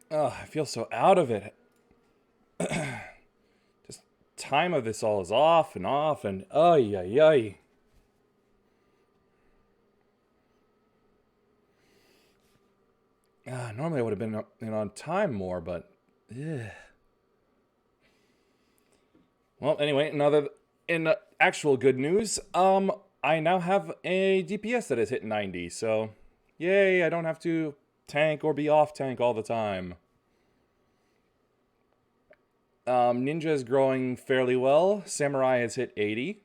Ugh, I feel so out of it. Just time of this all is off and ay ay ay. Normally I would have been on time more, but ugh. Well, anyway, in actual good news, I now have a DPS that has hit 90, so yay! I don't have to tank or be off tank all the time. Ninja is growing fairly well. Samurai has hit 80.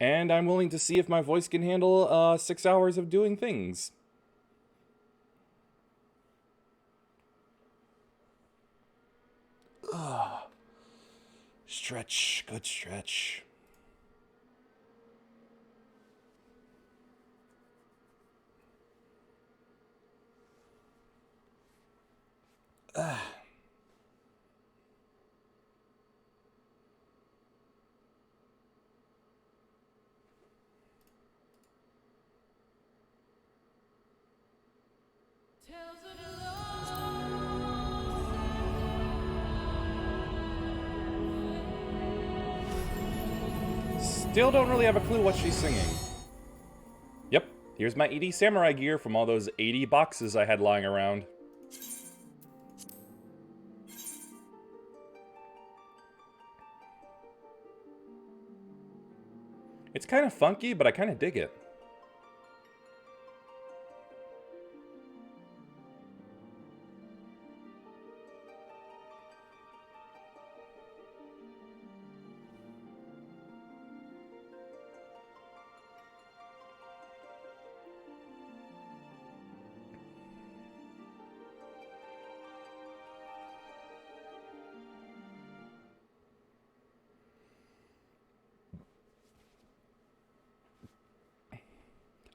And I'm willing to see if my voice can handle 6 hours of doing things. Ugh. Stretch, good stretch. Ugh. Still don't really have a clue what she's singing. Yep, here's my 80 samurai gear from all those 80 boxes I had lying around. It's kind of funky, but I kind of dig it.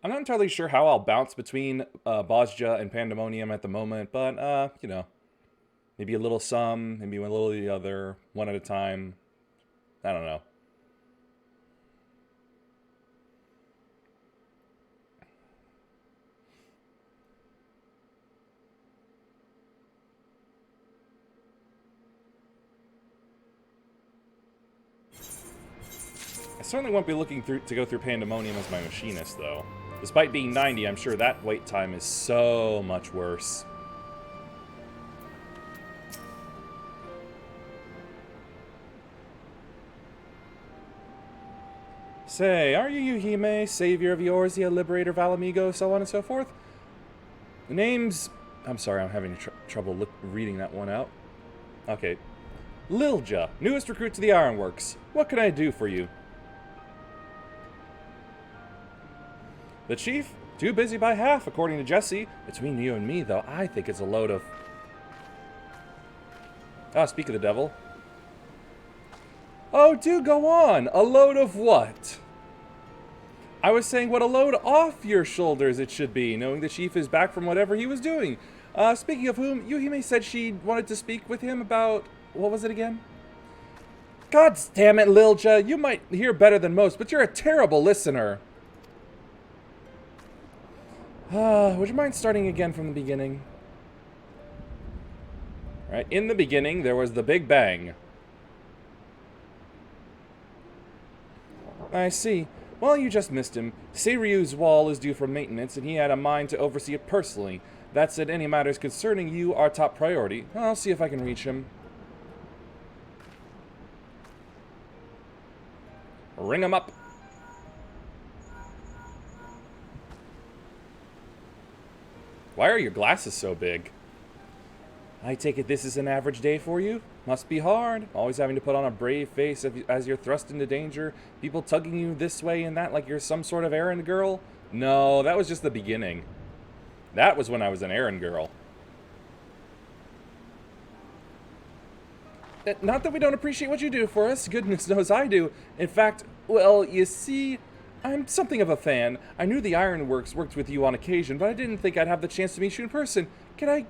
I'm not entirely sure how I'll bounce between Bozja and Pandemonium at the moment, but, you know, maybe a little some, maybe a little the other, one at a time. I don't know. I certainly won't be looking to go through Pandemonium as my machinist, though. Despite being 90, I'm sure that wait time is so much worse. Say, are you Yuhime, savior of Eorzea, liberator of Alamigo, so on and so forth? The name's... I'm sorry, I'm having trouble reading that one out. Okay. Lilja, newest recruit to the Ironworks. What can I do for you? The chief? Too busy by half, according to Jesse. Between you and me, though, I think it's a load of... Ah, speak of the devil. Oh, do go on! A load of what? I was saying what a load off your shoulders it should be, knowing the chief is back from whatever he was doing. Speaking of whom, Yuhime said she wanted to speak with him about... What was it again? God damn it, Lilja, you might hear better than most, but you're a terrible listener. Would you mind starting again from the beginning? Right, in the beginning, there was the Big Bang. I see. Well, you just missed him. Seiryu's wall is due for maintenance, and he had a mind to oversee it personally. That said, any matters concerning you are top priority. I'll see if I can reach him. Ring him up. Why are your glasses so big? I take it this is an average day for you? Must be hard, always having to put on a brave face as you're thrust into danger, people tugging you this way and that like you're some sort of errand girl? No, that was just the beginning. That was when I was an errand girl. Not that we don't appreciate what you do for us, goodness knows I do. In fact, well, you see, I'm something of a fan. I knew the Ironworks worked with you on occasion, but I didn't think I'd have the chance to meet you in person. Can I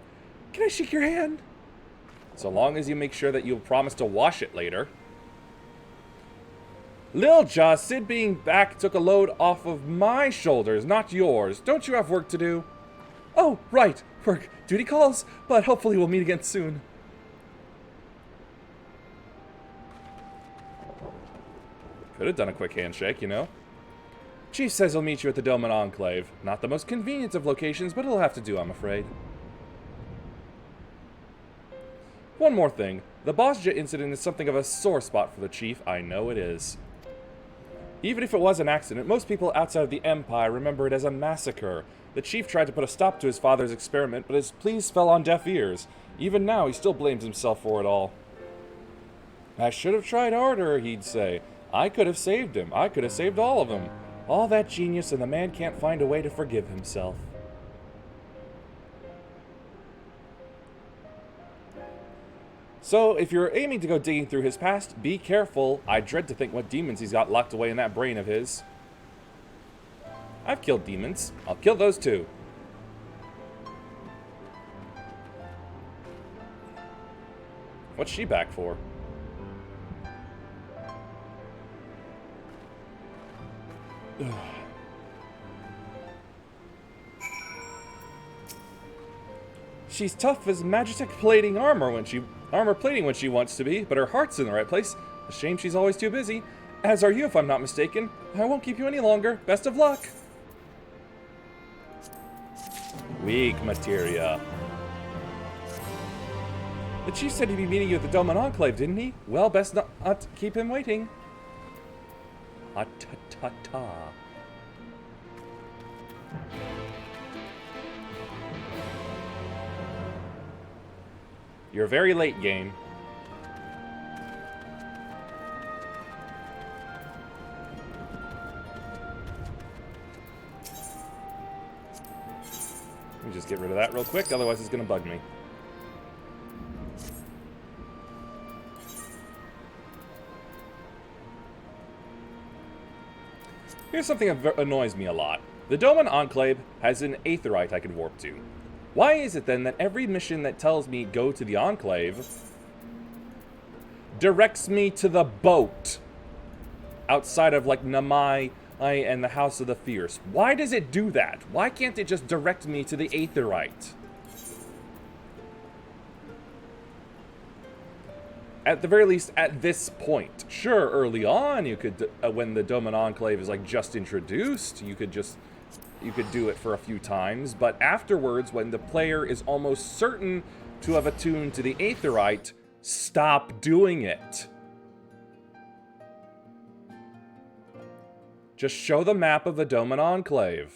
shake your hand? So long as you make sure that you'll promise to wash it later. Lilja, Sid being back took a load off of my shoulders, not yours. Don't you have work to do? Oh, right. Work. Duty calls, but hopefully we'll meet again soon. Could have done a quick handshake, you know. Chief says he'll meet you at the Doman Enclave. Not the most convenient of locations, but it'll have to do, I'm afraid. One more thing. The Bozja incident is something of a sore spot for the Chief. I know it is. Even if it was an accident, most people outside of the Empire remember it as a massacre. The Chief tried to put a stop to his father's experiment, but his pleas fell on deaf ears. Even now, he still blames himself for it all. I should have tried harder, he'd say. I could have saved him. I could have saved all of them. All that genius, and the man can't find a way to forgive himself. So, if you're aiming to go digging through his past, be careful. I dread to think what demons he's got locked away in that brain of his. I've killed demons. I'll kill those too. What's she back for? She's tough as magic plating armor plating when she wants to be, but her heart's in the right place. A shame she's always too busy. As are you, if I'm not mistaken. I won't keep you any longer. Best of luck. Weak materia. The Chief said he'd be meeting you at the Doman Enclave, didn't he? Well, best not keep him waiting. Ta-ta-ta. You're very late, game. Let me just get rid of that real quick, otherwise it's gonna bug me. Here's something that annoys me a lot. The Doman Enclave has an aetherite I can warp to. Why is it then that every mission that tells me go to the Enclave directs me to the boat outside of like Namai and the House of the Fierce? Why does it do that? Why can't it just direct me to the aetherite? At the very least, at this point. Sure, early on, you could, when the Doman Enclave is like just introduced, you could do it for a few times, but afterwards, when the player is almost certain to have attuned to the aetherite, stop doing it. Just show the map of the Doman Enclave.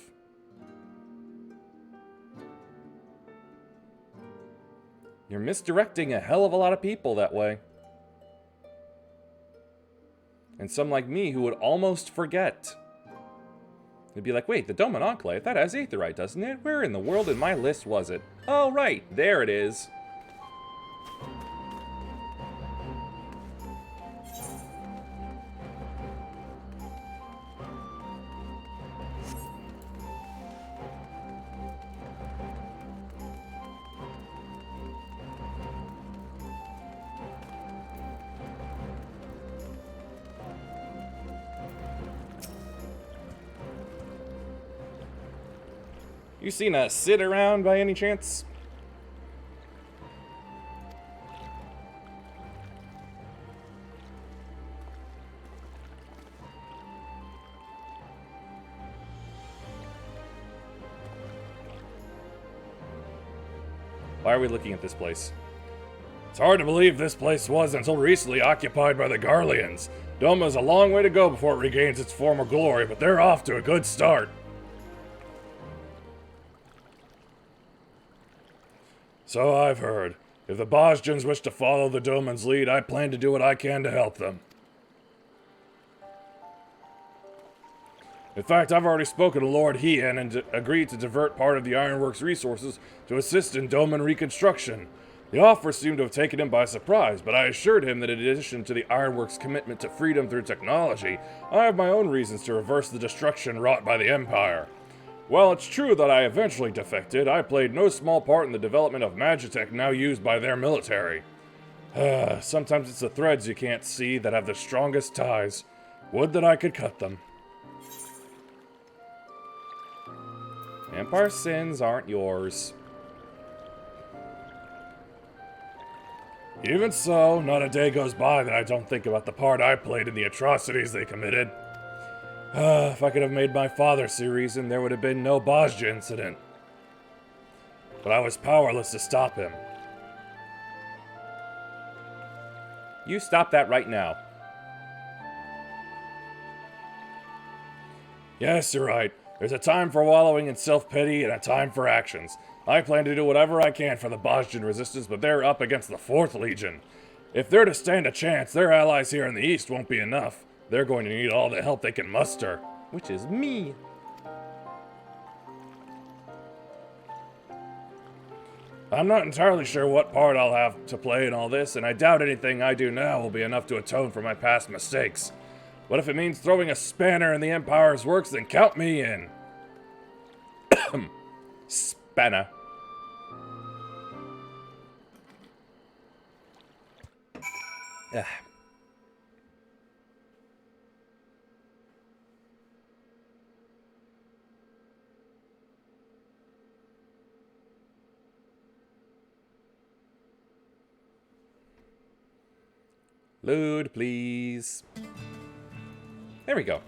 You're misdirecting a hell of a lot of people that way. And some like me who would almost forget. They'd be like, wait, the Doman Enclave, that has aetherite, doesn't it? Where in the world in my list was it? Oh, right, there it is. You seen a Sid around by any chance? Why are we looking at this place? It's hard to believe this place was, until recently, occupied by the Garleans. Doma's a long way to go before it regains its former glory, but they're off to a good start. So I've heard. If the Bozjans wish to follow the Doman's lead, I plan to do what I can to help them. In fact, I've already spoken to Lord Hien and agreed to divert part of the Ironworks resources to assist in Doman reconstruction. The offer seemed to have taken him by surprise, but I assured him that in addition to the Ironworks' commitment to freedom through technology, I have my own reasons to reverse the destruction wrought by the Empire. While it's true that I eventually defected, I played no small part in the development of magitech now used by their military. Sometimes it's the threads you can't see that have the strongest ties. Would that I could cut them. Empire sins aren't yours. Even so, not a day goes by that I don't think about the part I played in the atrocities they committed. If I could have made my father see reason, there would have been no Bozja incident. But I was powerless to stop him. You stop that right now. Yes, you're right. There's a time for wallowing in self-pity and a time for actions. I plan to do whatever I can for the Bozjan resistance, but they're up against the 4th Legion. If they're to stand a chance, their allies here in the east won't be enough. They're going to need all the help they can muster. Which is me. I'm not entirely sure what part I'll have to play in all this, and I doubt anything I do now will be enough to atone for my past mistakes. But if it means throwing a spanner in the Empire's works, then count me in. Spanner. Ah. Load, please. There we go.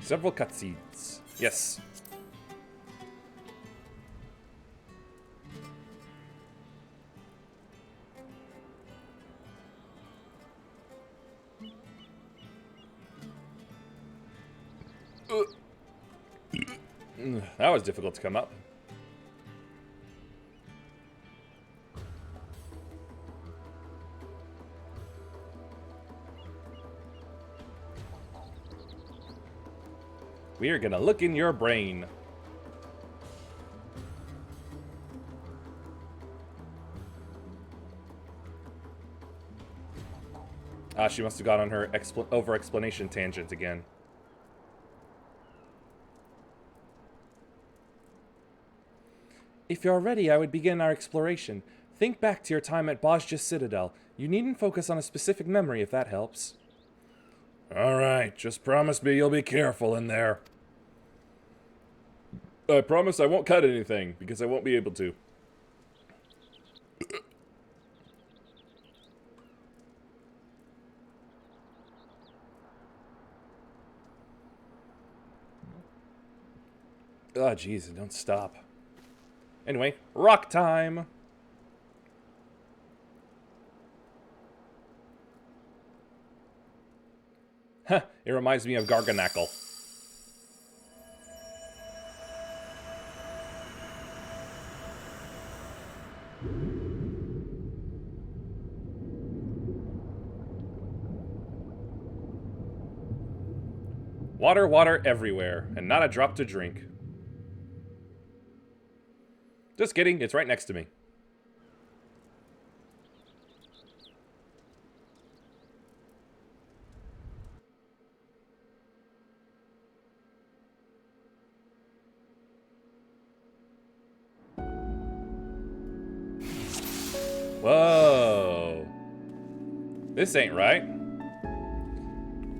Several cutscenes. Yes. That was difficult to come up. We are gonna look in your brain. Ah, she must have gone on her over-explanation tangent again. If you're ready, I would begin our exploration. Think back to your time at Bozja Citadel. You needn't focus on a specific memory if that helps. Alright, just promise me you'll be careful in there. I promise I won't cut anything, because I won't be able to. Oh, jeez, don't stop. Anyway, rock time! Huh, it reminds me of Garganackle. Water, water everywhere, and not a drop to drink. Just kidding, it's right next to me. Whoa. This ain't right.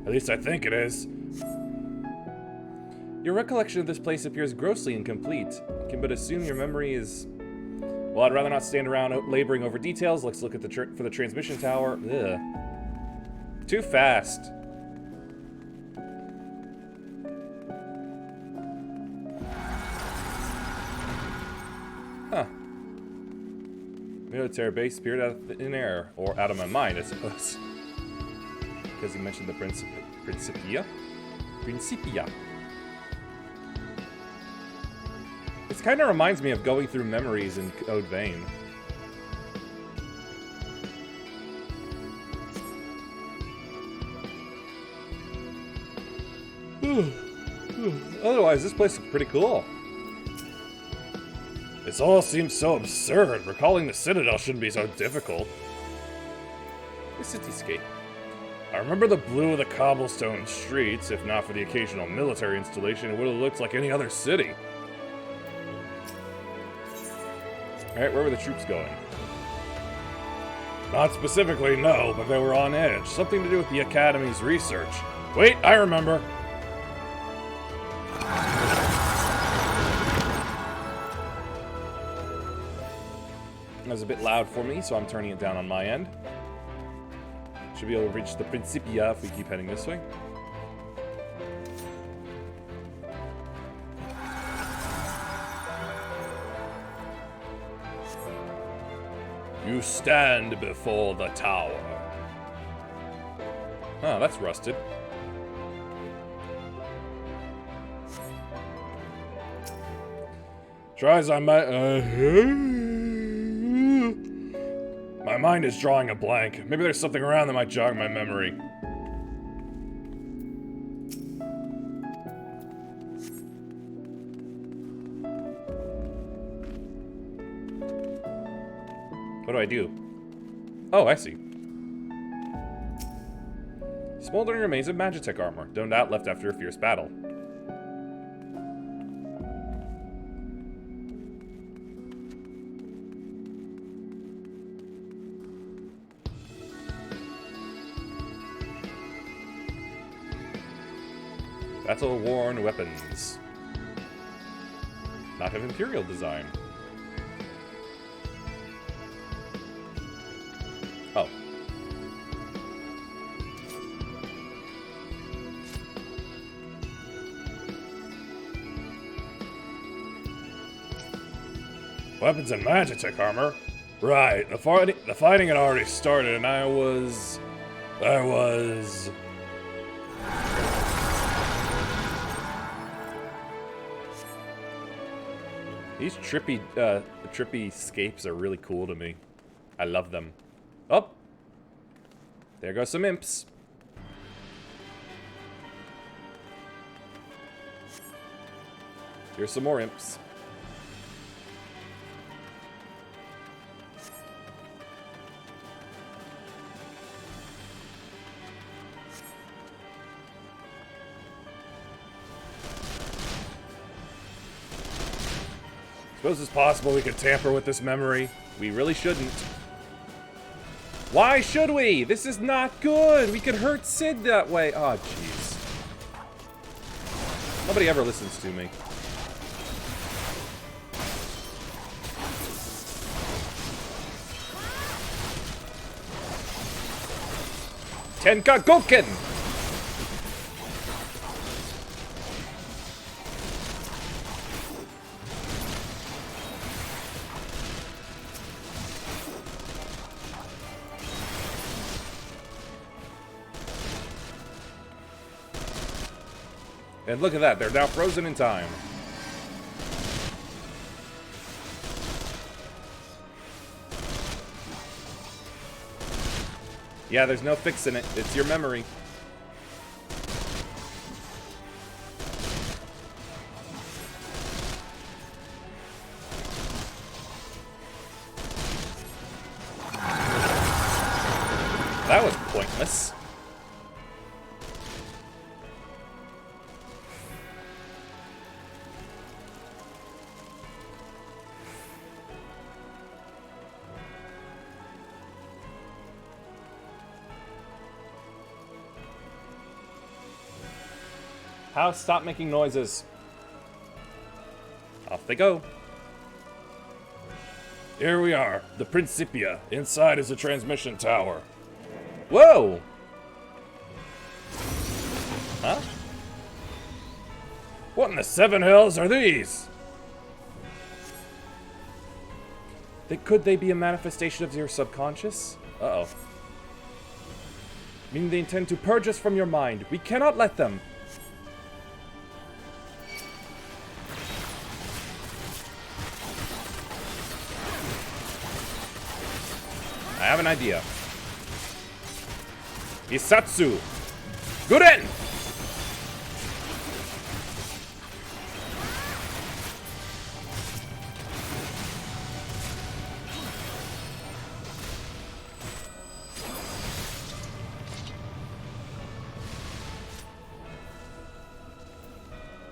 At least I think it is. Your recollection of this place appears grossly incomplete. I can but assume your memory is... Well, I'd rather not stand around laboring over details. Let's look at for the transmission tower. Ugh. Too fast. Huh. Military base appeared out of thin air. Or out of my mind, I suppose. Because you mentioned the Principia? Principia. This kind of reminds me of going through memories in Code Vein. Otherwise, this place is pretty cool. This all seems so absurd. Recalling the Citadel shouldn't be so difficult. The cityscape. I remember the blue of the cobblestone streets. If not for the occasional military installation, it would have looked like any other city. Alright, where were the troops going? Not specifically, no, but they were on edge. Something to do with the Academy's research. Wait, I remember. That was a bit loud for me, so I'm turning it down on my end. Should be able to reach the Principia if we keep heading this way. You stand before the tower. Oh, that's rusted. Try as I might. My mind is drawing a blank. Maybe there's something around that might jog my memory. What do I do? Oh, I see. Smoldering remains of Magitech armor. Don't doubt left after a fierce battle. Battle-worn weapons. Not of Imperial design. Oh. Weapons and Magitech armor? Right, the fighting had already started and I was... These trippy scapes are really cool to me. I love them. Oh! There go some imps. Here's some more imps. Suppose it's possible we could tamper with this memory. We really shouldn't. Why should we? This is not good. We could hurt Sid that way. Oh, jeez. Nobody ever listens to me. Tenka Goken! And look at that, they're now frozen in time. Yeah, there's no fixing it. It's your memory. That was pointless. House, stop making noises. Off they go. Here we are, the Principia. Inside is a transmission tower. Whoa! Huh? What in the seven hells are these? Could they be a manifestation of your subconscious? Uh-oh. Meaning they intend to purge us from your mind. We cannot let them. I have an idea. Isatsu! Guren!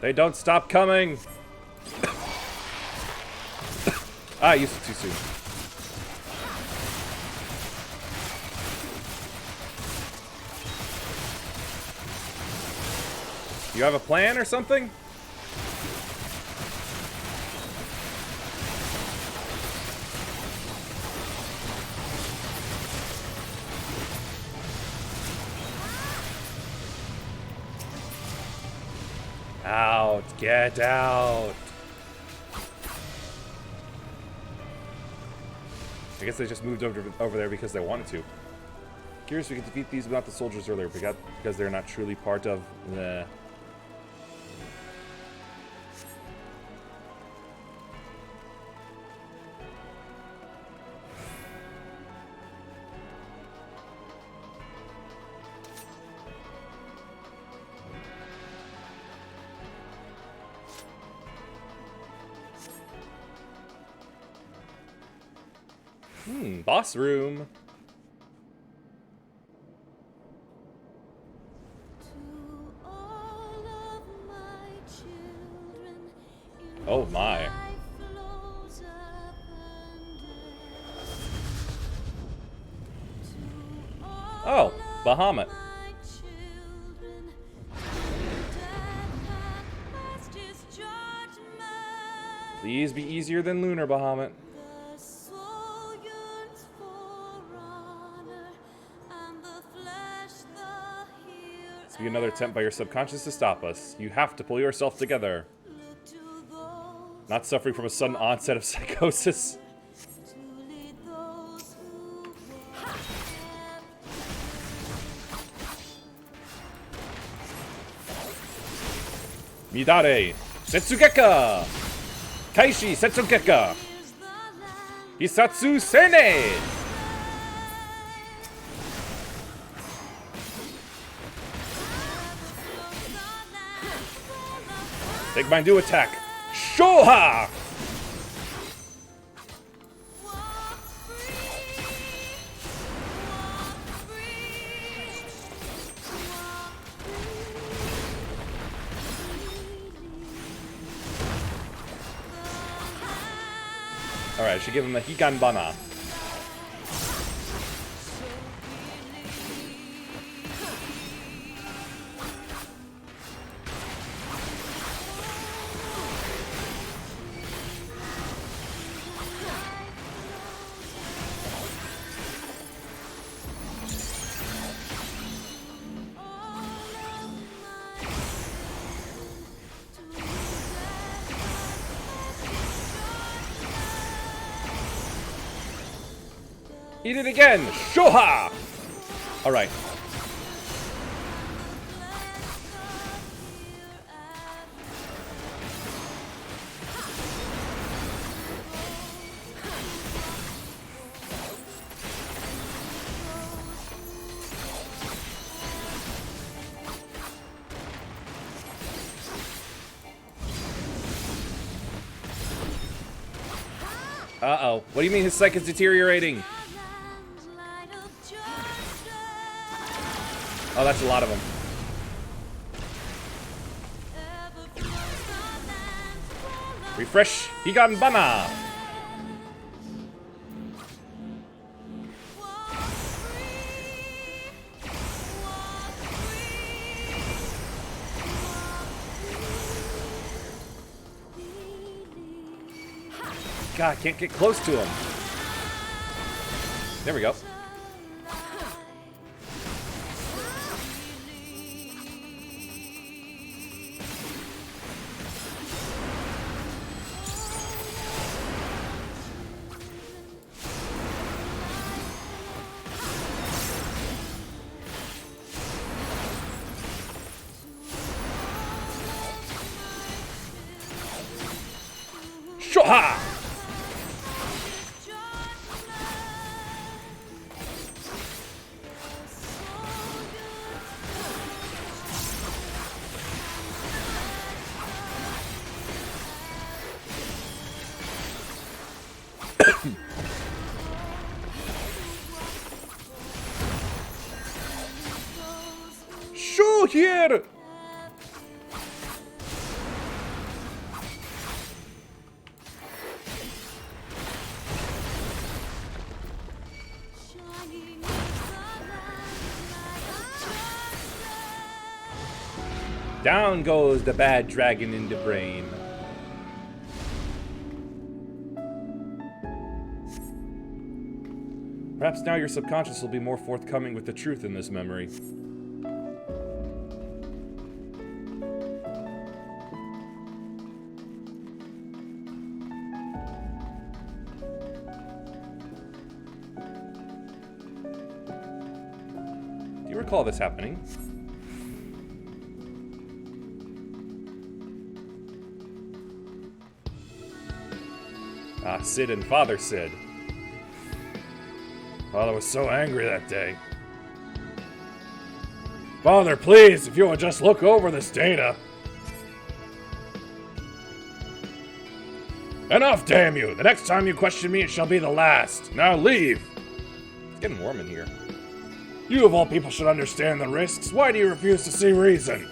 They don't stop coming! I used it too soon. You have a plan or something? Out. Get out. I guess they just moved over there because they wanted to. Curious we could defeat these without the soldiers earlier, because they're not truly part of the... Boss room. Oh my. Oh, Bahamut. Please be easier than Lunar Bahamut. This will be another attempt by your subconscious to stop us. You have to pull yourself together. Not suffering from a sudden onset of psychosis. Midare, Setsugeka! Kaishi Setsugeka! Hisatsu Sene! Take my new attack. Shoha! Alright, I should give him a Higanbana. Eat it again! Shoha! Alright. Uh-oh. What do you mean his psych is deteriorating? Oh, that's a lot of them. Refresh Higanbana! God, I can't get close to him. There we go. Shoha! Show here! Down goes the bad dragon in the brain. Perhaps now your subconscious will be more forthcoming with the truth in this memory. Do you recall this happening? Ah, Sid and Father Sid. Father was so angry that day. Father, please, if you would just look over this data. Enough, damn you! The next time you question me, it shall be the last. Now leave! It's getting warm in here. You of all people should understand the risks. Why do you refuse to see reason?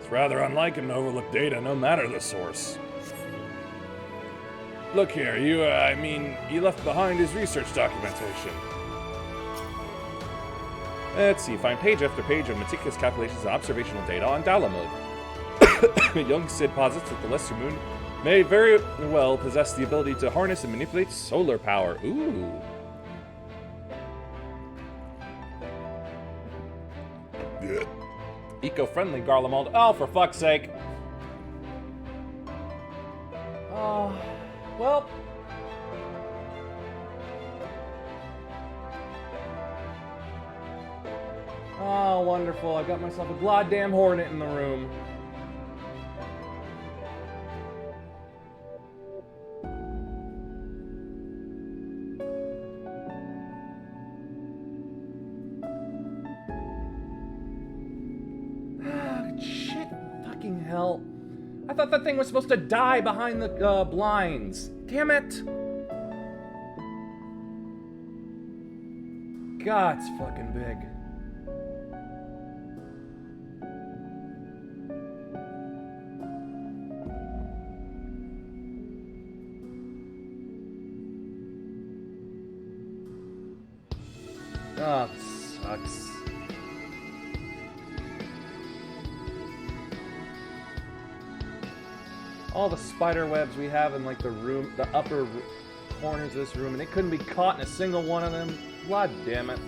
Rather unlike him to overlook data, no matter the source. Look here, he left behind his research documentation. Let's see, find page after page of meticulous calculations and observational data on Dalamud. Young Sid posits that the Lesser Moon may very well possess the ability to harness and manipulate solar power. Ooh. Yeah. Eco-friendly, Garlemald. Oh, for fuck's sake. Well. Oh, wonderful. I got myself a goddamn hornet in the room. Hell. I thought that thing was supposed to die behind the blinds. Damn it. God, it's fucking big. Oh, this sucks. All the spider webs we have in like the room, the upper corners of this room, and it couldn't be caught in a single one of them. God damn it.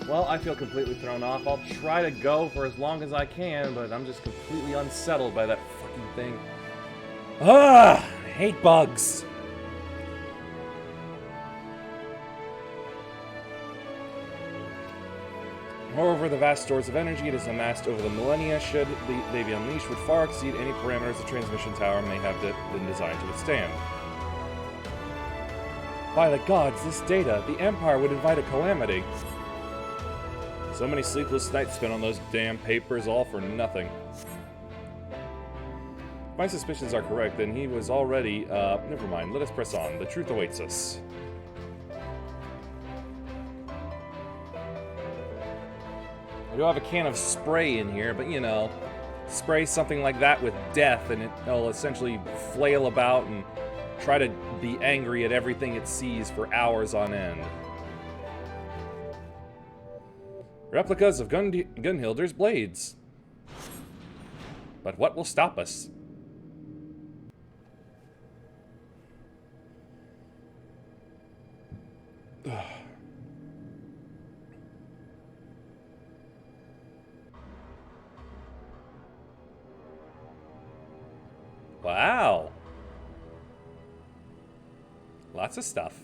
Well, I feel completely thrown off. I'll try to go for as long as I can, but I'm just completely unsettled by that fucking thing. Ah! I hate bugs. Moreover, the vast stores of energy it has amassed over the millennia, should they be unleashed, would far exceed any parameters the transmission tower may have been designed to withstand. By the gods, this data, the Empire would invite a calamity. So many sleepless nights spent on those damn papers, all for nothing. If my suspicions are correct, then he was already, never mind, let us press on. The truth awaits us. I do have a can of spray in here, but you know, spray something like that with death and it'll essentially flail about and try to be angry at everything it sees for hours on end. Replicas of Gunhilder's blades. But what will stop us? Wow. Lots of stuff.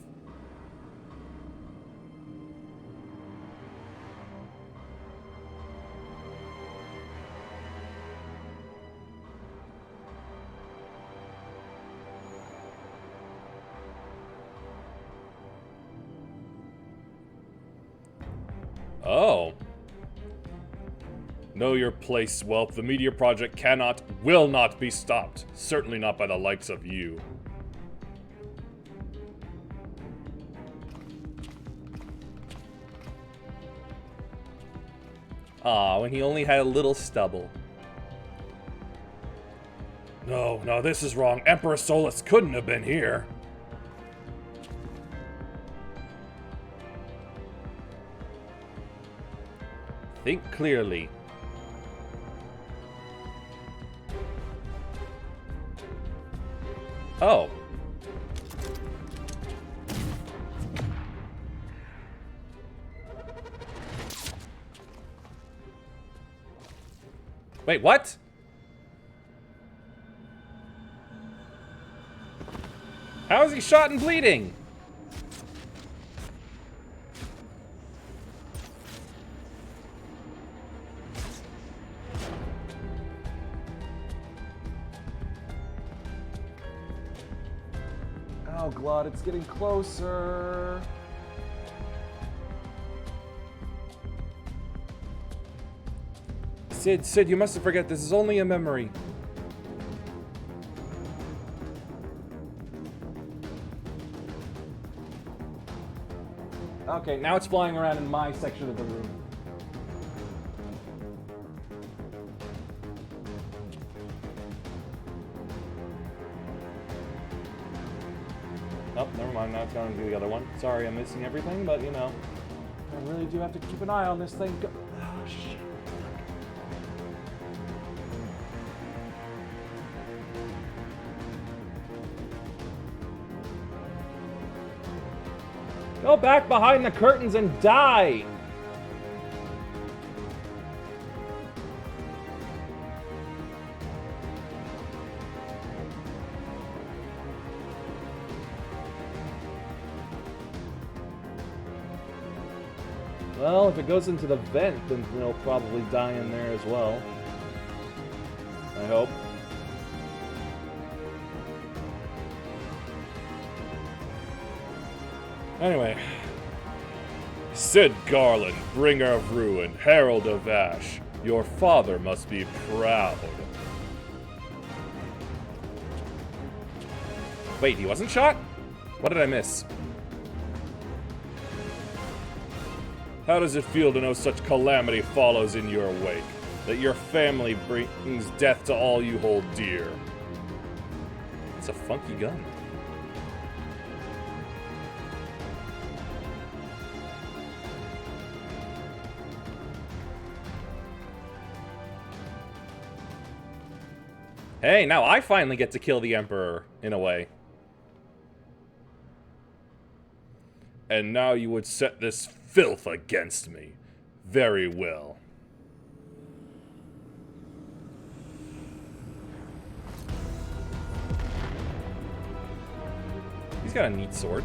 Oh. Know your place, Whelp. The Meteor Project cannot, will not be stopped. Certainly not by the likes of you. Aw, when he only had a little stubble. No, no, this is wrong. Emperor Solus couldn't have been here. Think clearly. Oh. Wait, what? How is he shot and bleeding? Oh, Glod, it's getting closer. Sid, you mustn't forget this is only a memory. Okay, now it's flying around in my section of the room. Oh, never mind, now it's going to do the other one. Sorry, I'm missing everything, but you know, I really do have to keep an eye on this thing. Oh, shit. Go back behind the curtains and die! Well, if it goes into the vent, then they'll probably die in there as well. I hope. Anyway. Sid Garland, bringer of ruin, herald of ash. Your father must be proud. Wait, he wasn't shot? What did I miss? How does it feel to know such calamity follows in your wake? That your family brings death to all you hold dear? It's a funky gun. Hey, now I finally get to kill the Emperor, in a way. And now you would set this filth against me. Very well. He's got a neat sword.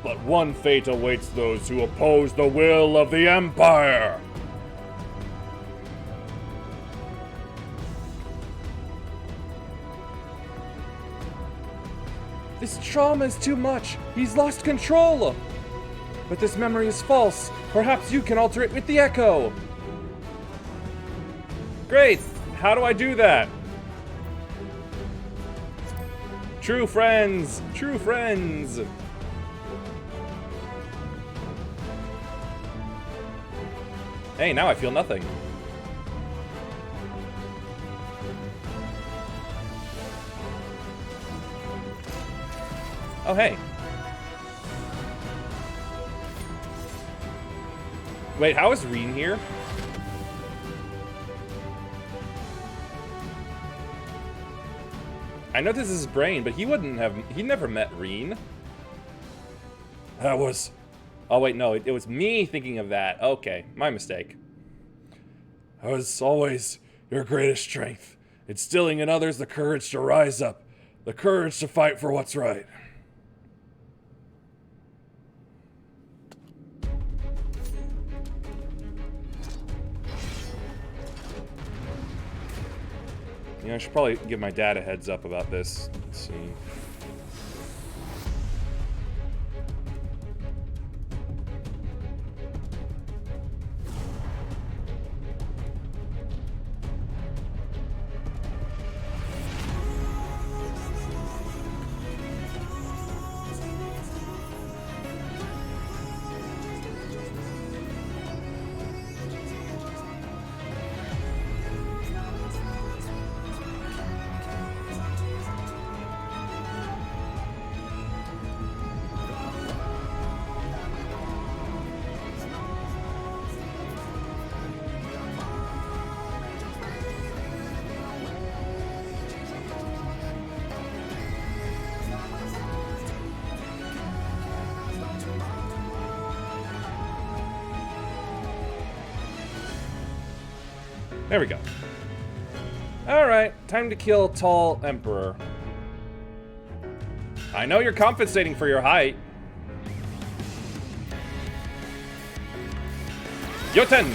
But one fate awaits those who oppose the will of the Empire! This trauma is too much. He's lost control. But this memory is false. Perhaps you can alter it with the echo. Great. How do I do that? True friends. True friends. Hey, now I feel nothing. Oh, hey. Wait, how is Reen here? I know this is his brain, but he never met Reen. That was... Oh, wait, no, it was me thinking of that. Okay, my mistake. That was always your greatest strength. Instilling in others the courage to rise up. The courage to fight for what's right. You know, I should probably give my dad a heads up about this. Let's see. There we go. Alright, time to kill Tall Emperor. I know you're compensating for your height. Jotun!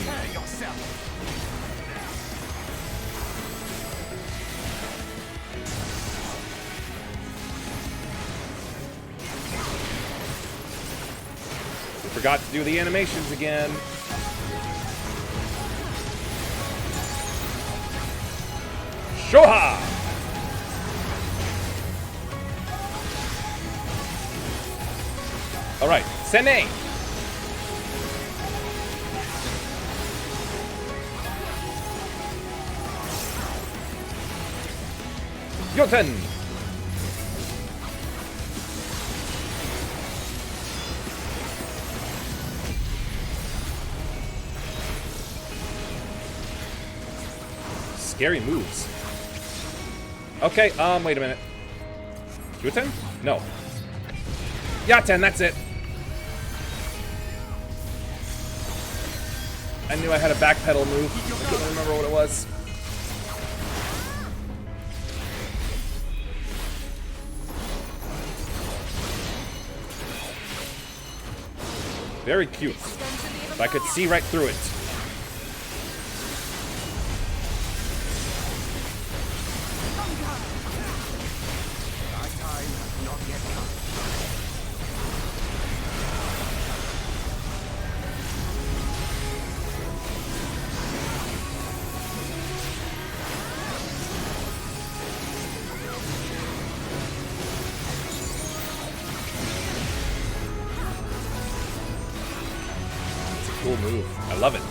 We forgot to do the animations again. Shoha! Alright, Sene! Jotun! Scary moves. Okay, wait a minute. Jotun? No. Yaten, that's it. I knew I had a backpedal move. I couldn't remember what it was. Very cute. If I could see right through it. Cool move. I love it.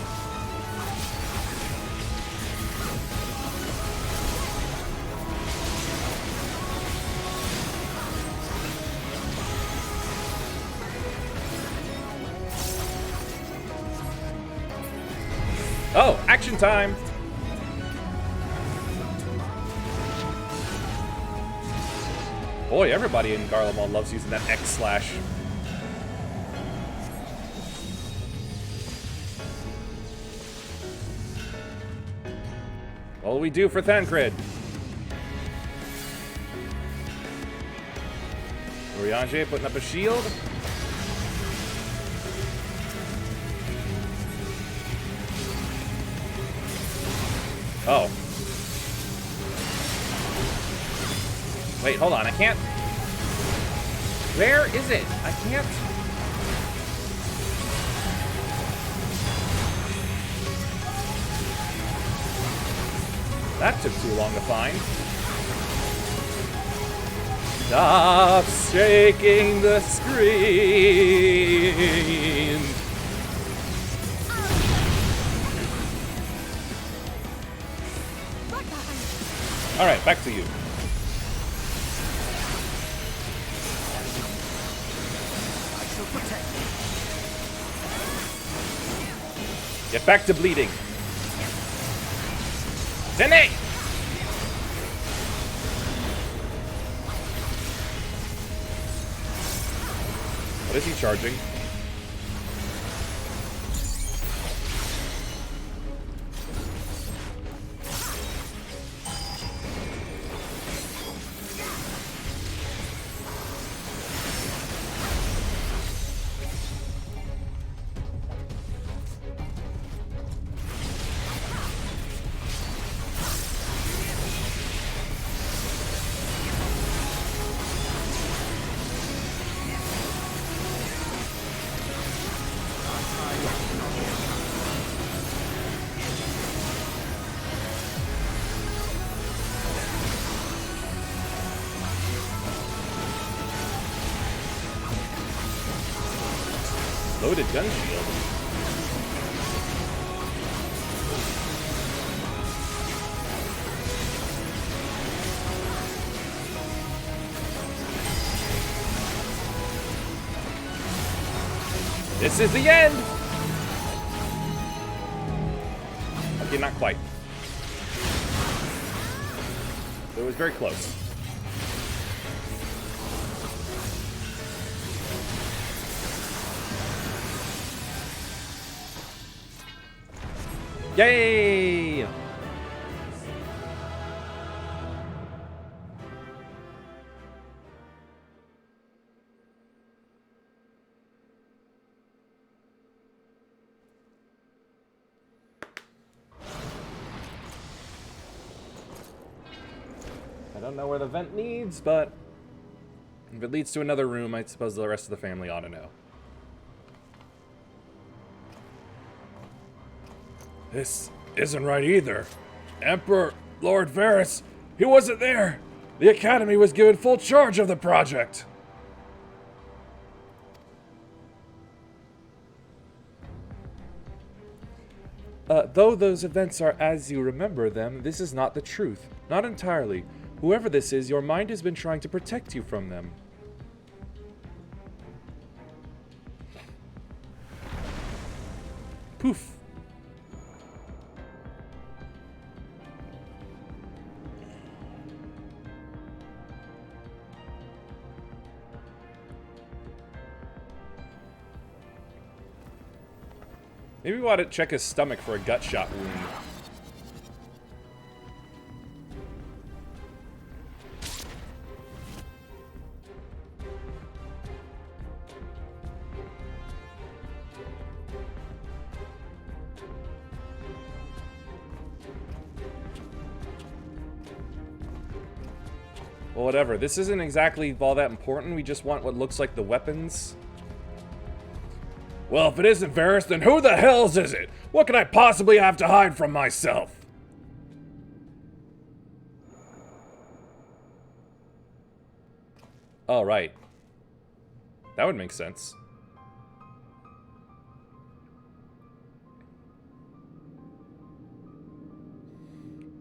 Oh, action time! Boy, everybody in Garlemald loves using that X slash. What'll we do for Thancred? Urianger putting up a shield. Oh. Wait, hold on. I can't. Where is it? I can't. That took too long to find. Stop shaking the screen. All right, back to you. Get back to bleeding. Sene! What is he charging? Loaded gun shield. This is the end! Okay, not quite. It was very close. Yay! don't know where the vent leads, but if it leads to another room, I suppose the rest of the family ought to know. This isn't right either. Emperor Lord Varys, he wasn't there. The Academy was given full charge of the project. Though those events are as you remember them, this is not the truth. Not entirely. Whoever this is, your mind has been trying to protect you from them. Poof. Maybe we ought to check his stomach for a gut shot wound. Well, whatever. This isn't exactly all that important. We just want what looks like the weapons. Well, if it isn't Varys, then who the hells is it? What could I possibly have to hide from myself? Oh, right. That would make sense.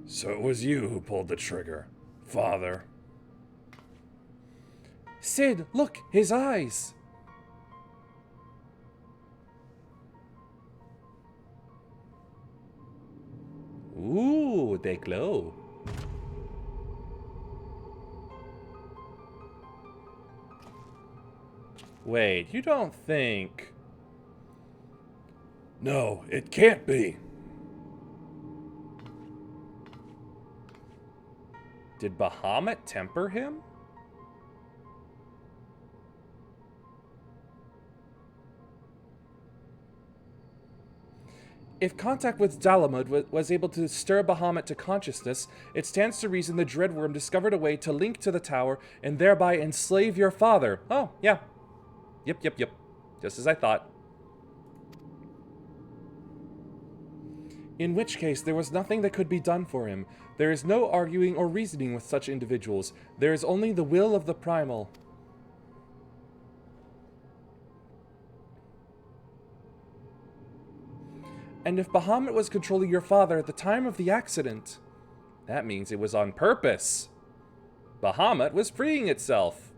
So it was you who pulled the trigger, Father. Sid, look, his eyes. Ooh, they glow. Wait, you don't think... No, it can't be. Did Bahamut temper him? If contact with Dalamud was able to stir Bahamut to consciousness, it stands to reason the Dreadworm discovered a way to link to the tower and thereby enslave your father. Oh, yeah. Yep. Just as I thought. In which case, there was nothing that could be done for him. There is no arguing or reasoning with such individuals. There is only the will of the Primal. And if Bahamut was controlling your father at the time of the accident, that means it was on purpose. Bahamut was freeing itself.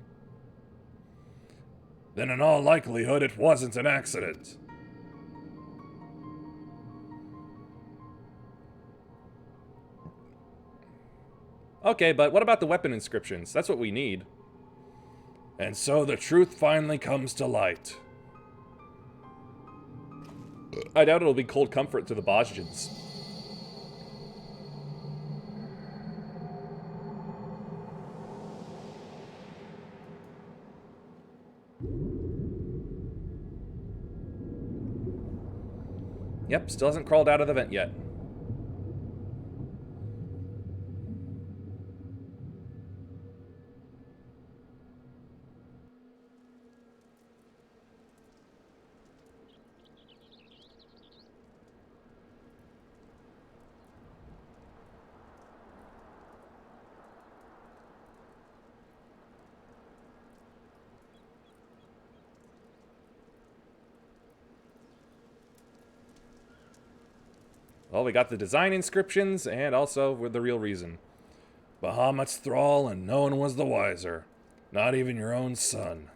Then in all likelihood, it wasn't an accident. Okay, but what about the weapon inscriptions? That's what we need. And so the truth finally comes to light. I doubt it'll be cold comfort to the Bozjans. Yep, still hasn't crawled out of the vent yet. Well, we got the design inscriptions, and also with the real reason. Bahamut's thrall, and no one was the wiser. Not even your own son.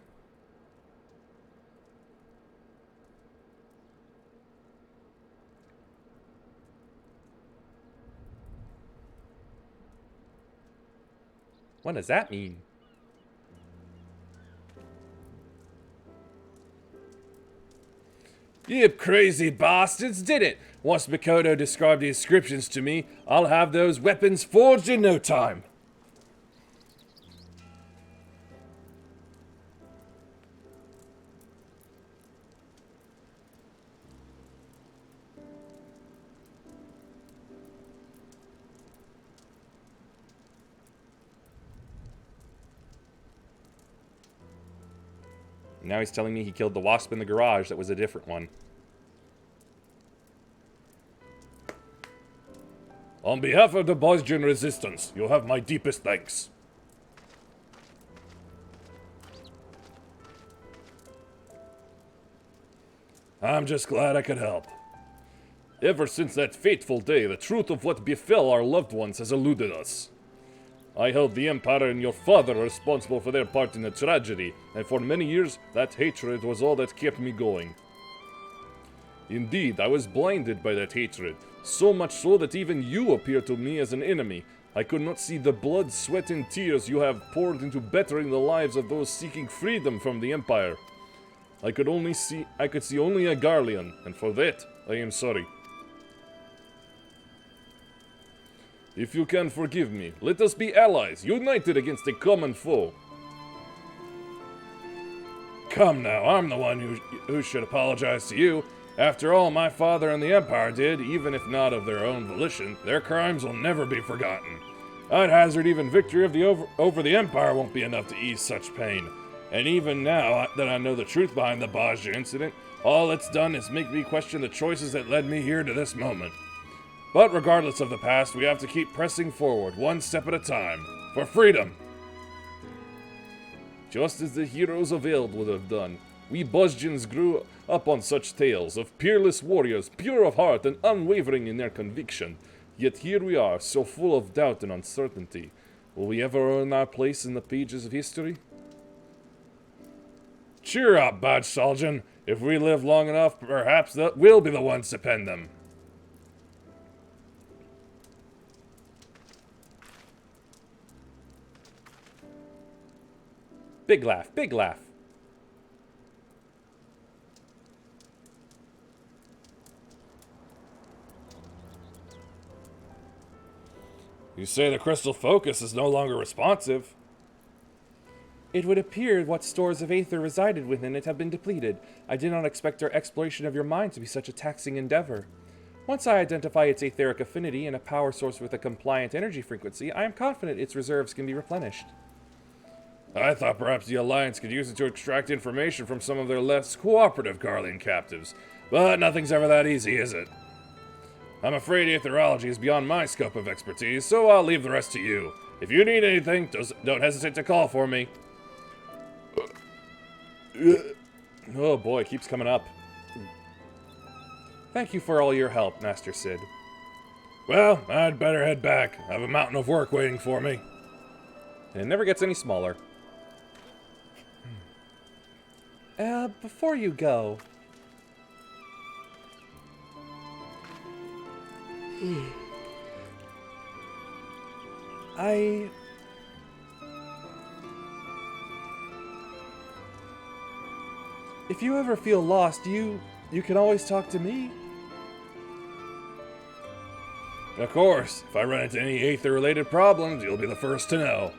What does that mean? You crazy bastards did it! Once Mikoto described the inscriptions to me, I'll have those weapons forged in no time. And now he's telling me he killed the wasp in the garage that was a different one. On behalf of the Bozjan resistance, you have my deepest thanks. I'm just glad I could help. Ever since that fateful day, the truth of what befell our loved ones has eluded us. I held the Empire and your father responsible for their part in the tragedy, and for many years, that hatred was all that kept me going. Indeed, I was blinded by that hatred, so much so that even you appear to me as an enemy. I could not see the blood, sweat, and tears you have poured into bettering the lives of those seeking freedom from the Empire. I could see only a Garlean, and for that, I am sorry. If you can forgive me, let us be allies, united against a common foe. Come now, I'm the one who should apologize to you. After all my father and the Empire did, even if not of their own volition, their crimes will never be forgotten. I'd hazard even victory of over the Empire won't be enough to ease such pain. And even now that I know the truth behind the Bozja incident, all it's done is make me question the choices that led me here to this moment. But regardless of the past, we have to keep pressing forward, one step at a time, for freedom. Just as the heroes of Eld would have done, we Bozjans grew up on such tales of peerless warriors, pure of heart and unwavering in their conviction. Yet here we are, so full of doubt and uncertainty. Will we ever earn our place in the pages of history? Cheer up, Badge Saljan. If we live long enough, perhaps we'll be the ones to pen them. Big laugh, big laugh. You say the crystal focus is no longer responsive. It would appear what stores of aether resided within it have been depleted. I did not expect our exploration of your mind to be such a taxing endeavor. Once I identify its etheric affinity and a power source with a compliant energy frequency, I am confident its reserves can be replenished. I thought perhaps the Alliance could use it to extract information from some of their less cooperative Garlean captives. But nothing's ever that easy, is it? I'm afraid aetherology is beyond my scope of expertise, so I'll leave the rest to you. If you need anything, don't hesitate to call for me. Oh boy, it keeps coming up. Thank you for all your help, Master Sid. Well, I'd better head back. I have a mountain of work waiting for me. And it never gets any smaller. Before you go... If you ever feel lost, you can always talk to me. Of course. If I run into any Aether-related problems, you'll be the first to know.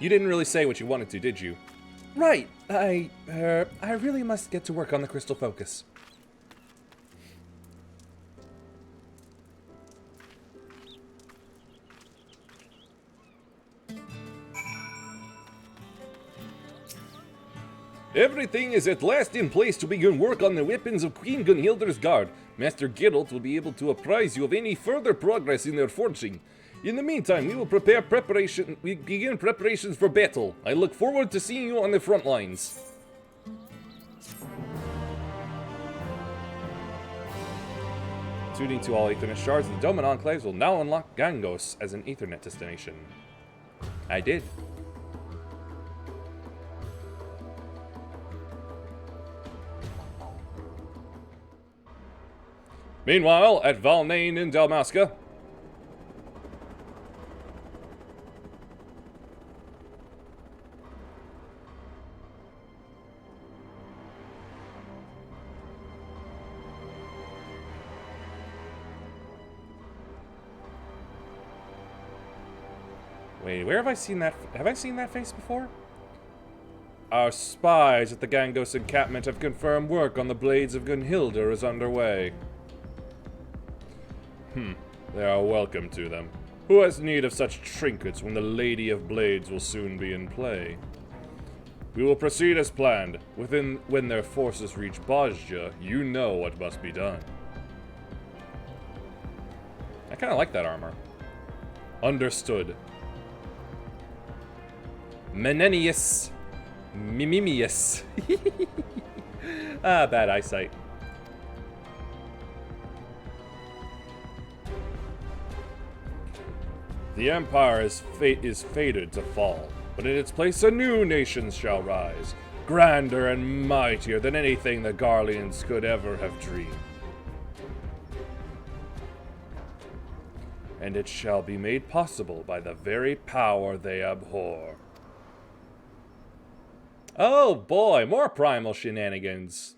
You didn't really say what you wanted to, did you? Right. I really must get to work on the crystal focus. Everything is at last in place to begin work on the weapons of Queen Gunhilder's guard. Master Geralt will be able to apprise you of any further progress in their forging. In the meantime, we will begin preparations for battle. I look forward to seeing you on the front lines. Tuning to all Ethernet shards, the Dome and Enclaves will now unlock Gangos as an Ethernet destination. I did. Meanwhile, at Valnain in Dalmasca. Wait, where have I seen that? Have I seen that face before? Our spies at the Gangos encampment have confirmed work on the Blades of Gunhilder is underway. They are welcome to them. Who has need of such trinkets when the Lady of Blades will soon be in play? We will proceed as planned. When their forces reach Bozja, you know what must be done. I kind of like that armor. Understood. Menenius. Mimimius. Ah, bad eyesight. The Empire is fated to fall, but in its place a new nation shall rise, grander and mightier than anything the Garleans could ever have dreamed. And it shall be made possible by the very power they abhor. Oh boy, more primal shenanigans.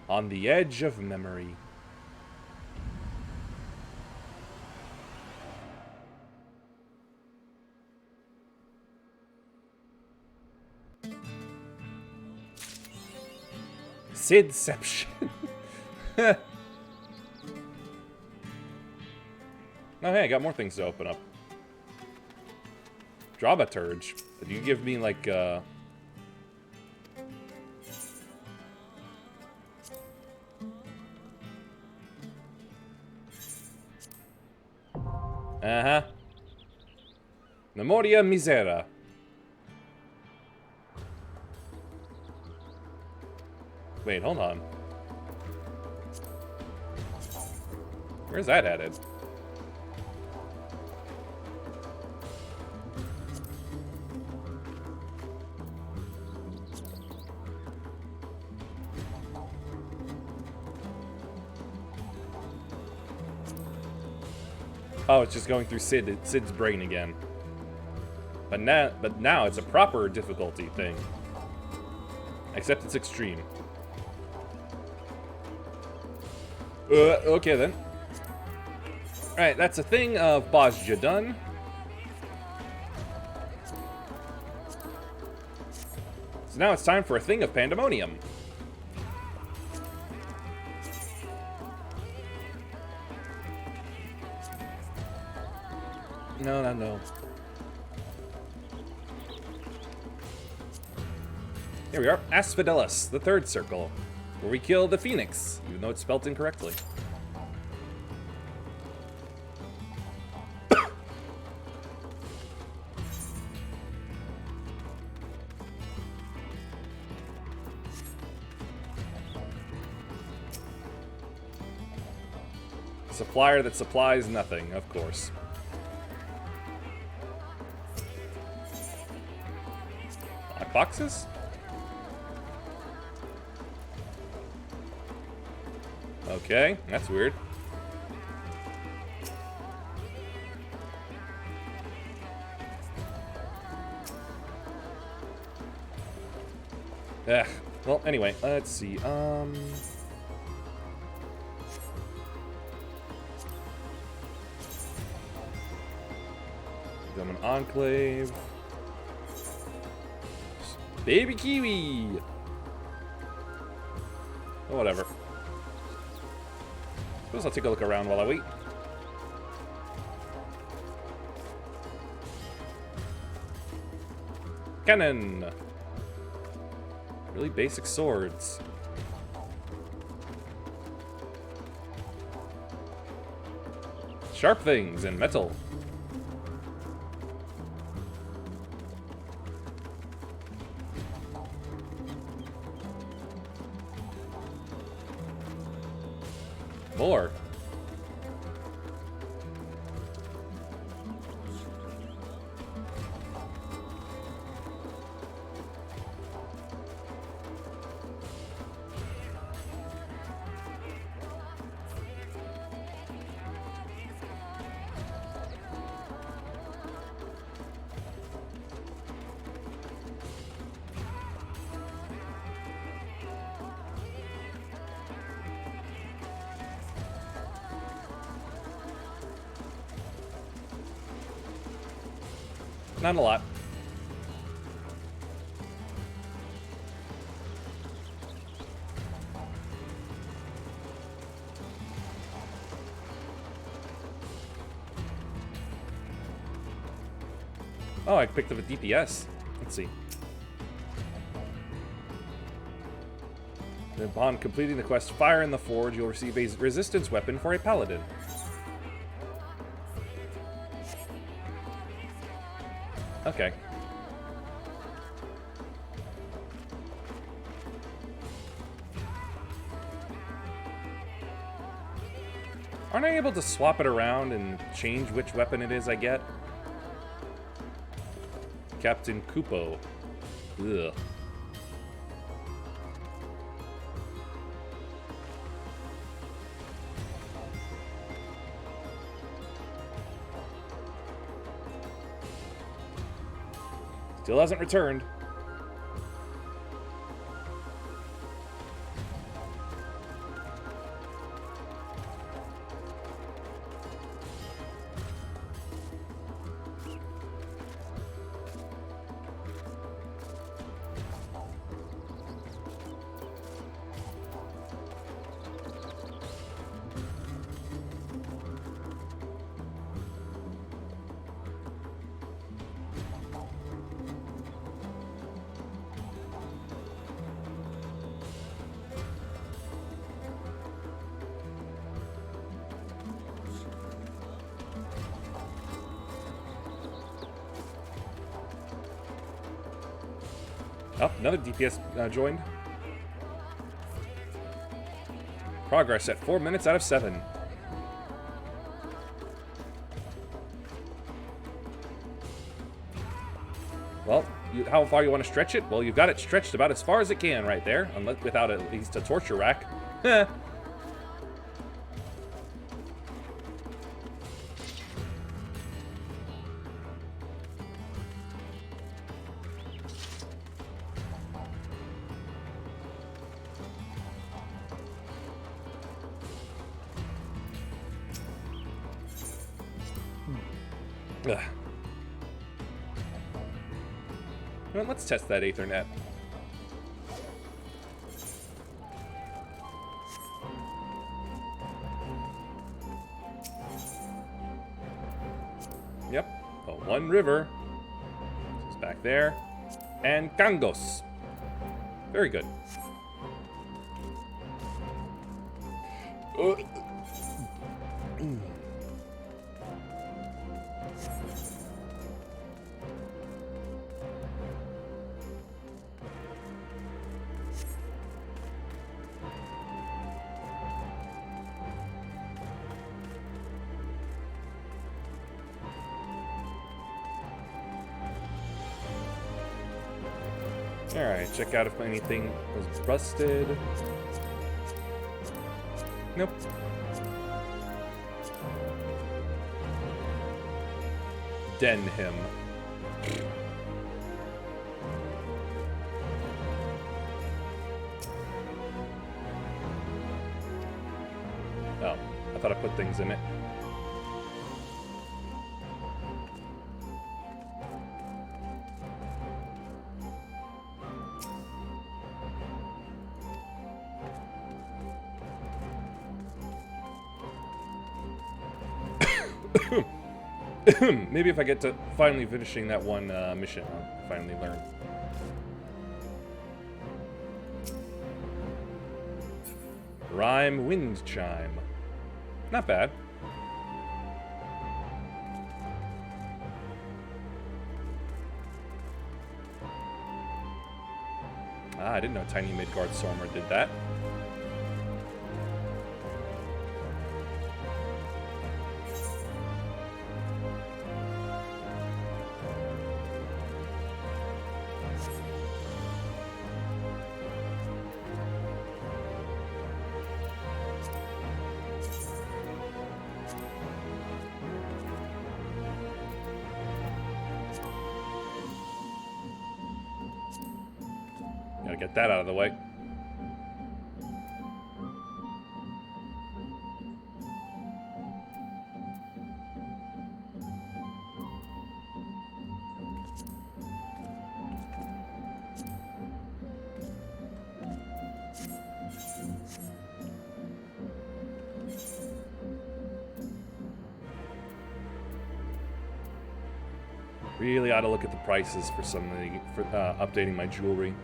On the edge of memory. Sidception. Oh, hey, I got more things to open up. Dramaturge. Did you give me, like, Uh-huh. Memoria misera. Wait, hold on. Where's that added? Oh, it's just going through Sid's brain again. But now it's a proper difficulty thing. Except it's extreme. Okay then. Alright, that's a thing of Bozja done. So now it's time for a thing of Pandemonium. No. Here we are. Asphodelos, the third circle, where we kill the Phoenix, even though it's spelt incorrectly. Supplier that supplies nothing, of course. Boxes? Okay, that's weird. Ugh. Well, anyway, let's see. An Enclave. Baby Kiwi! Oh, whatever. Suppose I'll take a look around while I wait. Cannon! Really basic swords. Sharp things and metal. More. Not a lot. Oh, I picked up a DPS. Let's see. Upon completing the quest Fire in the Forge, you'll receive a resistance weapon for a paladin. Okay. Aren't I able to swap it around and change which weapon it is I get? Captain Kupo. Ugh. Still hasn't returned. Oh, another DPS joined. Progress at 4 minutes out of 7. Well, how far you want to stretch it? Well, you've got it stretched about as far as it can right there, unless without at least a torture rack. Ugh. Well, let's test that Aethernet. Yep. Oh, one river. It's back there. And Kangos. Very good. Alright, check out if anything was busted. Nope. Den him. Oh, I thought I put things in it. Maybe if I get to finally finishing that one mission, I'll finally learn. Rhyme Wind Chime. Not bad. Ah, I didn't know Tiny Midgard Stormer did that. Gotta get that out of the way. Really ought to look at the prices for something for updating my jewelry.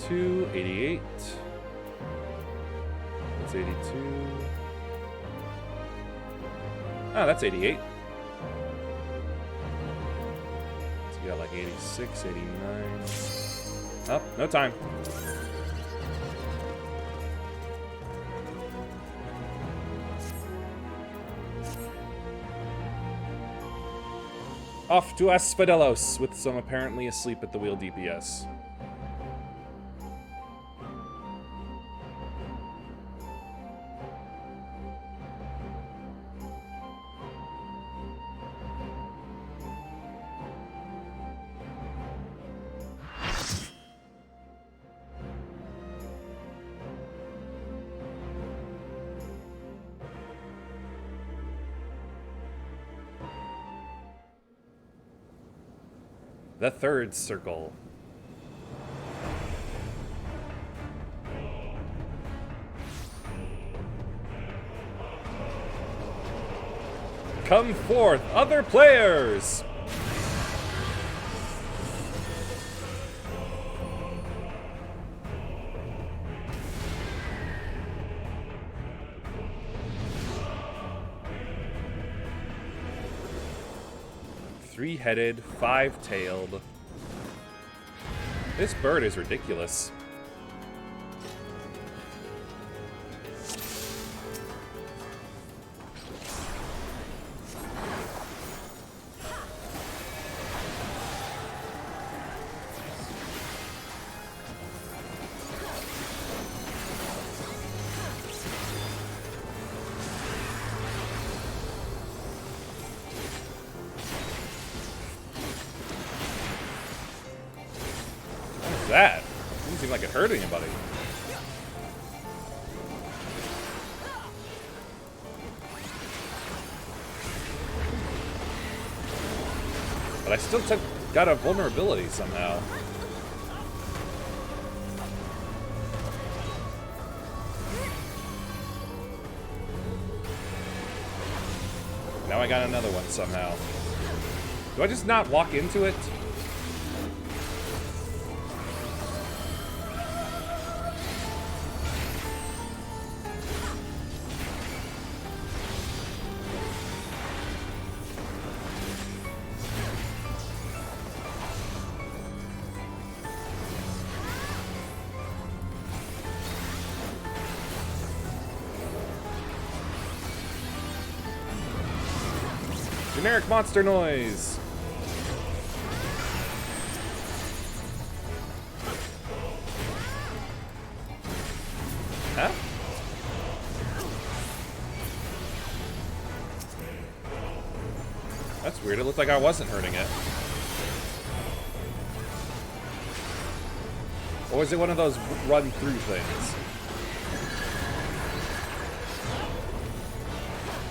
$82, $88. That's 82. Oh, that's 88. So you got like 86, 89. Oh, no time. Off to Asphodelos, with some apparently asleep at the wheel DPS. The third circle. Come forth, other players! Three-headed, five-tailed. This bird is ridiculous. That didn't seem like it hurt anybody. But I still got a vulnerability somehow. Now I got another one somehow. Do I just not walk into it? Generic monster noise. Huh? That's weird. It looked like I wasn't hurting it. Or was it one of those run-through things?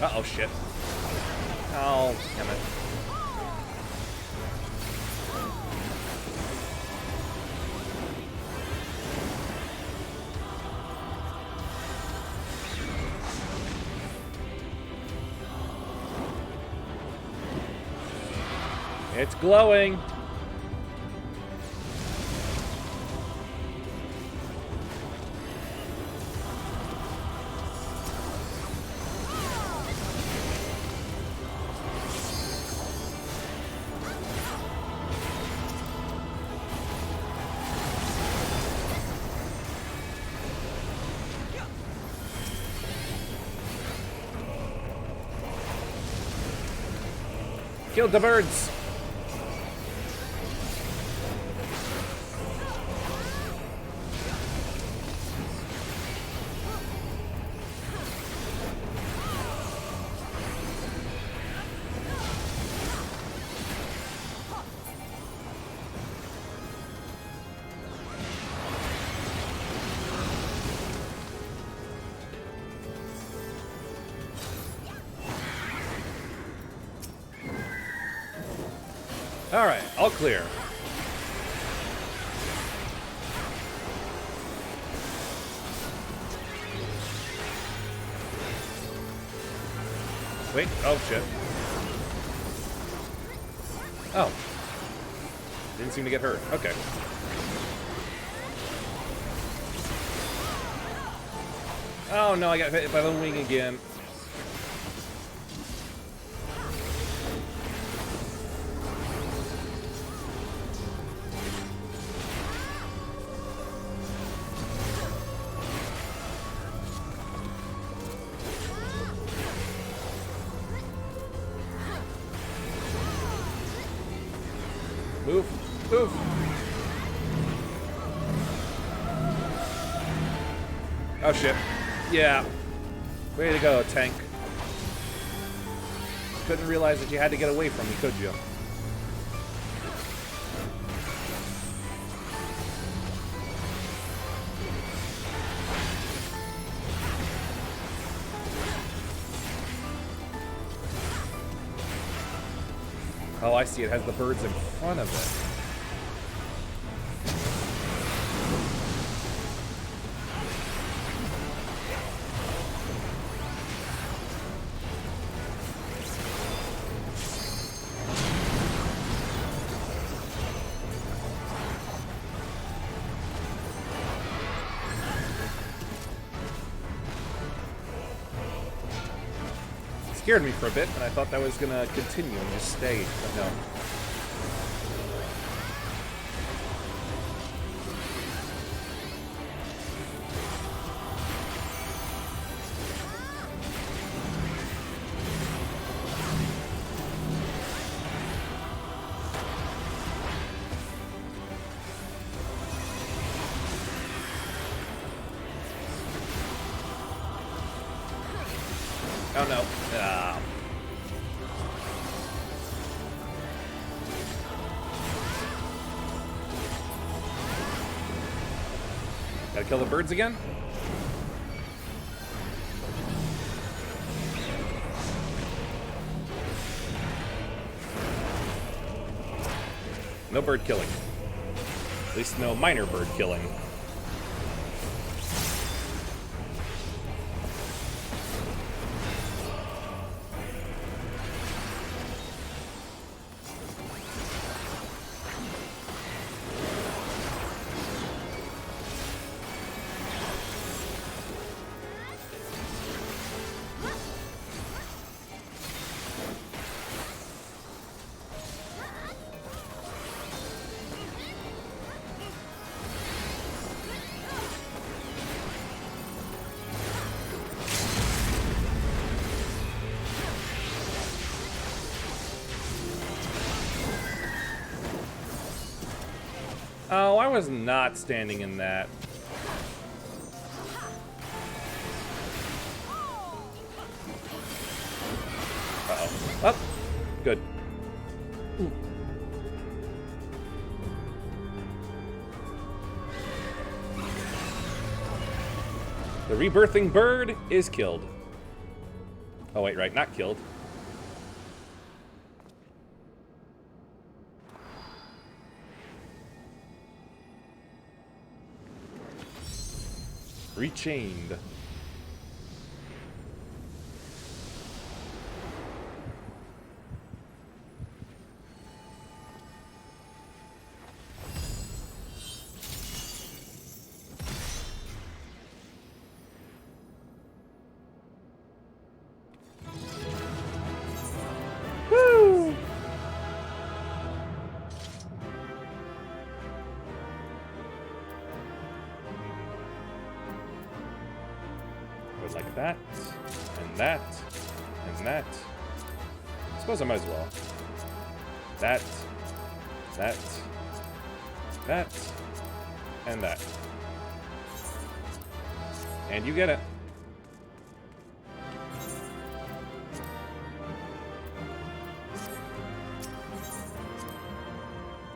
Uh-oh, shit. Oh, damn it. It's glowing. Killed the birds. All right, all clear. Wait. Oh, shit. Oh. Didn't seem to get hurt. Okay. Oh, no, I got hit by the wing again. Move. Move. Oh, shit. Yeah. Way to go, tank. Couldn't realize that you had to get away from me, could you? Oh, I see. It has the birds in front of it. Scared me for a bit, and I thought that was gonna continue and just stay, but no. Oh no. Ah. Gotta kill the birds again? No bird killing. At least no minor bird killing. Oh, I was not standing in that. Uh-oh. Oh, good. The rebirthing bird is killed. Oh, wait, right, not killed. Rechained. Woo! Like that, and that, and that. I suppose I might as well. That, that, that, and that. And you get it.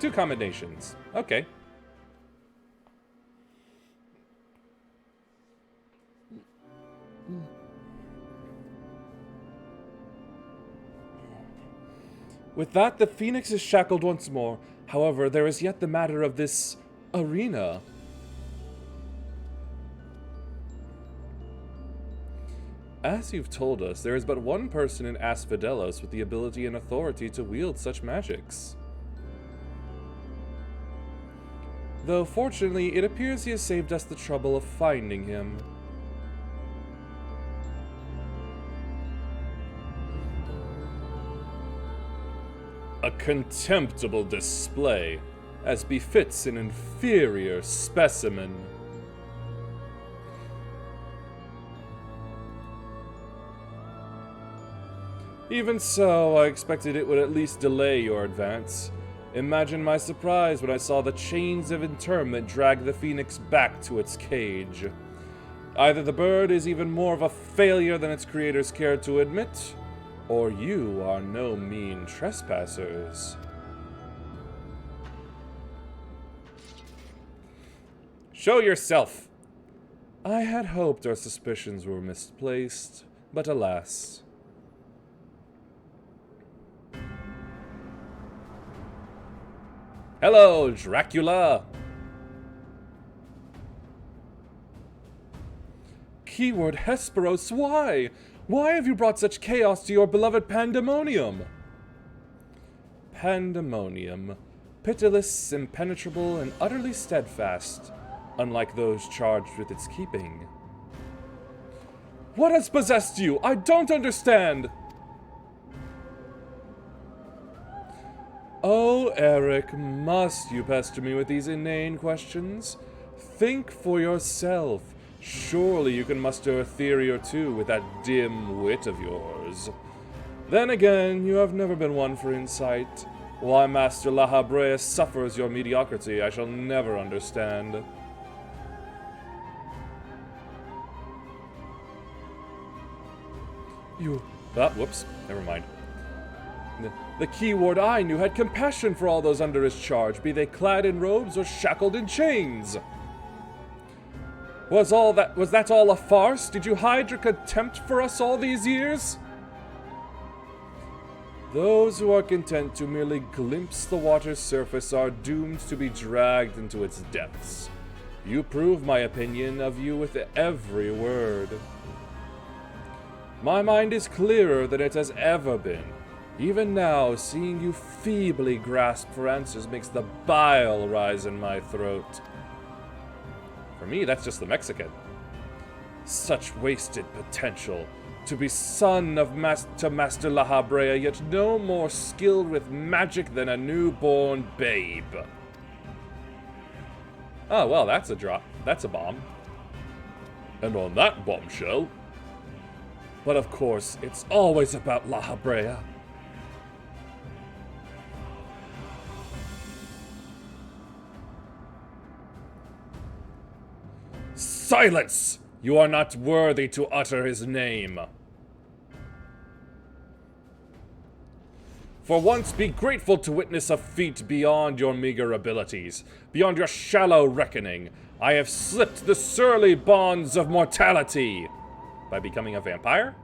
Two combinations. Okay. With that, the Phoenix is shackled once more. However, there is yet the matter of this arena. As you've told us, there is but one person in Asphodelos with the ability and authority to wield such magics. Though fortunately, it appears he has saved us the trouble of finding him. A contemptible display, as befits an inferior specimen. Even so, I expected it would at least delay your advance. Imagine my surprise when I saw the chains of interment drag the phoenix back to its cage. Either the bird is even more of a failure than its creators cared to admit, or you are no mean trespassers. Show yourself! I had hoped our suspicions were misplaced, but alas. Hello, Dracula! Keyword Hesperos, why? Why have you brought such chaos to your beloved Pandemonium? Pandemonium. Pitiless, impenetrable, and utterly steadfast, unlike those charged with its keeping. What has possessed you? I don't understand! Oh, Eric, must you pester me with these inane questions? Think for yourself. Surely you can muster a theory or two with that dim wit of yours. Then again, you have never been one for insight. Why Master La Habrea suffers your mediocrity, I shall never understand. Whoops, never mind. The keyword I knew had compassion for all those under his charge, be they clad in robes or shackled in chains. Was that all a farce? Did you hide your contempt for us all these years? Those who are content to merely glimpse the water's surface are doomed to be dragged into its depths. You prove my opinion of you with every word. My mind is clearer than it has ever been. Even now, seeing you feebly grasp for answers makes the bile rise in my throat. For me, that's just the Mexican. Such wasted potential. To be son of Master La Habrea, yet no more skilled with magic than a newborn babe. Oh, well, that's a drop. That's a bomb. And on that bombshell... But of course, it's always about La Habrea. Silence! You are not worthy to utter his name. For once, be grateful to witness a feat beyond your meager abilities, beyond your shallow reckoning. I have slipped the surly bonds of mortality. By becoming a vampire?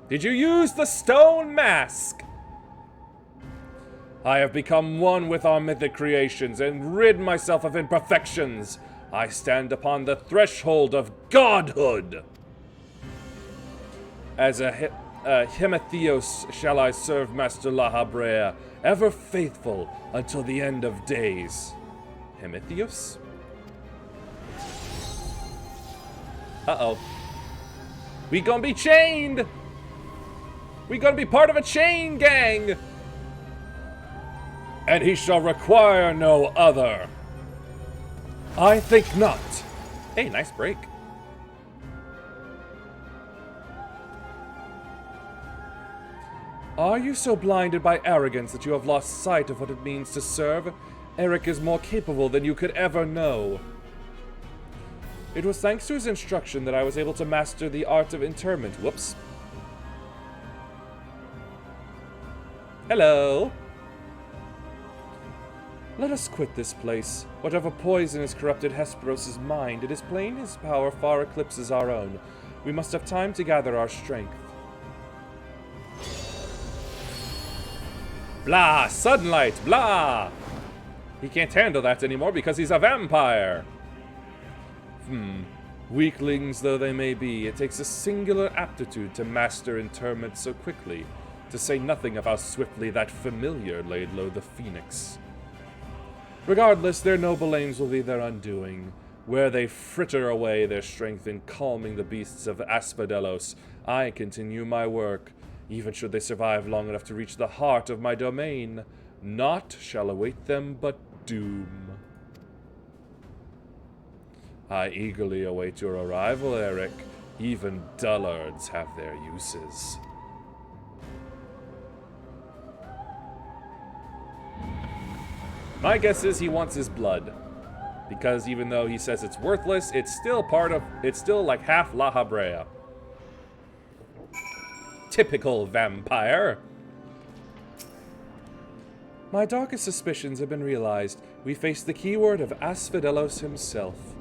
Did you use the stone mask? I have become one with our mythic creations and rid myself of imperfections. I stand upon the threshold of godhood. As a Hemetheos shall I serve Master La Habrea, ever faithful until the end of days. Hemetheos? Uh-oh. We gonna be chained! We gonna be part of a chain gang! And he shall require no other. I think not. Hey, nice break. Are you so blinded by arrogance that you have lost sight of what it means to serve? Eric is more capable than you could ever know. It was thanks to his instruction that I was able to master the art of interment. Whoops. Hello. Let us quit this place. Whatever poison has corrupted Hesperos' mind, it is plain his power far eclipses our own. We must have time to gather our strength. Blah! Sunlight! Blah! He can't handle that anymore because he's a vampire. Weaklings though they may be, it takes a singular aptitude to master interment so quickly, to say nothing of how swiftly that familiar laid low the phoenix. Regardless, their noble aims will be their undoing, where they fritter away their strength in calming the beasts of Asphodelos. I continue my work, even should they survive long enough to reach the heart of my domain. Naught shall await them but doom. I eagerly await your arrival, Eric. Even dullards have their uses. My guess is he wants his blood. Because even though he says it's worthless, it's still like half La Habrea. Typical vampire. My darkest suspicions have been realized. We face the keyword of Asphodelos himself.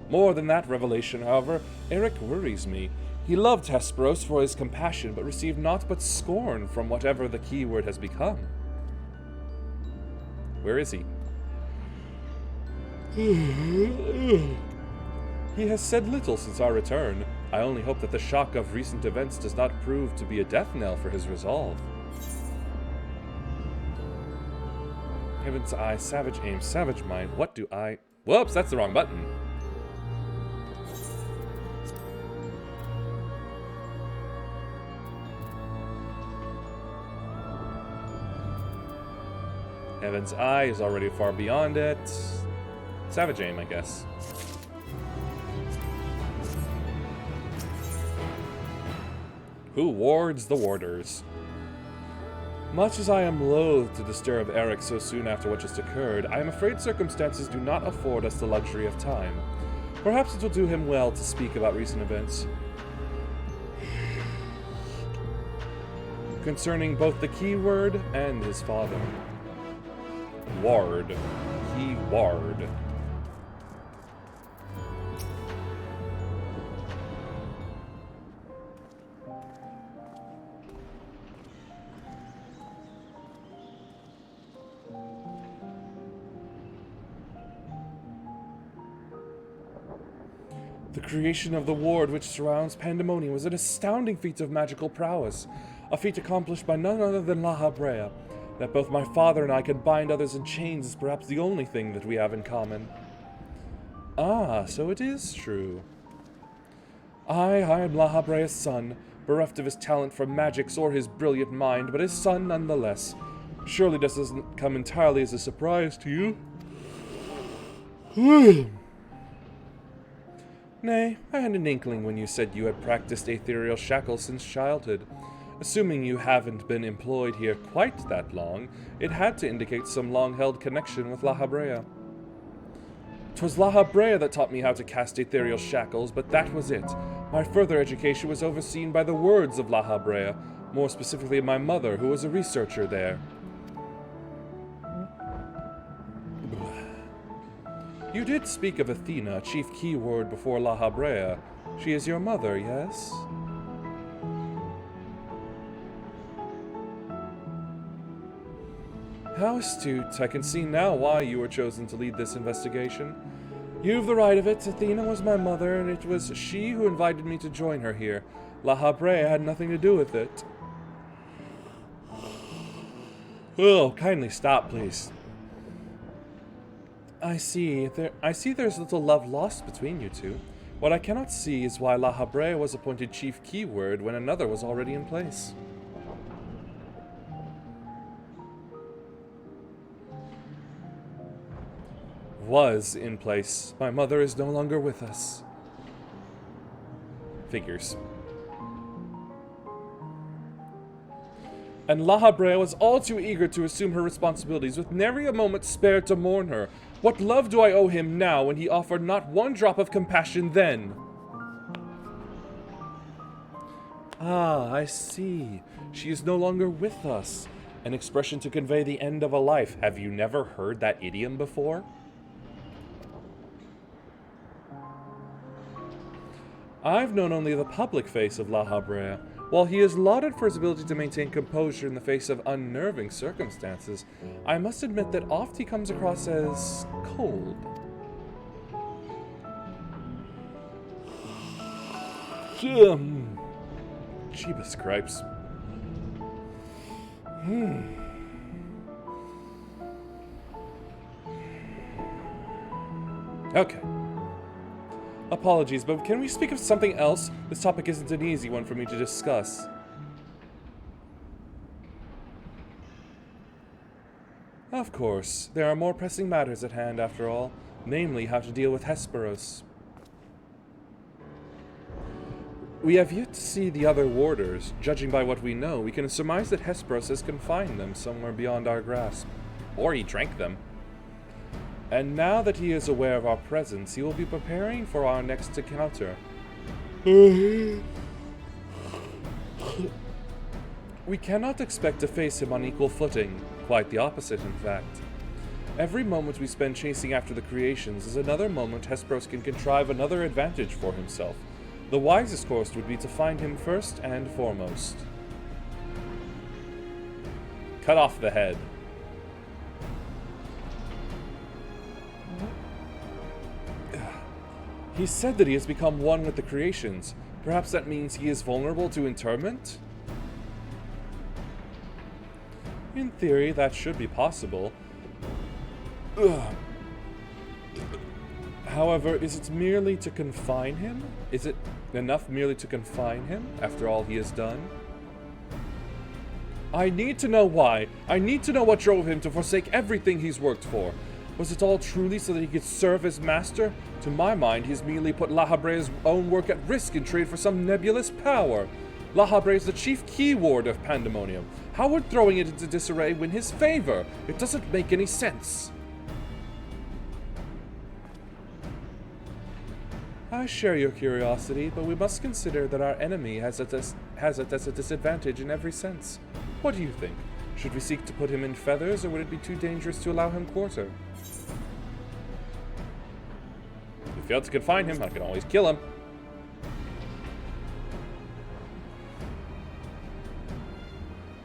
More than that revelation, however, Eric worries me. He loved Hesperos for his compassion, but received naught but scorn from whatever the keyword has become. Where is he? He has said little since our return. I only hope that the shock of recent events does not prove to be a death knell for his resolve. Heaven's eye, savage aim, savage mind. What do I... Whoops, that's the wrong button. Heaven's eye is already far beyond it. Savage aim, I guess. Who wards the warders? Much as I am loath to disturb Eric so soon after what just occurred, I am afraid circumstances do not afford us the luxury of time. Perhaps it will do him well to speak about recent events. Concerning both the keyword and his father. Ward. Keyword. The creation of the ward which surrounds Pandemonium was an astounding feat of magical prowess, a feat accomplished by none other than La Habrea. That both my father and I can bind others in chains is perhaps the only thing that we have in common. Ah, so it is true. I am La Habrea's son, bereft of his talent for magics or his brilliant mind, but his son nonetheless. Surely this doesn't come entirely as a surprise to you. Nay, I had an inkling when you said you had practiced ethereal shackles since childhood. Assuming you haven't been employed here quite that long, it had to indicate some long-held connection with La Habrea. 'Twas La Habrea that taught me how to cast ethereal shackles, but that was it. My further education was overseen by the words of La Habrea, more specifically my mother, who was a researcher there. You did speak of Athena, chief keyword before La Habrea. She is your mother, yes? How astute. I can see now why you were chosen to lead this investigation. You've the right of it. Athena was my mother, and it was she who invited me to join her here. La Habrea had nothing to do with it. Oh, kindly stop, please. I see there's little love lost between you two. What I cannot see is why La Habrea was appointed chief keyword when another was already in place. Was in place. My mother is no longer with us. Figures. And La Habrea was all too eager to assume her responsibilities, with nary a moment spared to mourn her. What love do I owe him now when he offered not one drop of compassion then? Ah, I see. She is no longer with us. An expression to convey the end of a life. Have you never heard that idiom before? I've known only the public face of La Habrea. While he is lauded for his ability to maintain composure in the face of unnerving circumstances, I must admit that oft he comes across as cold. Jeebus cripes. Okay. Apologies, but can we speak of something else? This topic isn't an easy one for me to discuss. Of course. There are more pressing matters at hand, after all. Namely, how to deal with Hesperos. We have yet to see the other warders. Judging by what we know, we can surmise that Hesperos has confined them somewhere beyond our grasp. Or he drank them. And now that he is aware of our presence, he will be preparing for our next encounter. We cannot expect to face him on equal footing. Quite the opposite, in fact. Every moment we spend chasing after the creations is another moment Hesperos can contrive another advantage for himself. The wisest course would be to find him first and foremost. Cut off the head. He said that he has become one with the creations. Perhaps that means he is vulnerable to interment? In theory, that should be possible. However, is it merely to confine him? Is it enough merely to confine him, after all he has done? I need to know why. I need to know what drove him to forsake everything he's worked for. Was it all truly so that he could serve his master? To my mind, he's merely put La Habre's own work at risk in trade for some nebulous power. La Habre is the chief keyword of Pandemonium. How would throwing it into disarray win his favor? It doesn't make any sense. I share your curiosity, but we must consider that our enemy has us as a disadvantage in every sense. What do you think? Should we seek to put him in feathers, or would it be too dangerous to allow him quarter? If we fail to confine him, I can always kill him.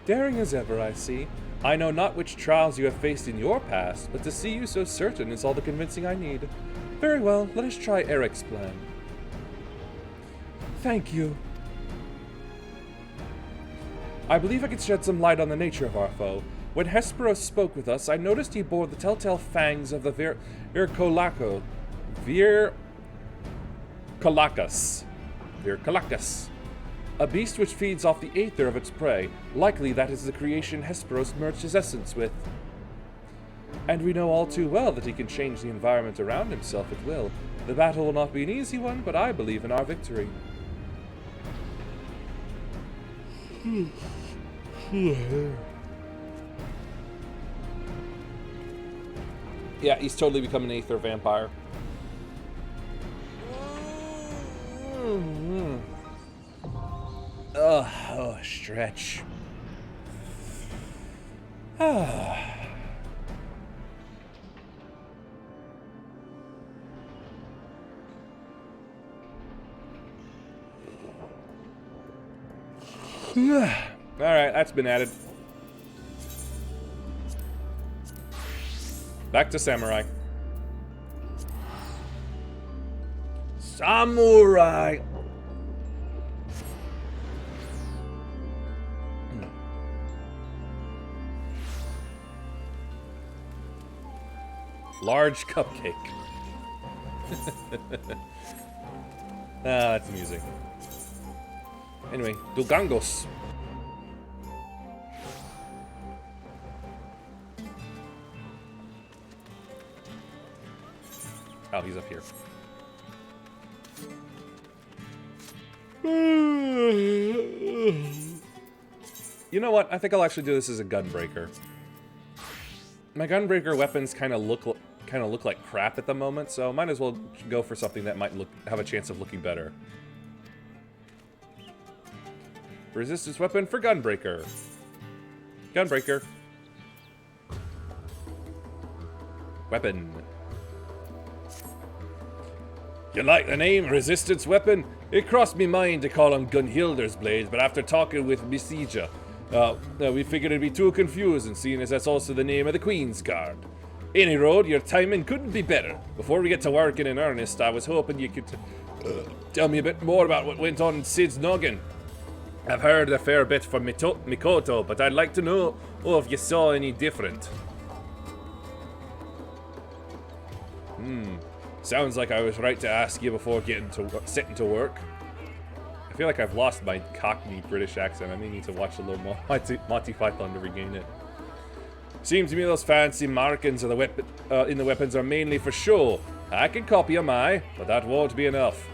Daring as ever, I see. I know not which trials you have faced in your past, but to see you so certain is all the convincing I need. Very well, let us try Eric's plan. Thank you. I believe I can shed some light on the nature of our foe. When Hesperos spoke with us, I noticed he bore the telltale fangs of the Vircolacus. A beast which feeds off the aether of its prey. Likely that is the creation Hesperos merged his essence with. And we know all too well that he can change the environment around himself at will. The battle will not be an easy one, but I believe in our victory. Yeah, he's totally become an aether vampire. Oh, stretch. Alright, that's been added. Back to samurai. Samurai! Large cupcake. That's music. Anyway, Dugangos. Oh, he's up here. You know what? I think I'll actually do this as a gunbreaker. My gunbreaker weapons kind of look like crap at the moment, so might as well go for something that might have a chance of looking better. Resistance weapon for gunbreaker. Gunbreaker. Weapon. You like the name, resistance weapon? It crossed me mind to call them Gunhilder's blades, but after talking with Bozja, we figured it'd be too confusing, seeing as that's also the name of the Queen's Guard. Any road, your timing couldn't be better. Before we get to working in earnest, I was hoping you could tell me a bit more about what went on in Sid's noggin. I've heard a fair bit from Mikoto, but I'd like to know if you saw any different. Sounds like I was right to ask you before setting to work. I feel like I've lost my Cockney British accent. I may need to watch a little more Monty Python to regain it. Seems to me those fancy markings of in the weapons are mainly for show. I can copy 'em, but that won't be enough.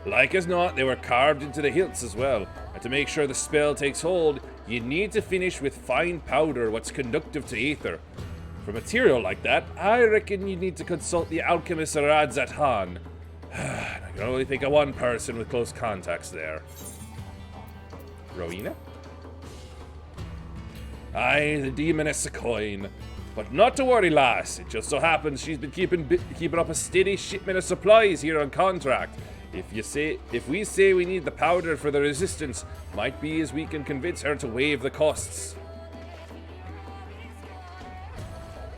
Like as not, they were carved into the hilts as well. And to make sure the spell takes hold, you need to finish with fine powder what's conductive to aether. For material like that, I reckon you need to consult the alchemist Radzat Han. I can only think of one person with close contacts there. Rowena? Aye, the demoness a coin. But not to worry, lass. It just so happens she's been keeping up a steady shipment of supplies here on contract. If we say we need the powder for the resistance, might be as we can convince her to waive the costs.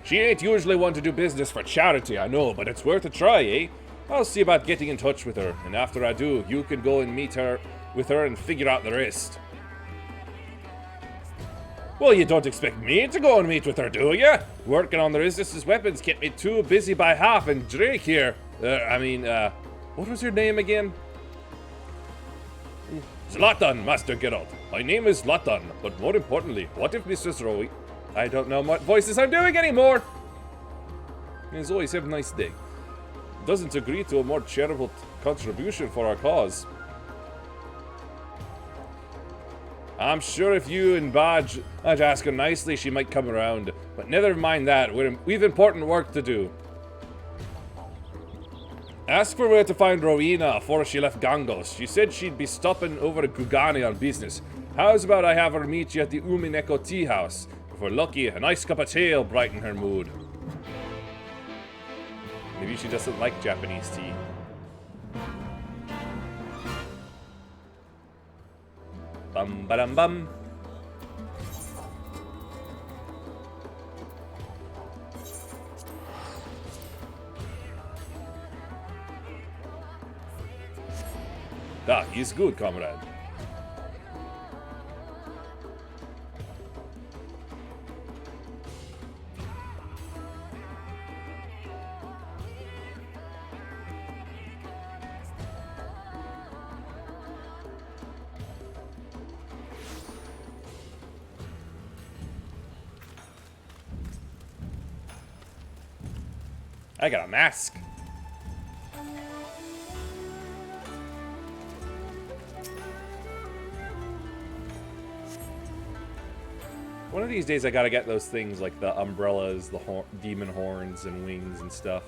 She ain't usually one to do business for charity, I know, but it's worth a try, eh? I'll see about getting in touch with her, and after I do, you can go and meet her and figure out the rest. Well, you don't expect me to go and meet with her, do ya? Working on the resistance weapons kept me too busy by half, and Drake here, what was your name again? Zlatan, Master Geralt. My name is Zlatan, but more importantly, what if Mrs. Rowe... I don't know what voices I'm doing anymore! As always, have a nice day. Doesn't agree to a more charitable contribution for our cause. I'm sure if you and Bozja ask her nicely, she might come around. But never mind that, we've important work to do. Ask for where to find Rowena before she left Gangos. She said she'd be stopping over at Gugani on business. How's about I have her meet you at the Umineko tea house? If we're lucky, a nice cup of tea will brighten her mood. Maybe she doesn't like Japanese tea. Bum ba-dum bum. Ah, he's good, comrade. I got a mask. One of these days I gotta get those things like the umbrellas, the demon horns and wings and stuff.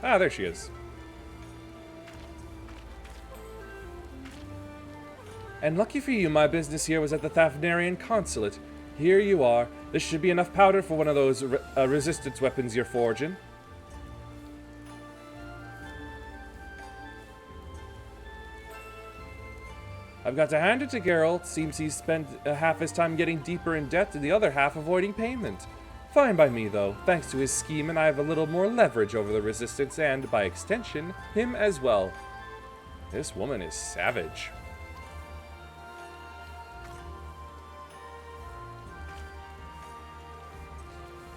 Ah, there she is. And lucky for you, my business here was at the Thavnarian consulate. Here you are. This should be enough powder for one of those resistance weapons you're forging. I've got to hand it to Geralt. Seems he's spent half his time getting deeper in debt and the other half avoiding payment. Fine by me, though. Thanks to his scheme, and I have a little more leverage over the resistance and, by extension, him as well. This woman is savage.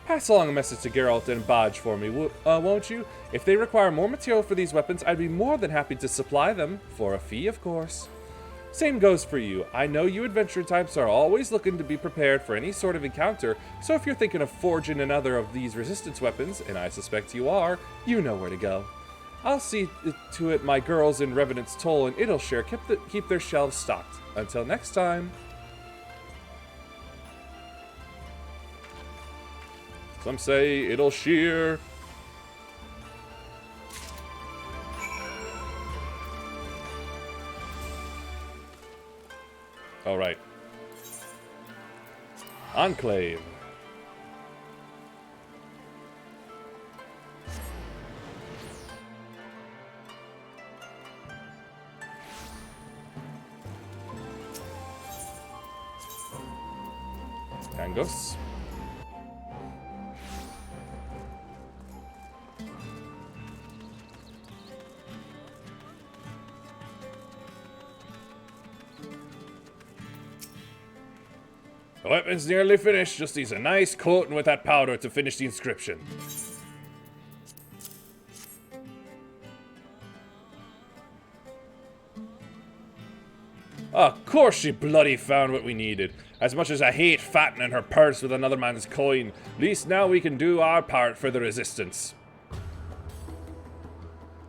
Pass along a message to Geralt and Bozja for me, won't you? If they require more material for these weapons, I'd be more than happy to supply them, for a fee, of course. Same goes for you. I know you adventure types are always looking to be prepared for any sort of encounter, so if you're thinking of forging another of these resistance weapons, and I suspect you are, you know where to go. I'll see to it my girls in Revenant's Toll and Idleshire keep their shelves stocked. Until next time. Some say it'll shear. All right. Enclave. Angos. The weapon's nearly finished, just needs a nice coating with that powder to finish the inscription. Of course she bloody found what we needed. As much as I hate fattening her purse with another man's coin, at least now we can do our part for the resistance.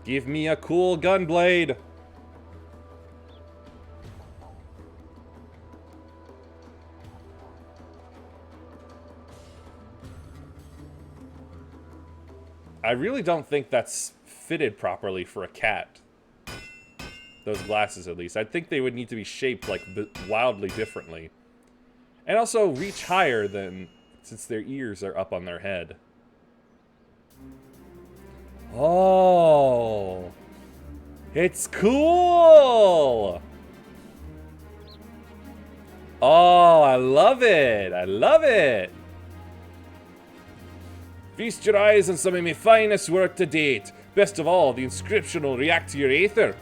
Give me a cool gun blade. I really don't think that's fitted properly for a cat. Those glasses, at least. I think they would need to be shaped, like, wildly differently. And also reach higher than, since their ears are up on their head. Oh! It's cool! Oh, I love it! I love it! Feast your eyes on some of my finest work to date. Best of all, the inscription will react to your aether.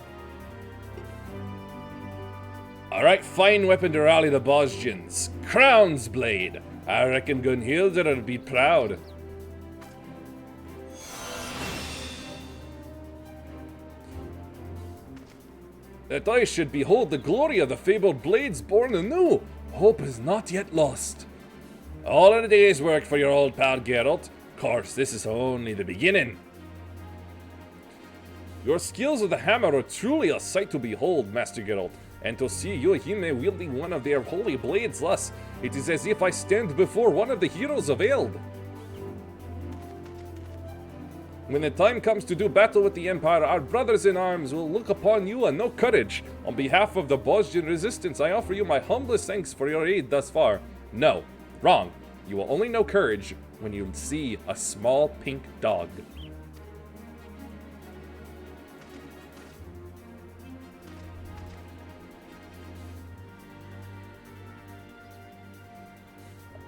Alright, fine weapon to rally the Bozjans. Crown's blade. I reckon Gunhilder'll be proud. That I should behold the glory of the fabled blades born anew. Hope is not yet lost. All in a day's work for your old pal Geralt. Of course, this is only the beginning. Your skills with the hammer are truly a sight to behold, Master Geralt. And to see Yuhime wielding one of their holy blades thus, it is as if I stand before one of the heroes of Eld. When the time comes to do battle with the Empire, our brothers in arms will look upon you and know courage. On behalf of the Bozjan resistance, I offer you my humblest thanks for your aid thus far. No, wrong. You will only know courage when you see a small pink dog.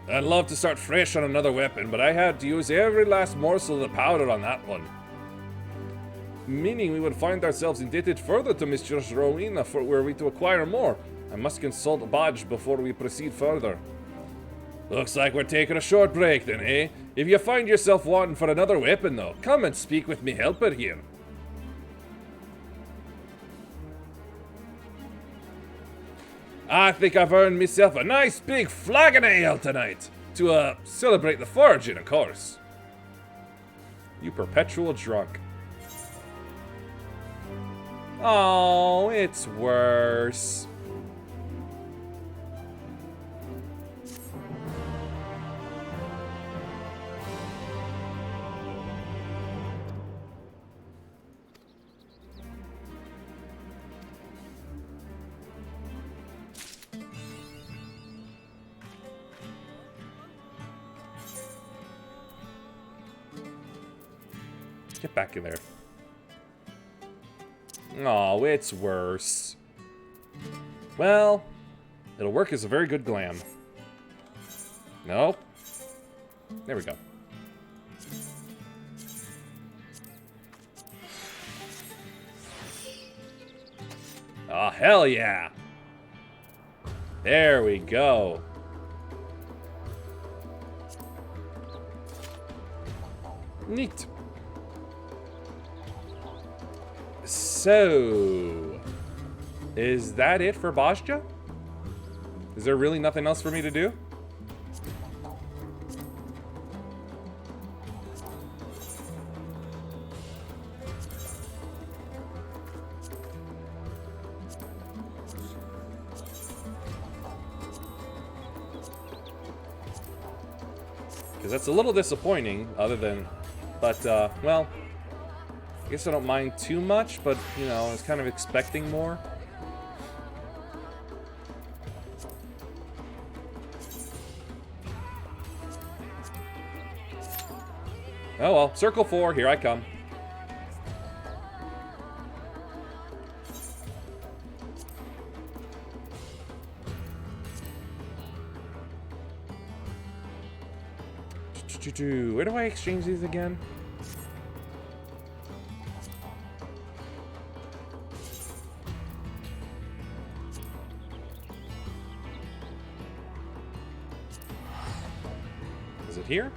I'd love to start fresh on another weapon, but I had to use every last morsel of the powder on that one. Meaning we would find ourselves indebted further to Mistress Rowena were we to acquire more. I must consult Baj before we proceed further. Looks like we're taking a short break then, eh? If you find yourself wanting for another weapon though, come and speak with me helper here. I think I've earned myself a nice big flagon of ale tonight. To, celebrate the foraging, of course. You perpetual drunk. Oh, it's worse. Get back in there. Oh, it's worse. Well, it'll work as a very good glam. No? There we go. Oh, hell yeah! There we go. Neat. So, is that it for Bozja? Is there really nothing else for me to do? Because that's a little disappointing, other than, but, well, I guess I don't mind too much, but, you know, I was kind of expecting more. Oh well, circle 4, here I come. Where do I exchange these again? Is it here?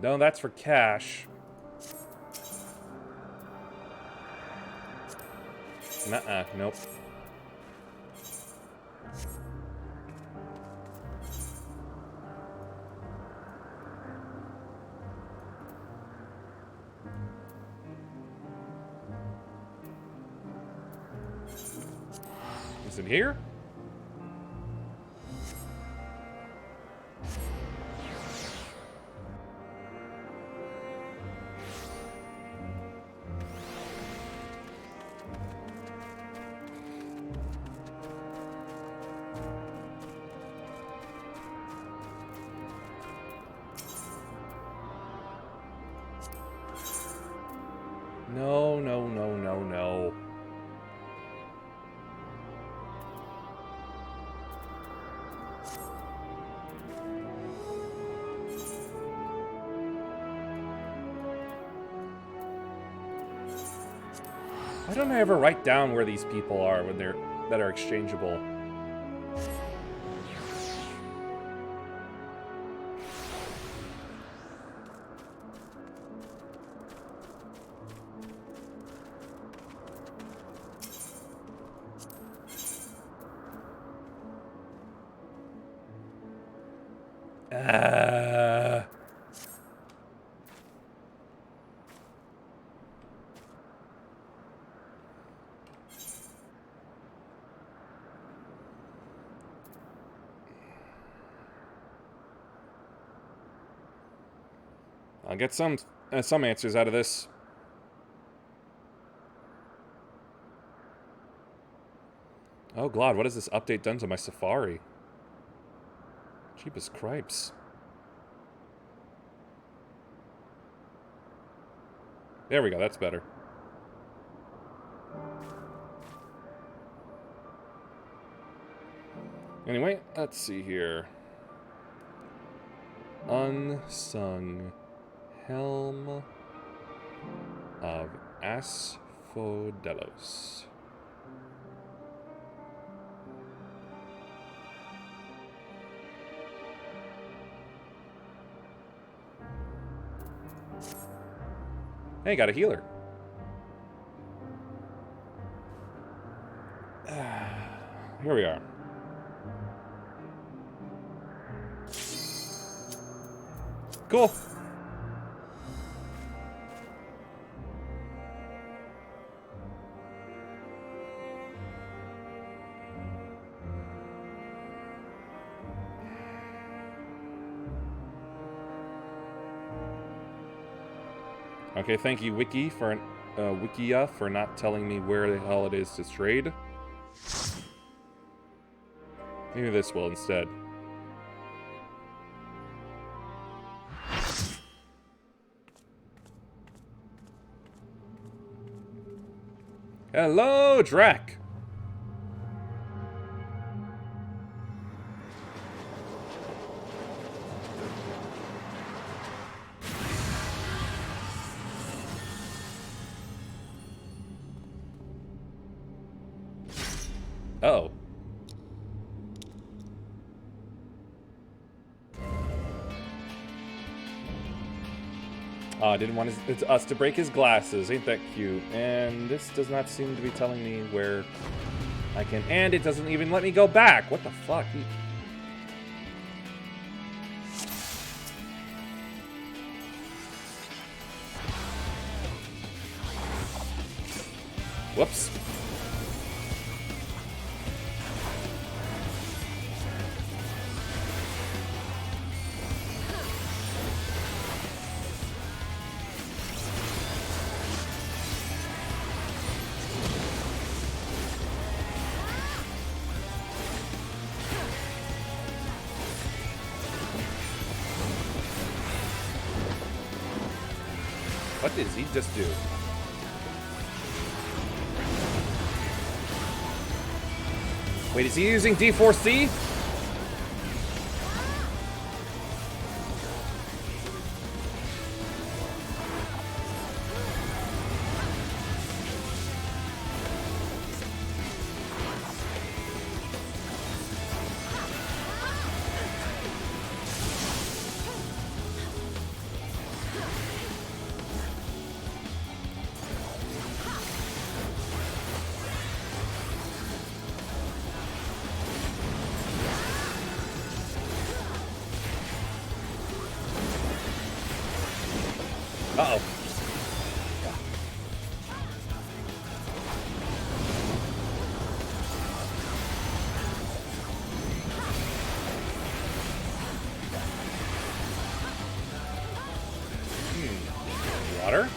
No, that's for cash. Nuh-uh, nope. Is it here? No, no, no, no, no. Why don't I ever write down where these people are when they're that are exchangeable? I'll get some answers out of this. Oh God, what has this update done to my Safari? Cheapest cripes. There we go, that's better. Anyway, let's see here. Unsung Helm of Asphodelos. Hey, got a healer. Here we are. Cool. Okay, thank you, Wikia, for not telling me where the hell it is to trade. Maybe this will instead. Hello, Drac! Uh-oh. I didn't want us to break his glasses. Ain't that cute? And this does not seem to be telling me where I can... And it doesn't even let me go back. What the fuck? Whoops. What did he just do? Wait, is he using D4C? Uh-oh. Water?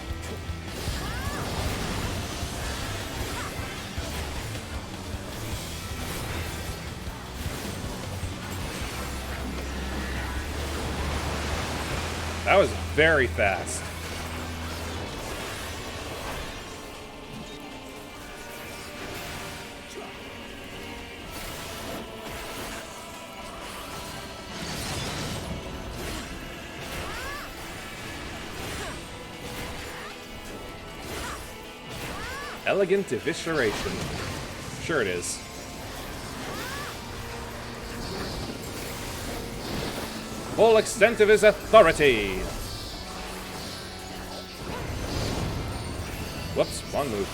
That was very fast. Elegant evisceration. Sure it is. Full extent of his authority. Whoops, wrong move.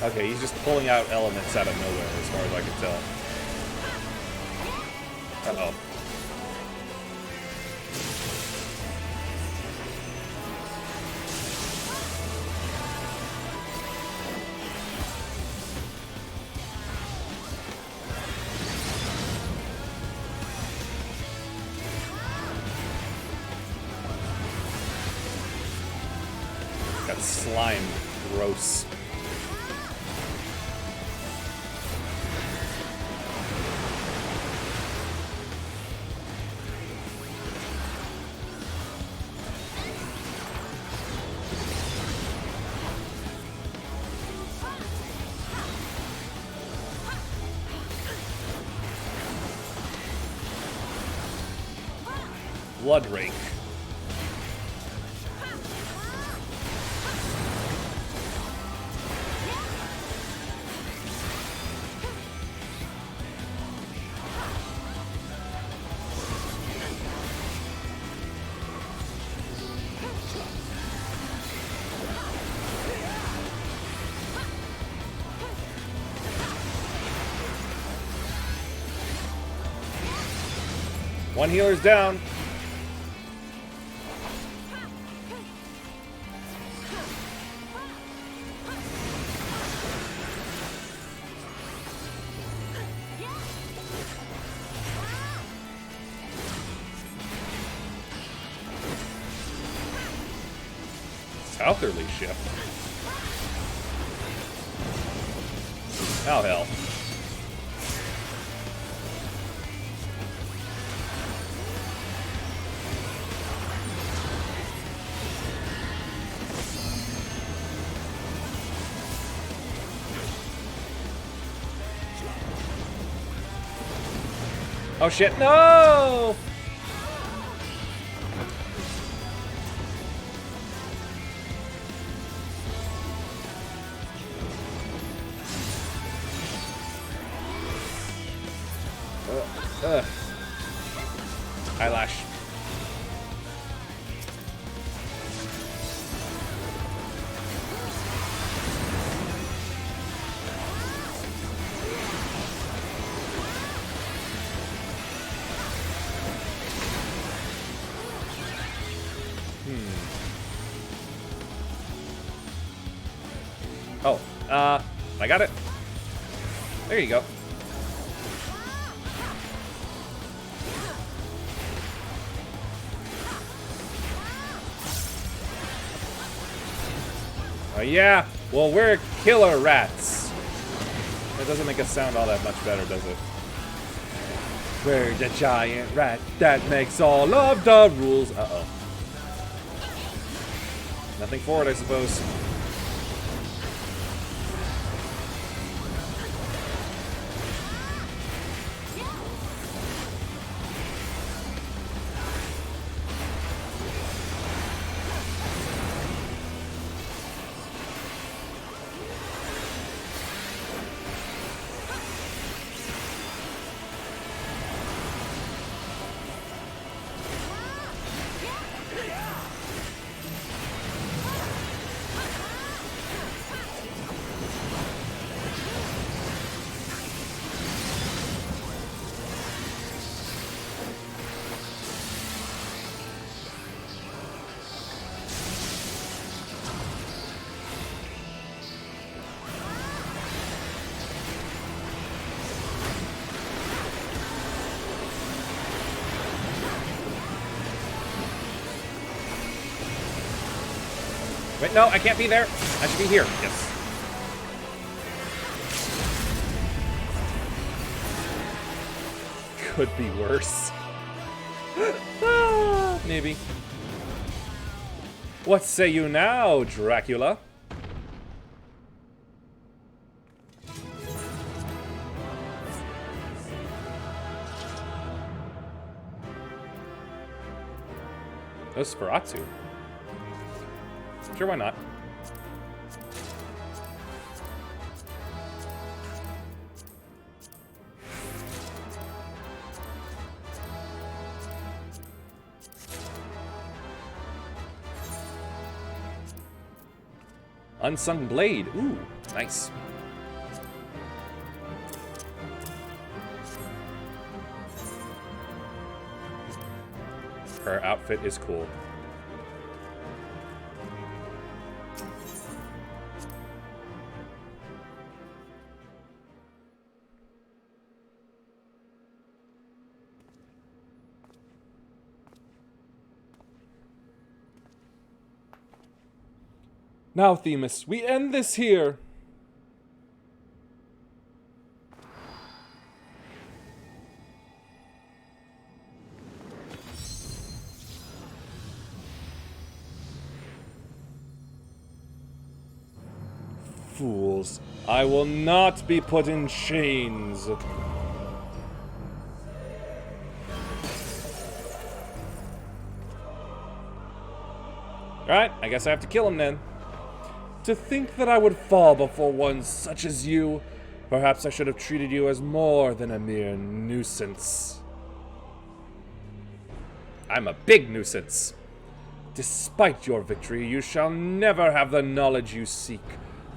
Okay, he's just pulling out elements out of nowhere as far as I can tell. Uh-oh. Got slime. Gross. Blood rake. One healer's down. Southerly shift. Oh, hell. Oh shit, no! Eyelash. Oh, I got it. There you go. Yeah, well, we're killer rats. That doesn't make us sound all that much better, does it? We're the giant rat that makes all of the rules. Uh-oh. Nothing for it, I suppose. Wait, no, I can't be there. I should be here. Yes. Could be worse. Maybe. What say you now, Dracula? Nosferatu. Sure, why not? Unsung Blade. Ooh, nice. Her outfit is cool. Now, Themis, we end this here. Fools, I will not be put in chains. Alright, I guess I have to kill him then. To think that I would fall before one such as you. Perhaps I should have treated you as more than a mere nuisance. I'm a big nuisance. Despite your victory, you shall never have the knowledge you seek.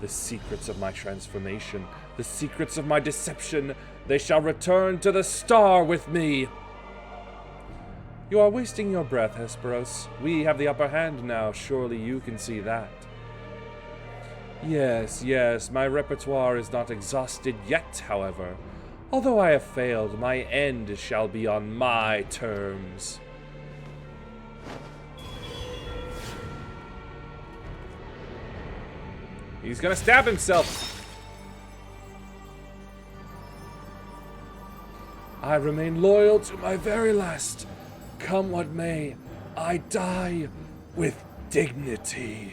The secrets of my transformation, the secrets of my deception, they shall return to the star with me. You are wasting your breath, Hesperos. We have the upper hand now. Surely you can see that. Yes, yes, my repertoire is not exhausted yet, however. Although I have failed, my end shall be on my terms. He's gonna stab himself. I remain loyal to my very last. Come what may, I die with dignity.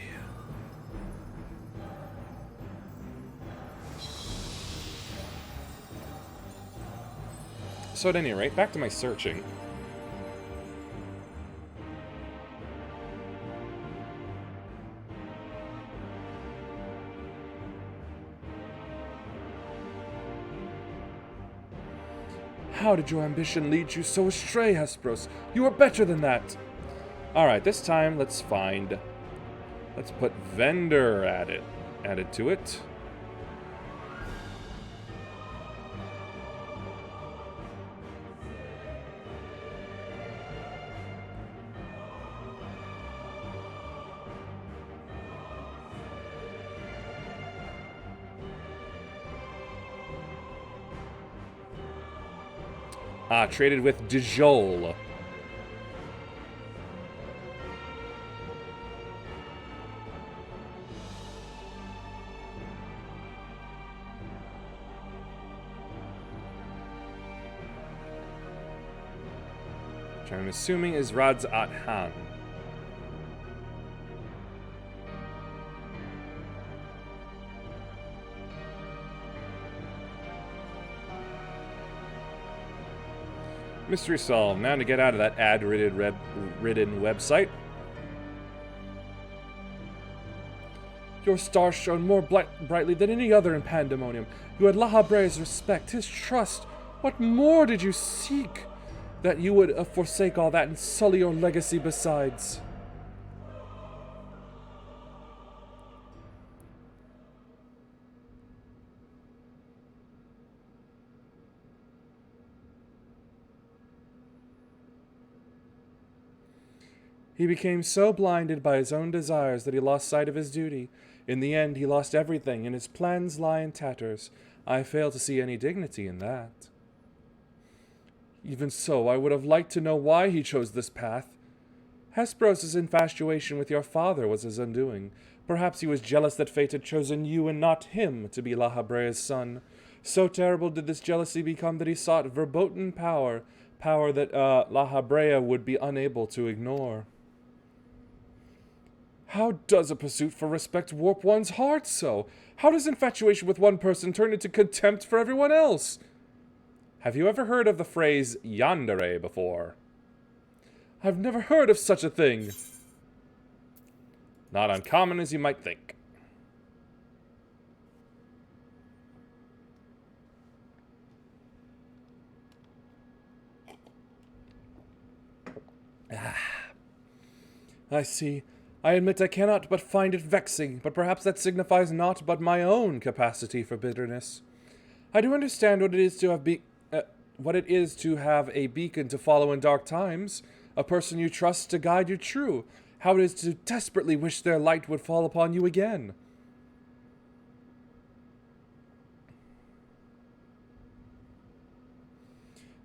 So at any rate, back to my searching. How did your ambition lead you so astray, Hesperos? You are better than that. Alright, this time let's put vendor added to it. Traded with Dijol. which I'm assuming is Radz-at-Han. Mystery solved. Now to get out of that ad-ridden website. Your star shone more brightly than any other in Pandemonium. You had Lahabre's respect, his trust. What more did you seek? That you would forsake all that and sully your legacy besides. He became so blinded by his own desires that he lost sight of his duty. In the end, he lost everything, and his plans lie in tatters. I fail to see any dignity in that. Even so, I would have liked to know why he chose this path. Hesperos's infatuation with your father was his undoing. Perhaps he was jealous that fate had chosen you and not him to be Lahabrea's son. So terrible did this jealousy become that he sought verboten power that Lahabrea would be unable to ignore. How does a pursuit for respect warp one's heart so? How does infatuation with one person turn into contempt for everyone else? Have you ever heard of the phrase yandere before? I've never heard of such a thing. Not uncommon as you might think. I see. I admit I cannot but find it vexing, but perhaps that signifies naught but my own capacity for bitterness. I do understand what it is to have a beacon to follow in dark times, a person you trust to guide you true, how it is to desperately wish their light would fall upon you again.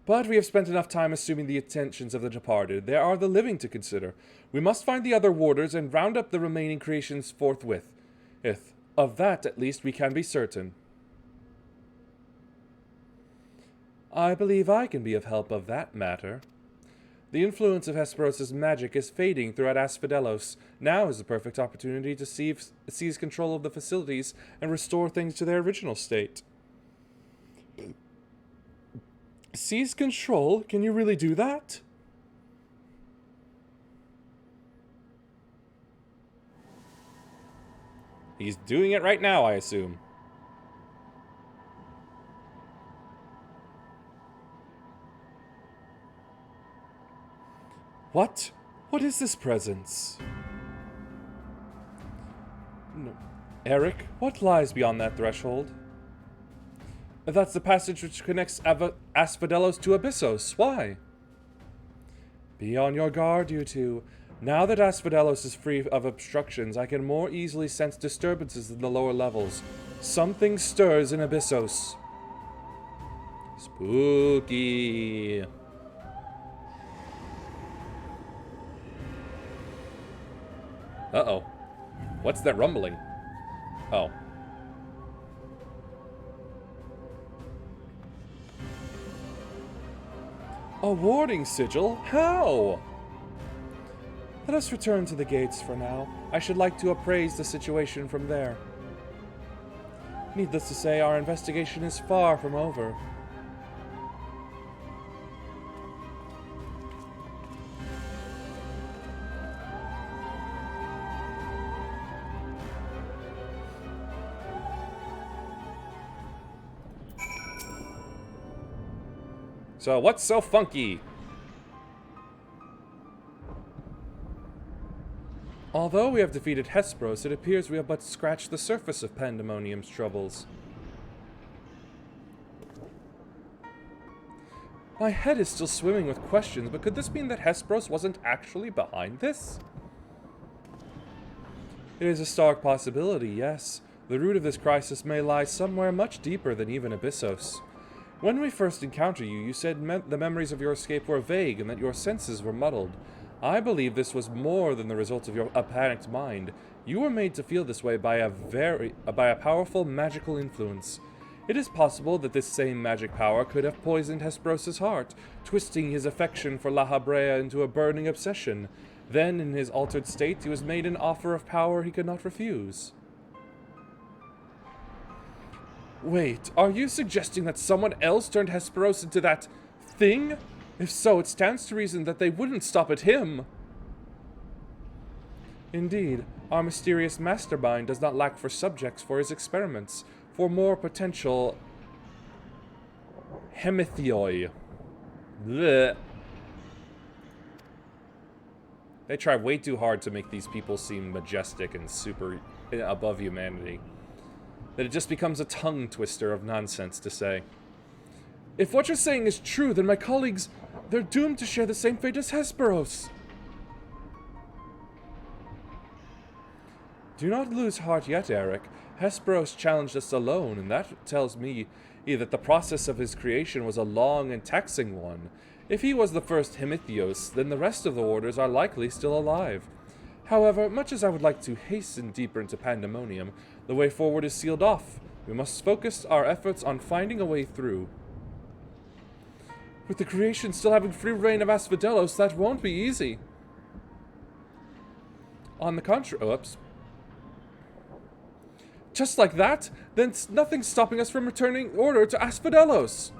But we have spent enough time assuming the intentions of the departed. There are the living to consider. We must find the other warders and round up the remaining creations forthwith. Of that, at least, we can be certain. I believe I can be of help of that matter. The influence of Hesperos's magic is fading throughout Asphodelos. Now is the perfect opportunity to seize control of the facilities and restore things to their original state. Seize control? Can you really do that? He's doing it right now, I assume. What? What is this presence? No. Eric, what lies beyond that threshold? That's the passage which connects Asphodelos to Abyssos. Why? Be on your guard, you two. Now that Asphodelos is free of obstructions, I can more easily sense disturbances in the lower levels. Something stirs in Abyssos. Spooky. Uh-oh. What's that rumbling? Oh. A warning sigil? How? Let us return to the gates for now. I should like to appraise the situation from there. Needless to say, our investigation is far from over. So, what's so funky? Although we have defeated Hesperos, it appears we have but scratched the surface of Pandemonium's troubles. My head is still swimming with questions, but could this mean that Hesperos wasn't actually behind this? It is a stark possibility, yes. The root of this crisis may lie somewhere much deeper than even Abyssos. When we first encountered you, you said the memories of your escape were vague and that your senses were muddled. I believe this was more than the result of a panicked mind. You were made to feel this way by a powerful magical influence. It is possible that this same magic power could have poisoned Hesperos's heart, twisting his affection for La Habrea into a burning obsession. Then, in his altered state, he was made an offer of power he could not refuse. Wait, are you suggesting that someone else turned Hesperos into that thing? If so, it stands to reason that they wouldn't stop at him. Indeed, our mysterious mastermind does not lack for subjects for his experiments, for more potential hemithioi. Blech. They try way too hard to make these people seem majestic and super above humanity, that it just becomes a tongue twister of nonsense to say. If what you're saying is true, then my colleagues, they're doomed to share the same fate as Hesperos. Do not lose heart yet, Eric. Hesperos challenged us alone, and that tells me that the process of his creation was a long and taxing one. If he was the first Hemithios, then the rest of the orders are likely still alive. However, much as I would like to hasten deeper into Pandemonium, the way forward is sealed off. We must focus our efforts on finding a way through. With the creation still having free reign of Asphodelos, that won't be easy. On the contrary... Oops. Just like that? Then nothing's stopping us from returning order to Asphodelos.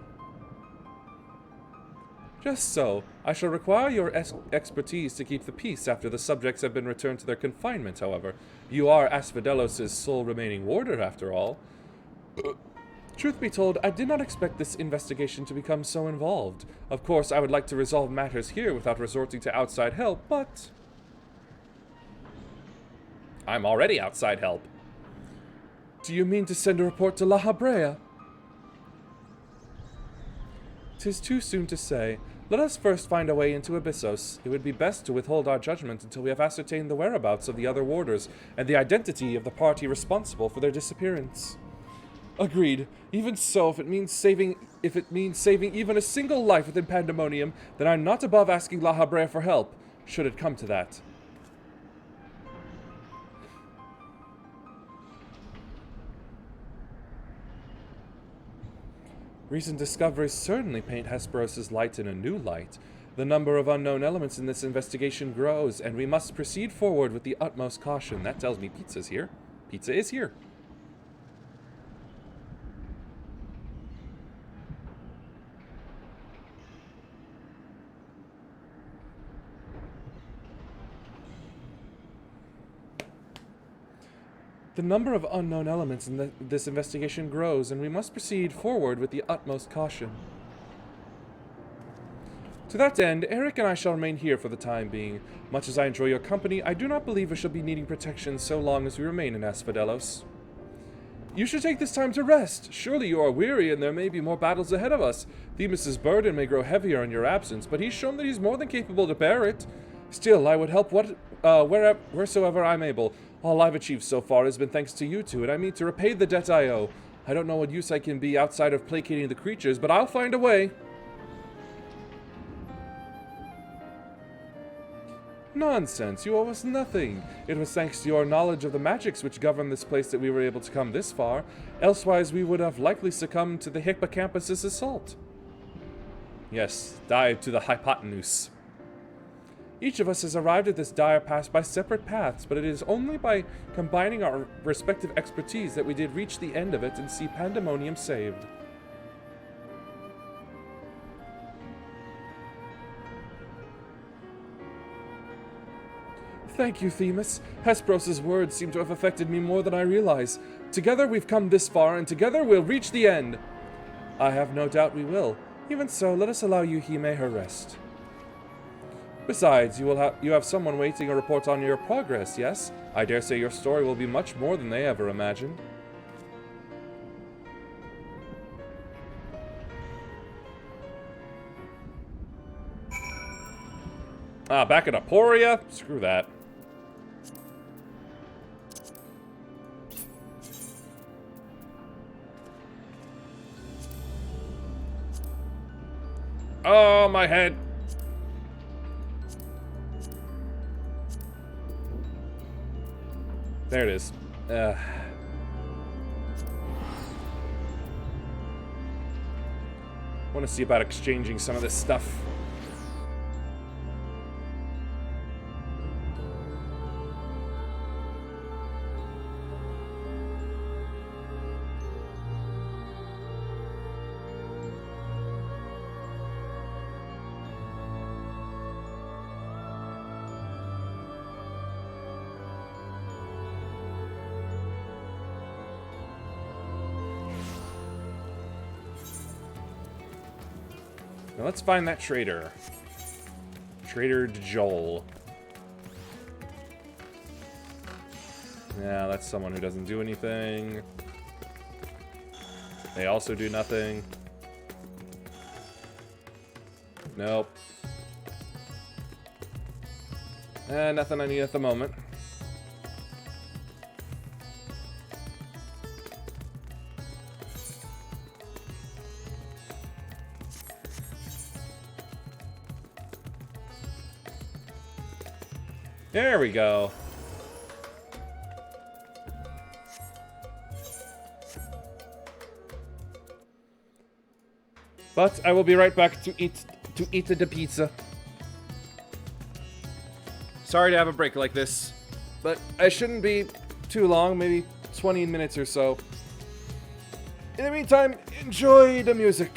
Just so. I shall require your expertise to keep the peace after the subjects have been returned to their confinement, however. You are Asphodelos' sole remaining warder, after all. Truth be told, I did not expect this investigation to become so involved. Of course, I would like to resolve matters here without resorting to outside help, but... I'm already outside help. Do you mean to send a report to La Habrea? 'Tis too soon to say. Let us first find a way into Abyssos. It would be best to withhold our judgment until we have ascertained the whereabouts of the other warders and the identity of the party responsible for their disappearance. Agreed. Even so, if it means saving even a single life within Pandemonium, then I'm not above asking La Habrea for help, should it come to that. Recent discoveries certainly paint Hesperos' light in a new light. The number of unknown elements in this investigation grows, and we must proceed forward with the utmost caution. That tells me pizza's here. Pizza is here. The number of unknown elements in this investigation grows, and we must proceed forward with the utmost caution. To that end, Eric and I shall remain here for the time being. Much as I enjoy your company, I do not believe we shall be needing protection so long as we remain in Asphodelos. You should take this time to rest. Surely you are weary, and there may be more battles ahead of us. Themis' burden may grow heavier in your absence, but he's shown that he's more than capable to bear it. Still, I would help wheresoever I'm able. All I've achieved so far has been thanks to you two, and I mean to repay the debt I owe. I don't know what use I can be outside of placating the creatures, but I'll find a way. Nonsense, you owe us nothing. It was thanks to your knowledge of the magics which govern this place that we were able to come this far. Elsewise, we would have likely succumbed to the hippocampus' assault. Yes, died to the hypotenuse. Each of us has arrived at this dire pass by separate paths, but it is only by combining our respective expertise that we did reach the end of it and see Pandemonium saved. Thank you, Themis. Hesperos' words seem to have affected me more than I realize. Together we've come this far, and together we'll reach the end. I have no doubt we will. Even so, let us allow Yuhime her rest. Besides, you have someone waiting a report on your progress, yes? I dare say your story will be much more than they ever imagined. Back at Aporia? Screw that. Oh, my head. There it is. want to see about exchanging some of this stuff. Now let's find that trader. Trader Joel. Yeah, that's someone who doesn't do anything. They also do nothing. Nope. Nothing I need at the moment. There we go. But I will be right back to eat the pizza. Sorry to have a break like this, but I shouldn't be too long, maybe 20 minutes or so. In the meantime, enjoy the music.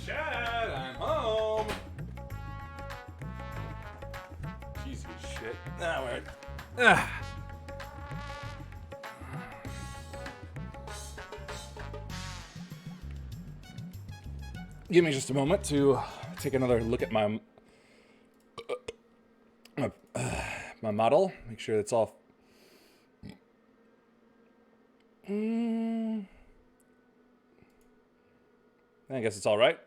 Chad, I'm home. Cheesy as shit. Now we're... Give me just a moment to take another look at my model. Make sure it's all... I guess it's all right.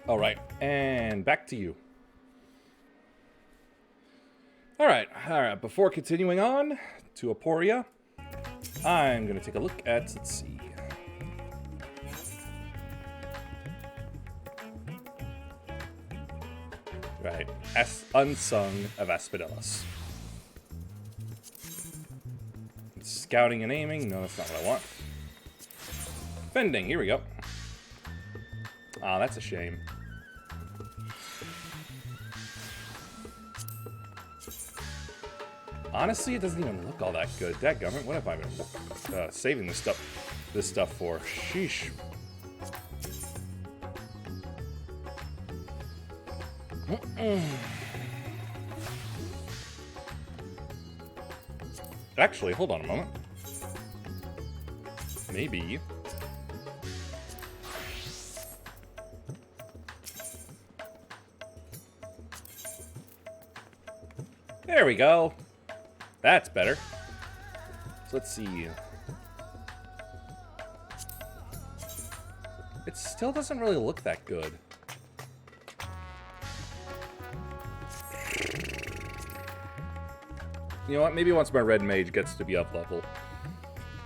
All right, and back to you. All right. Before continuing on to Aporia, I'm going to take a look at, let's see. Right, Unsung of Asphodelos. Scouting and aiming, no, that's not what I want. Fending, here we go. Ah, that's a shame. Honestly, it doesn't even look all that good. Dadgummit, what have I been saving this stuff for? Sheesh. Actually, hold on a moment. Maybe. There we go. That's better. So let's see. It still doesn't really look that good. You know what? Maybe once my red mage gets to be up level.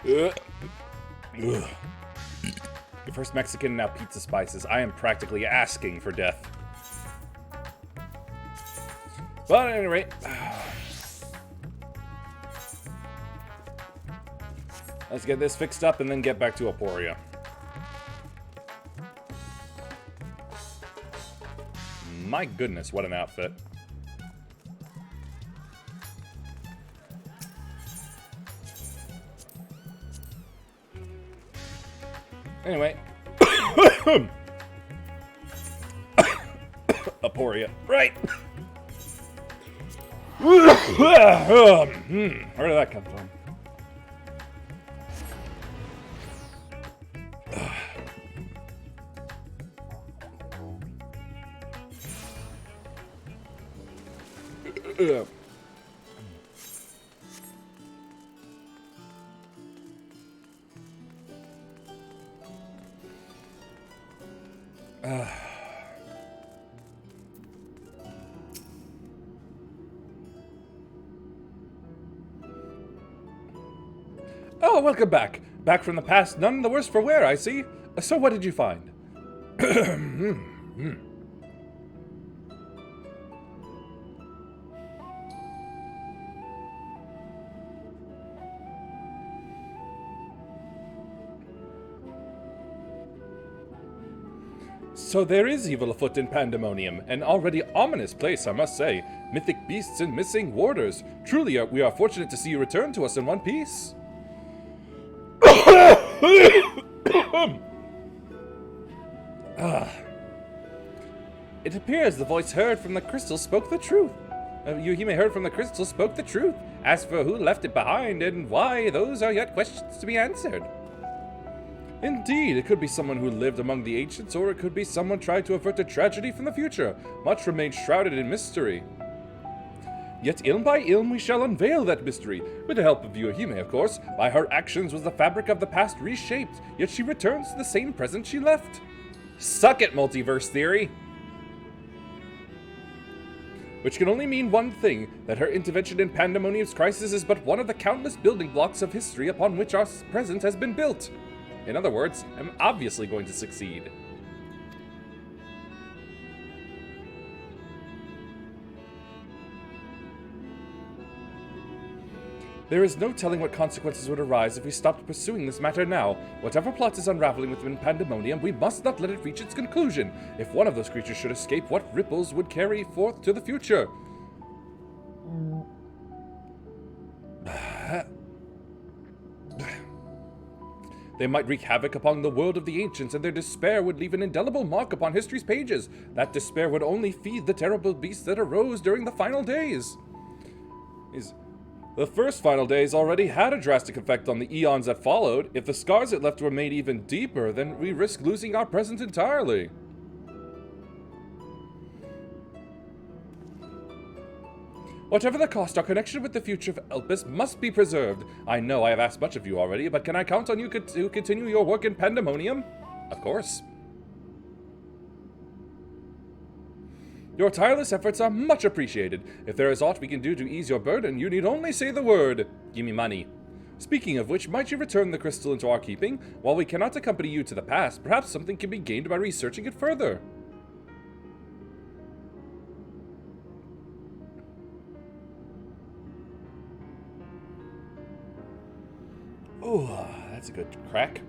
The first Mexican, now pizza spices. I am practically asking for death. But at any rate... let's get this fixed up and then get back to Aporia. My goodness, what an outfit. Anyway. Aporia. Right. Where did that come from? Oh, welcome back. Back from the past, none the worse for wear, I see. So what did you find? So there is evil afoot in Pandemonium, an already ominous place, I must say. Mythic beasts and missing warders. Truly, we are fortunate to see you return to us in one piece. It appears the voice heard from the crystal spoke the truth. Yuhime heard from the crystal spoke the truth. As for who left it behind and why, those are yet questions to be answered. Indeed, it could be someone who lived among the ancients, or it could be someone trying to avert a tragedy from the future. Much remains shrouded in mystery. Yet ilm by ilm we shall unveil that mystery, with the help of Yuhime, of course. By her actions was the fabric of the past reshaped, yet she returns to the same present she left. Suck it, multiverse theory! Which can only mean one thing, that her intervention in Pandemonium's crisis is but one of the countless building blocks of history upon which our present has been built. In other words, I'm obviously going to succeed. There is no telling what consequences would arise if we stopped pursuing this matter now. Whatever plot is unraveling within Pandemonium, we must not let it reach its conclusion. If one of those creatures should escape, what ripples would carry forth to the future? They might wreak havoc upon the world of the ancients, and their despair would leave an indelible mark upon history's pages. That despair would only feed the terrible beasts that arose during the final days. The first final days already had a drastic effect on the eons that followed. If the scars it left were made even deeper, then we risk losing our present entirely. Whatever the cost, our connection with the future of Elpis must be preserved. I know I have asked much of you already, but can I count on you to continue your work in Pandemonium? Of course. Your tireless efforts are much appreciated. If there is aught we can do to ease your burden, you need only say the word. Give me money. Speaking of which, might you return the crystal into our keeping? While we cannot accompany you to the past, perhaps something can be gained by researching it further. Oh, that's a good crack.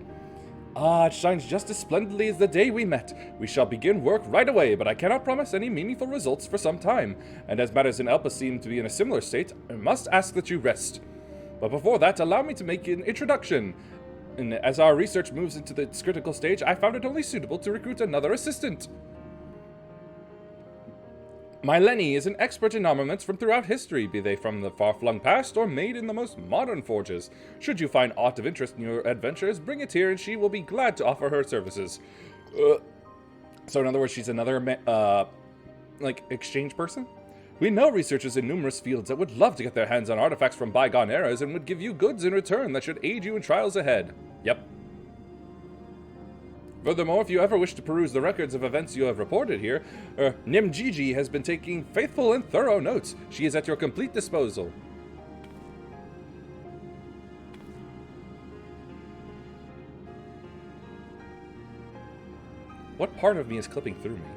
Ah, it shines just as splendidly as the day we met. We shall begin work right away, but I cannot promise any meaningful results for some time. And as matters in Elpis seem to be in a similar state, I must ask that you rest. But before that, allow me to make an introduction. And as our research moves into this critical stage, I found it only suitable to recruit another assistant. My Lenny is an expert in armaments from throughout history, be they from the far-flung past or made in the most modern forges. Should you find aught of interest in your adventures, bring it here and she will be glad to offer her services. So in other words, she's another, exchange person? We know researchers in numerous fields that would love to get their hands on artifacts from bygone eras and would give you goods in return that should aid you in trials ahead. Yep. Furthermore, if you ever wish to peruse the records of events you have reported here, Nimgigi has been taking faithful and thorough notes. She is at your complete disposal. What part of me is clipping through me?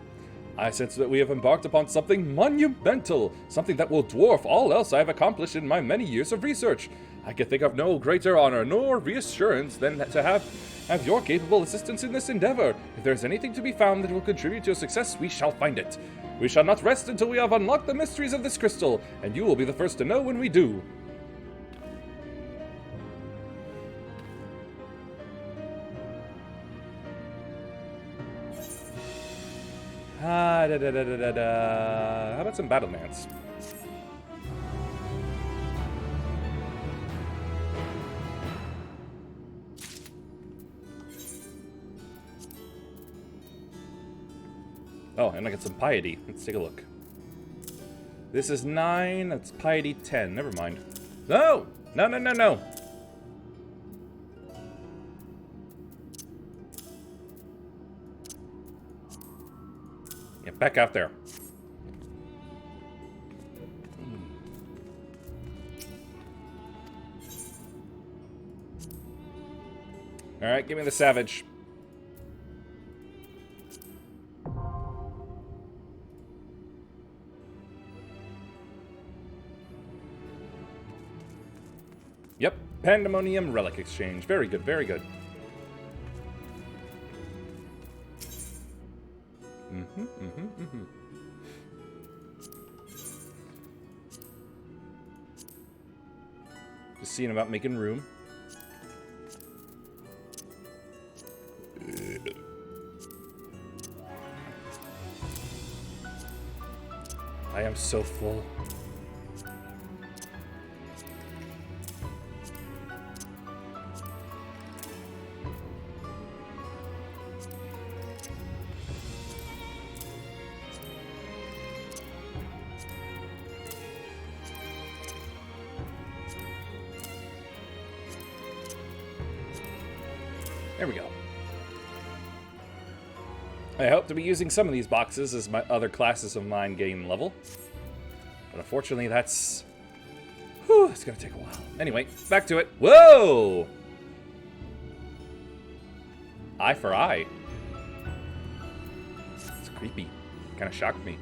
I sense that we have embarked upon something monumental, something that will dwarf all else I have accomplished in my many years of research. I can think of no greater honor nor reassurance than to have your capable assistance in this endeavor. If there is anything to be found that will contribute to your success, we shall find it. We shall not rest until we have unlocked the mysteries of this crystal, and you will be the first to know when we do. How about some Battlemance? Oh, and I got some Piety. Let's take a look. This is 9, that's Piety 10. Never mind. No! No, no, no, no! Get back out there. Alright, give me the Savage. Yep, Pandemonium Relic Exchange. Very good, very good. Just seeing about making room. I am so full. There we go. I hope to be using some of these boxes as my other classes of mine gain level. But unfortunately, that's... Whew, it's gonna take a while. Anyway, back to it. Whoa! Eye for eye. It's creepy. Kinda shocked me.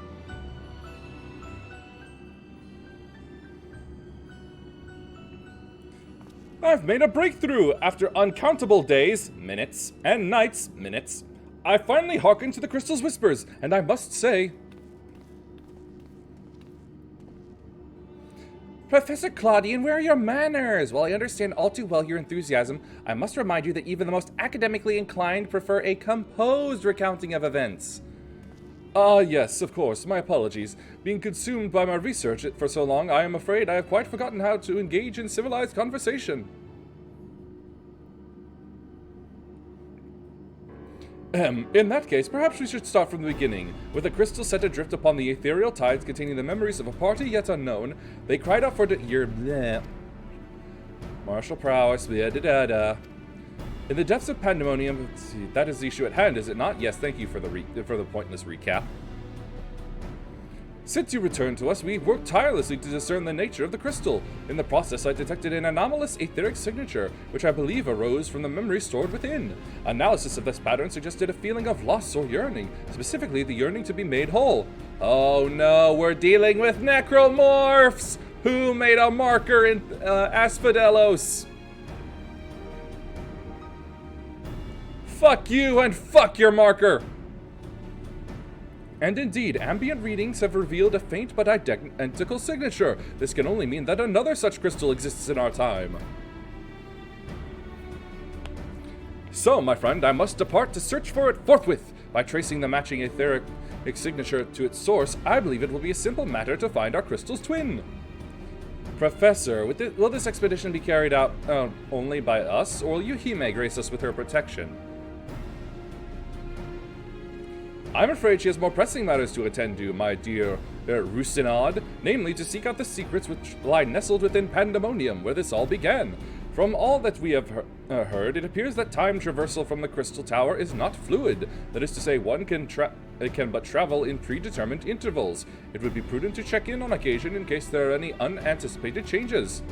I've made a breakthrough! After uncountable days, minutes, and nights, minutes, I finally hearkened to the crystal's whispers, and I must say... Professor Claudian, where are your manners? While I understand all too well your enthusiasm, I must remind you that even the most academically inclined prefer a composed recounting of events. Ah, yes, of course, my apologies. Being consumed by my research for so long, I am afraid I have quite forgotten how to engage in civilized conversation. In that case, perhaps we should start from the beginning. With a crystal set adrift upon the ethereal tides containing the memories of a party yet unknown, they cried out for your martial prowess, blah, da, da, da. In the depths of Pandemonium, let's see, that is the issue at hand, is it not? Yes, thank you for the pointless recap. Since you returned to us, we've worked tirelessly to discern the nature of the crystal. In the process, I detected an anomalous etheric signature, which I believe arose from the memory stored within. Analysis of this pattern suggested a feeling of loss or yearning, specifically the yearning to be made whole. Oh no, we're dealing with necromorphs! Who made a marker in Asphodelos? Fuck you and fuck your marker! And indeed, ambient readings have revealed a faint but identical signature. This can only mean that another such crystal exists in our time. So, my friend, I must depart to search for it forthwith. By tracing the matching etheric signature to its source, I believe it will be a simple matter to find our crystal's twin. Professor, will this expedition be carried out only by us, or will Yuhime grace us with her protection? I'm afraid she has more pressing matters to attend to, my dear Rusinad, namely to seek out the secrets which lie nestled within Pandemonium, where this all began. From all that we have heard, it appears that time traversal from the Crystal Tower is not fluid. That is to say, one can but travel in predetermined intervals. It would be prudent to check in on occasion in case there are any unanticipated changes.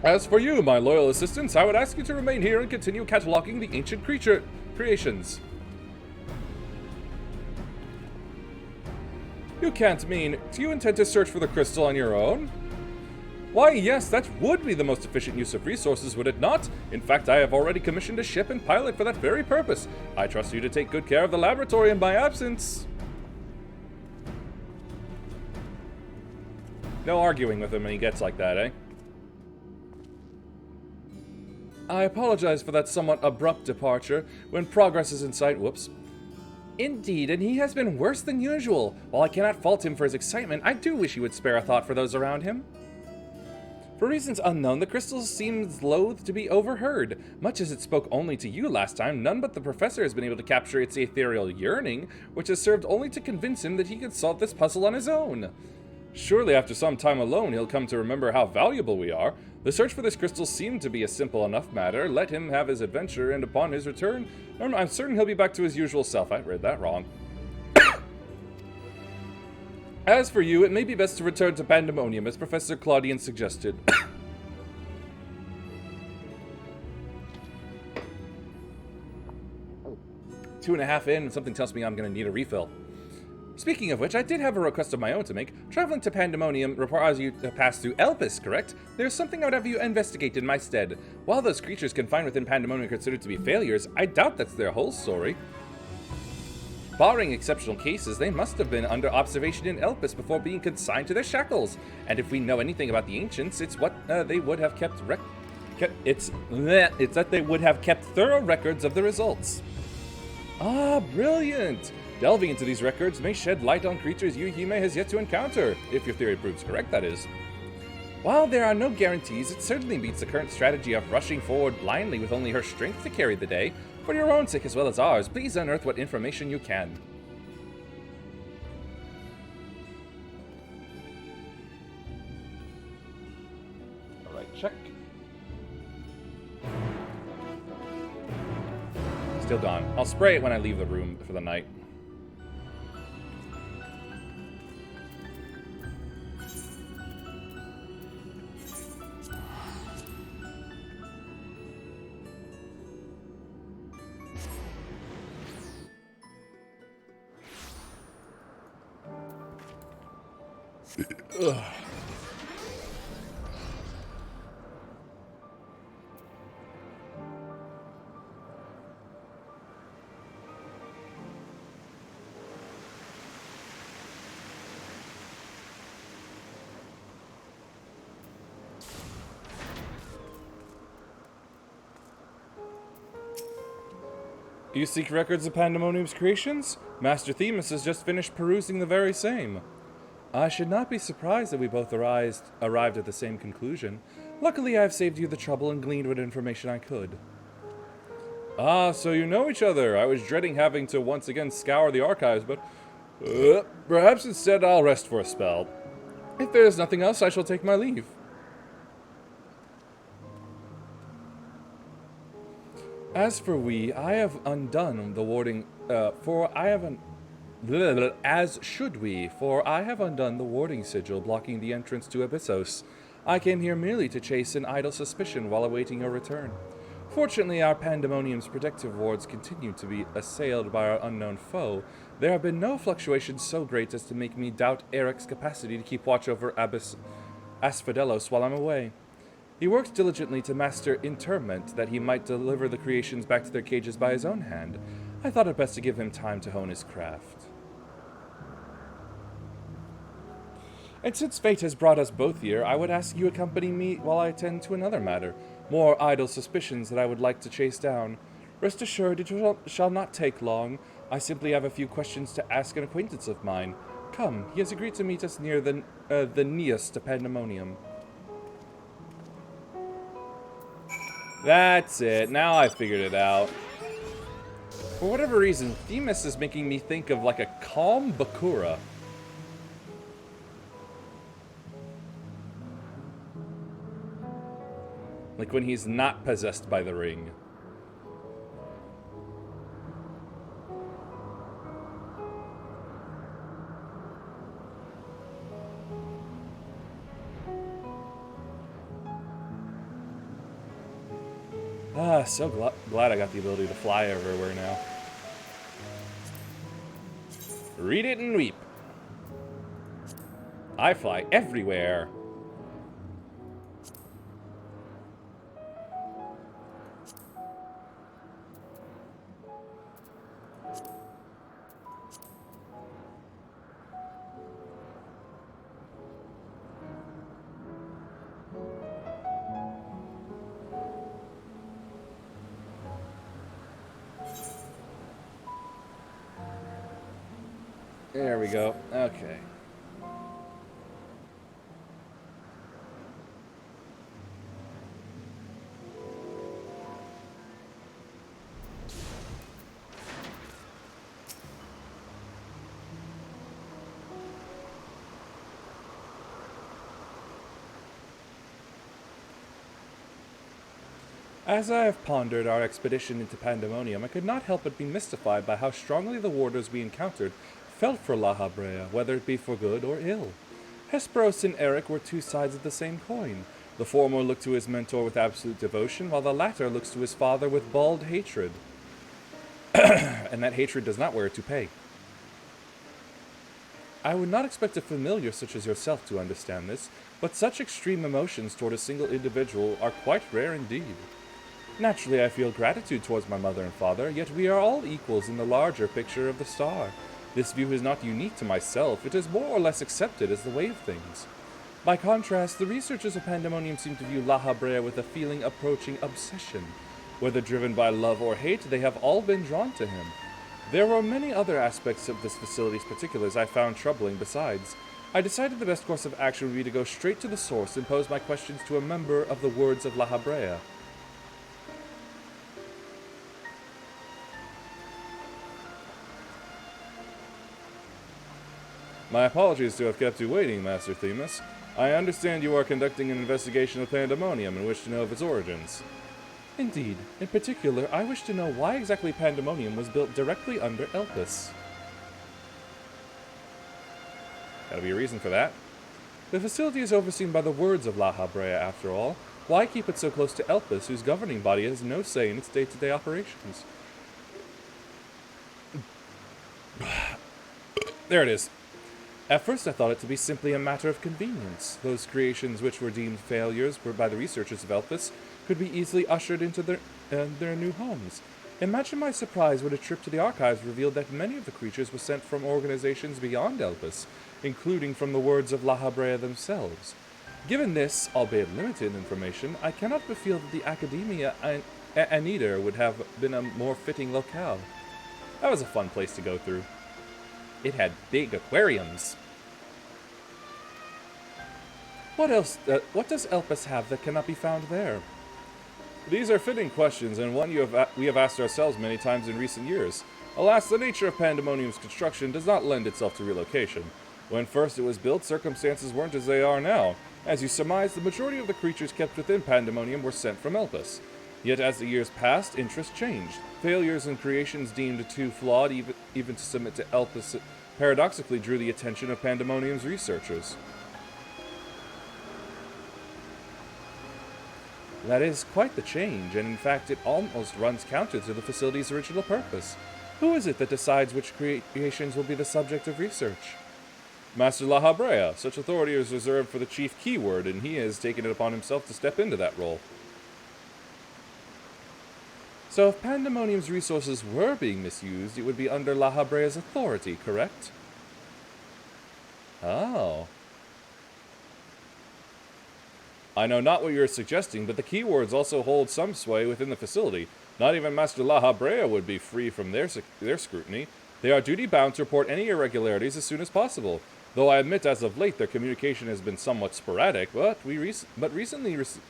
As for you, my loyal assistants, I would ask you to remain here and continue cataloging the ancient creature creations. You can't mean, do you intend to search for the crystal on your own? Why, yes, that would be the most efficient use of resources, would it not? In fact, I have already commissioned a ship and pilot for that very purpose. I trust you to take good care of the laboratory in my absence. No arguing with him when he gets like that, eh? I apologize for that somewhat abrupt departure. When progress is in sight, whoops. Indeed, and he has been worse than usual. While I cannot fault him for his excitement, I do wish he would spare a thought for those around him. For reasons unknown, the crystal seems loath to be overheard. Much as it spoke only to you last time, none but the professor has been able to capture its ethereal yearning, which has served only to convince him that he could solve this puzzle on his own. Surely after some time alone, he'll come to remember how valuable we are. The search for this crystal seemed to be a simple enough matter. Let him have his adventure, and upon his return, I'm certain he'll be back to his usual self. I read that wrong. As for you, it may be best to return to Pandemonium, as Professor Claudian suggested. 2.5 in, and something tells me I'm going to need a refill. Speaking of which, I did have a request of my own to make. Traveling to Pandemonium requires you to pass through Elpis, correct? There's something I would have you investigate in my stead. While those creatures confined within Pandemonium are considered to be failures, I doubt that's their whole story. Barring exceptional cases, they must have been under observation in Elpis before being consigned to their shackles. And if we know anything about the ancients, it's what they would have kept it's that they would have kept thorough records of the results. Ah, brilliant! Delving into these records may shed light on creatures Yuhime has yet to encounter, if your theory proves correct, that is. While there are no guarantees, it certainly beats the current strategy of rushing forward blindly with only her strength to carry the day. For your own sake as well as ours, please unearth what information you can. Alright, check. Still gone. I'll spray it when I leave the room for the night. Ugh. You seek records of Pandemonium's creations? Master Themis has just finished perusing the very same. I should not be surprised that we both arrived at the same conclusion. Luckily, I have saved you the trouble and gleaned what information I could. Ah, so you know each other. I was dreading having to once again scour the archives, but perhaps instead I'll rest for a spell. If there is nothing else, I shall take my leave. As for we, I have undone the warding, as should we, for I have undone the warding sigil blocking the entrance to Abyssos. I came here merely to chase an idle suspicion while awaiting your return. Fortunately, our Pandemonium's protective wards continue to be assailed by our unknown foe. There have been no fluctuations so great as to make me doubt Eric's capacity to keep watch over Asphodelos while I'm away. He worked diligently to master interment that he might deliver the creations back to their cages by his own hand. I thought it best to give him time to hone his craft. And since fate has brought us both here, I would ask you accompany me while I attend to another matter. More idle suspicions that I would like to chase down. Rest assured, it shall not take long. I simply have a few questions to ask an acquaintance of mine. Come, he has agreed to meet us near the Neos to Pandemonium. That's it. Now I figured it out. For whatever reason, Themis is making me think of like a calm Bakura. Like when he's not possessed by the ring. Ah, so glad I got the ability to fly everywhere now. Read it and weep. I fly everywhere. There we go. Okay. As I have pondered our expedition into Pandemonium, I could not help but be mystified by how strongly the warders we encountered felt for La Habrea, whether it be for good or ill. Hesperos and Eric were two sides of the same coin. The former looked to his mentor with absolute devotion, while the latter looks to his father with bald hatred. And that hatred does not wear a toupee. I would not expect a familiar such as yourself to understand this, but such extreme emotions toward a single individual are quite rare indeed. Naturally, I feel gratitude towards my mother and father, yet we are all equals in the larger picture of the star. This view is not unique to myself, it is more or less accepted as the way of things. By contrast, the researchers of Pandemonium seem to view La Habrea with a feeling approaching obsession. Whether driven by love or hate, they have all been drawn to him. There were many other aspects of this facility's particulars I found troubling besides. I decided the best course of action would be to go straight to the source and pose my questions to a member of the Words of La Habrea. My apologies to have kept you waiting, Master Themis. I understand you are conducting an investigation of Pandemonium and wish to know of its origins. Indeed. In particular, I wish to know why exactly Pandemonium was built directly under Elpis. Gotta be a reason for that. The facility is overseen by the Words of La Habrea, after all. Why keep it so close to Elpis, whose governing body has no say in its day-to-day operations? There it is. At first I thought it to be simply a matter of convenience. Those creations which were deemed failures by the researchers of Elpis could be easily ushered into their new homes. Imagine my surprise when a trip to the archives revealed that many of the creatures were sent from organizations beyond Elpis, including from the Words of La Habrea themselves. Given this, albeit limited information, I cannot but feel that the academia and neither would have been a more fitting locale. That was a fun place to go through. It had big aquariums. What else? What does Elpis have that cannot be found there? These are fitting questions, and one we have asked ourselves many times in recent years. Alas, the nature of Pandemonium's construction does not lend itself to relocation. When first it was built, circumstances weren't as they are now. As you surmise, the majority of the creatures kept within Pandemonium were sent from Elpis. Yet as the years passed, interest changed. Failures and creations deemed too flawed even to submit to Elpis paradoxically drew the attention of Pandemonium's researchers. That is quite the change, and in fact it almost runs counter to the facility's original purpose. Who is it that decides which creations will be the subject of research? Master La Habrea. Such authority is reserved for the chief keyword, and he has taken it upon himself to step into that role. So if Pandemonium's resources were being misused, it would be under La Habrea's authority, correct? Oh. I know not what you're suggesting, but the keywords also hold some sway within the facility. Not even Master La Habrea would be free from their scrutiny. They are duty-bound to report any irregularities as soon as possible. Though I admit as of late their communication has been somewhat sporadic, but we recently received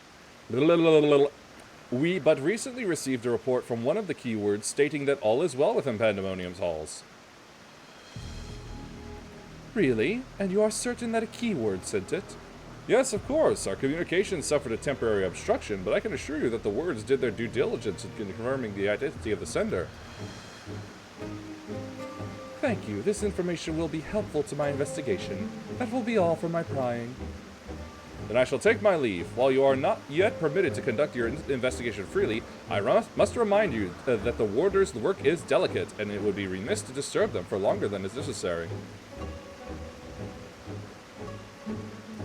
a report from one of the keywords stating that all is well within Pandemonium's halls. Really? And you are certain that a keyword sent it? Yes, of course. Our communications suffered a temporary obstruction, but I can assure you that the words did their due diligence in confirming the identity of the sender. Thank you. This information will be helpful to my investigation. That will be all for my prying. Then I shall take my leave. While you are not yet permitted to conduct your investigation freely, I must remind you that the warder's work is delicate, and it would be remiss to disturb them for longer than is necessary.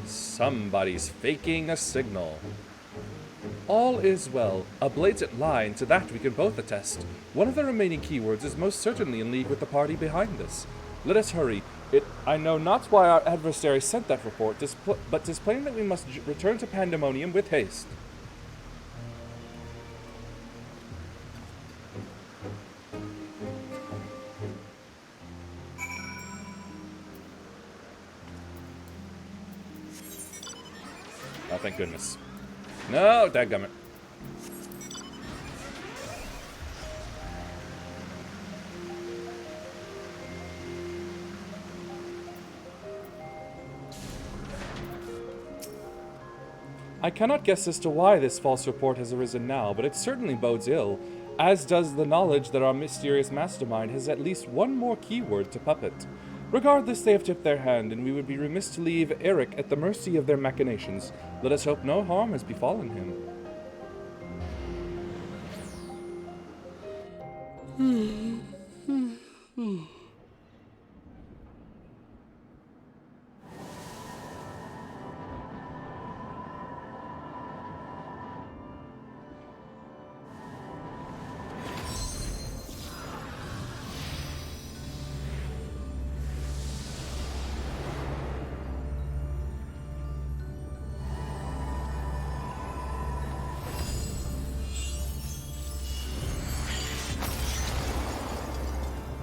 Somebody's faking a signal. All is well. A blatant lie, and to that we can both attest. One of the remaining keywords is most certainly in league with the party behind this. Let us hurry. I know not why our adversary sent that report, but 'tis plain that we must return to Pandemonium with haste. Oh, thank goodness. No, dadgummit. I cannot guess as to why this false report has arisen now, but it certainly bodes ill, as does the knowledge that our mysterious mastermind has at least one more keyword to puppet. Regardless, they have tipped their hand, and we would be remiss to leave Eric at the mercy of their machinations. Let us hope no harm has befallen him.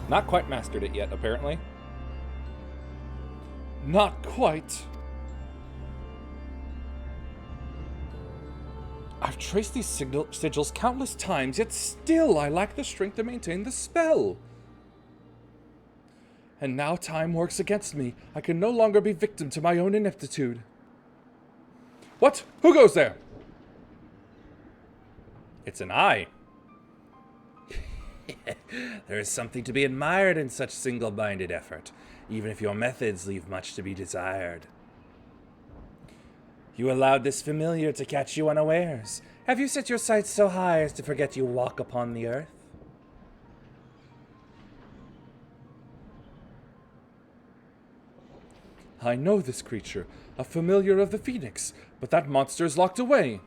Not quite mastered it yet, apparently. Not quite. I've traced these sigils countless times, yet still I lack the strength to maintain the spell. And now time works against me. I can no longer be victim to my own ineptitude. What? Who goes there? It's an eye. There is something to be admired in such single-minded effort, even if your methods leave much to be desired. You allowed this familiar to catch you unawares. Have you set your sights so high as to forget you walk upon the earth? I know this creature, a familiar of the Phoenix, but that monster is locked away.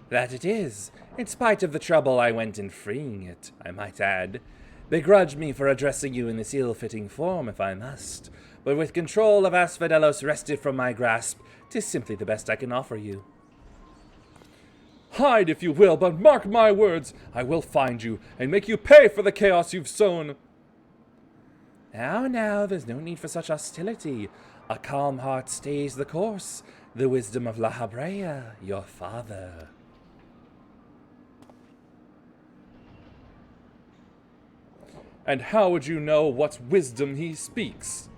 That it is, in spite of the trouble I went in freeing it, I might add. Begrudge me for addressing you in this ill-fitting form if I must, but with control of Asphodelos wrested from my grasp, 'tis simply the best I can offer you. Hide if you will, but mark my words, I will find you and make you pay for the chaos you've sown. Now, there's no need for such hostility. A calm heart stays the course. The wisdom of La Habrea, your father. And how would you know what wisdom he speaks?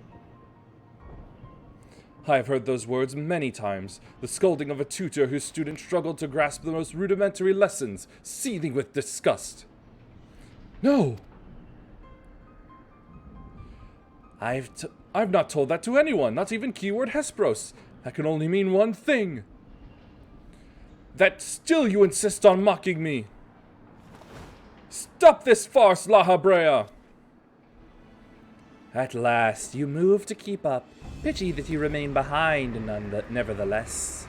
I have heard those words many times, the scolding of a tutor whose student struggled to grasp the most rudimentary lessons, seething with disgust. No! I've not told that to anyone, not even keyword Hesperos. That can only mean one thing. That still you insist on mocking me. Stop this farce, La Habrea! At last, you move to keep up. Pity that you remain behind, nevertheless.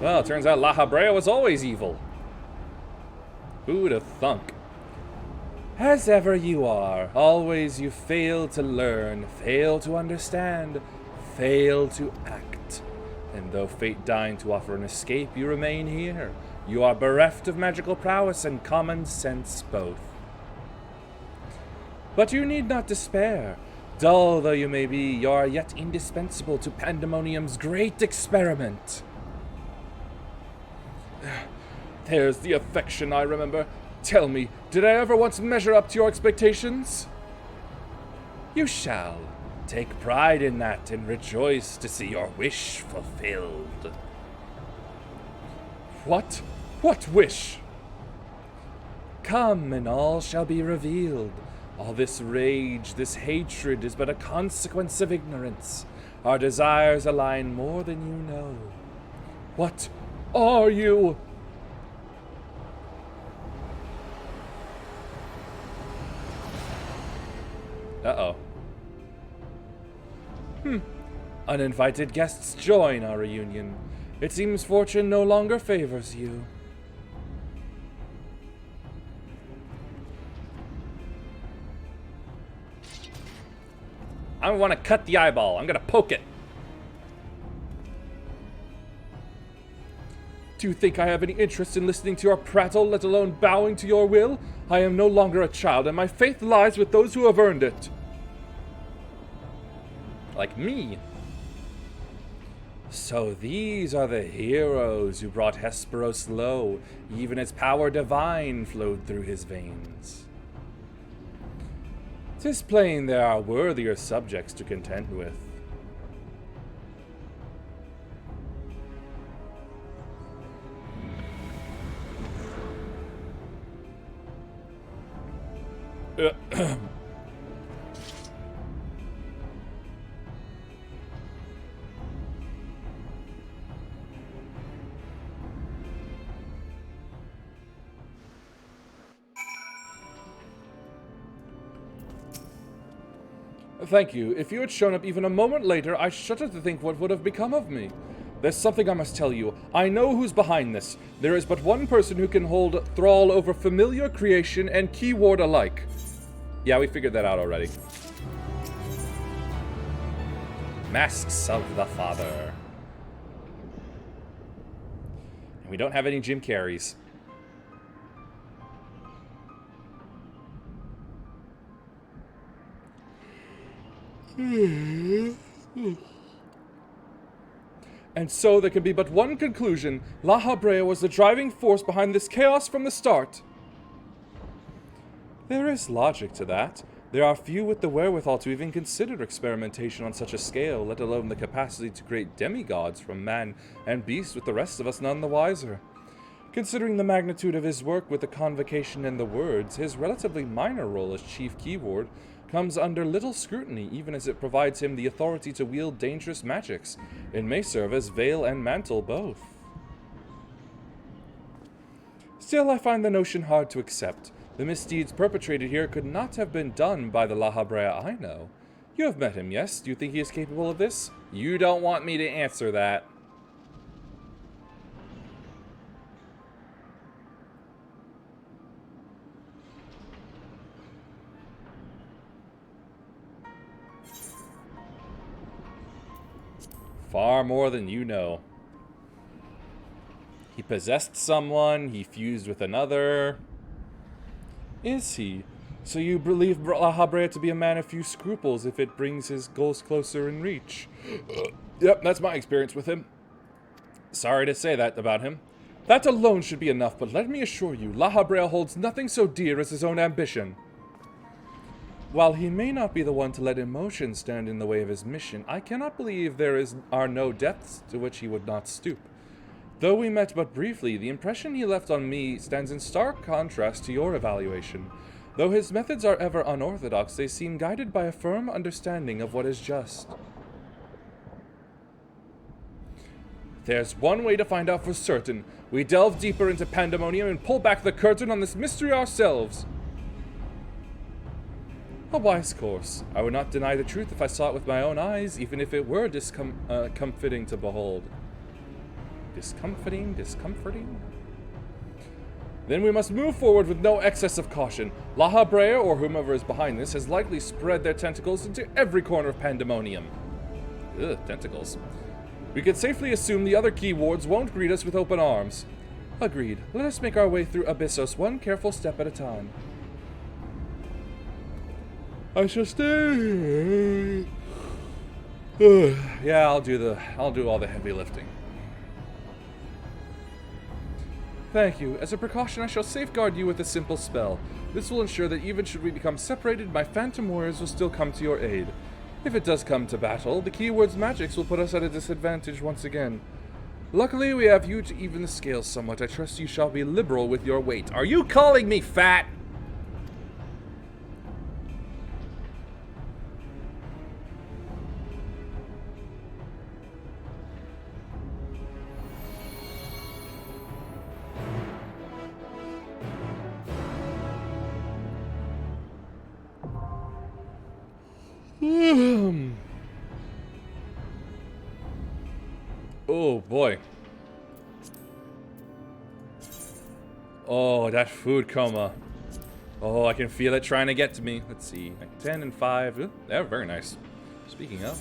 Well, it turns out La Habrea was always evil. Who'd have thunk? As ever you are, always you fail to learn, fail to understand, fail to act. And though fate deigned to offer an escape, you remain here. You are bereft of magical prowess and common sense both. But you need not despair. Dull though you may be, you are yet indispensable to Pandemonium's great experiment. There's the affection I remember. Tell me, did I ever once measure up to your expectations? You shall. Take pride in that and rejoice to see your wish fulfilled. What? What wish? Come, and all shall be revealed. All this rage, this hatred is but a consequence of ignorance. Our desires align more than you know. What are you? Uh-oh. Uninvited guests join our reunion. It seems fortune no longer favors you. I want to cut the eyeball. I'm going to poke it. Do you think I have any interest in listening to your prattle, let alone bowing to your will? I am no longer a child, and my faith lies with those who have earned it. Like me. So these are the heroes who brought Hesperos low, even as power divine flowed through his veins. 'Tis plain there are worthier subjects to contend with. Thank you. If you had shown up even a moment later, I shudder to think what would have become of me. There's something I must tell you. I know who's behind this. There is but one person who can hold thrall over familiar creation and keyword alike. Yeah, we figured that out already. Masks of the Father. And we don't have any Jim Carreys. And so there can be but one conclusion. La Habrea was the driving force behind this chaos from the start. There is logic to that. There are few with the wherewithal to even consider experimentation on such a scale, let alone the capacity to create demigods from man and beast, with the rest of us none the wiser. Considering the magnitude of his work with the convocation and the words, his relatively minor role as chief keyword comes under little scrutiny, even as it provides him the authority to wield dangerous magics. It may serve as veil and mantle both. Still, I find the notion hard to accept. The misdeeds perpetrated here could not have been done by the La Habrea I know. You have met him, yes? Do you think he is capable of this? You don't want me to answer that. Far more than you know. He possessed someone, he fused with another. Is he? So you believe La Habrea to be a man of few scruples if it brings his goals closer in reach? Yep, that's my experience with him. Sorry to say that about him. That alone should be enough, but let me assure you, La Habrea holds nothing so dear as his own ambition. While he may not be the one to let emotion stand in the way of his mission, I cannot believe there are no depths to which he would not stoop. Though we met but briefly, the impression he left on me stands in stark contrast to your evaluation. Though his methods are ever unorthodox, they seem guided by a firm understanding of what is just. There's one way to find out for certain. We delve deeper into Pandemonium and pull back the curtain on this mystery ourselves. A wise course. I would not deny the truth if I saw it with my own eyes, even if it were discomforting to behold. Discomforting? Then we must move forward with no excess of caution. La Habrea, or whomever is behind this, has likely spread their tentacles into every corner of Pandemonium. Ugh, tentacles. We could safely assume the other key wards won't greet us with open arms. Agreed. Let us make our way through Abyssos one careful step at a time. I shall stay. Yeah, I'll do all the heavy lifting. Thank you. As a precaution, I shall safeguard you with a simple spell. This will ensure that even should we become separated, my phantom warriors will still come to your aid. If it does come to battle, the keyword's magics will put us at a disadvantage once again. Luckily, we have you to even the scales somewhat. I trust you shall be liberal with your weight. Are you calling me fat? Oh boy. Oh, that food coma. Oh, I can feel it trying to get to me. Let's see. 10 and 5. Ooh, they're very nice. Speaking of.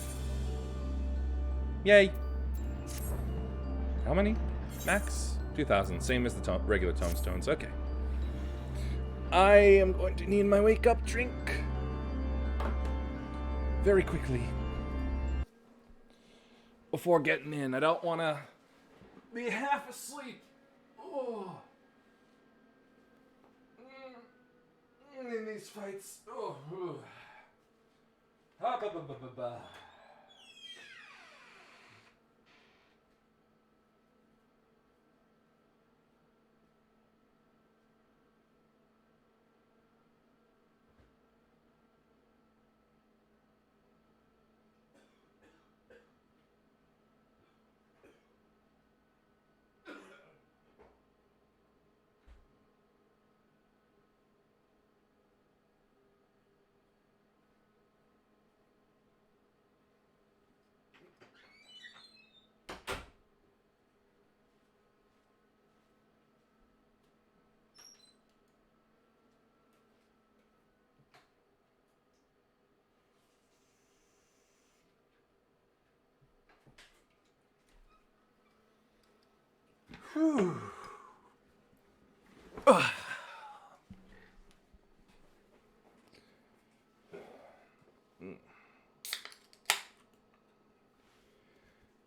Yay. How many? Max? 2,000. Same as the regular tomestones. Okay. I am going to need my wake-up drink. Very quickly. Before getting in. I don't want to be half asleep. Oh. In these fights. Oh.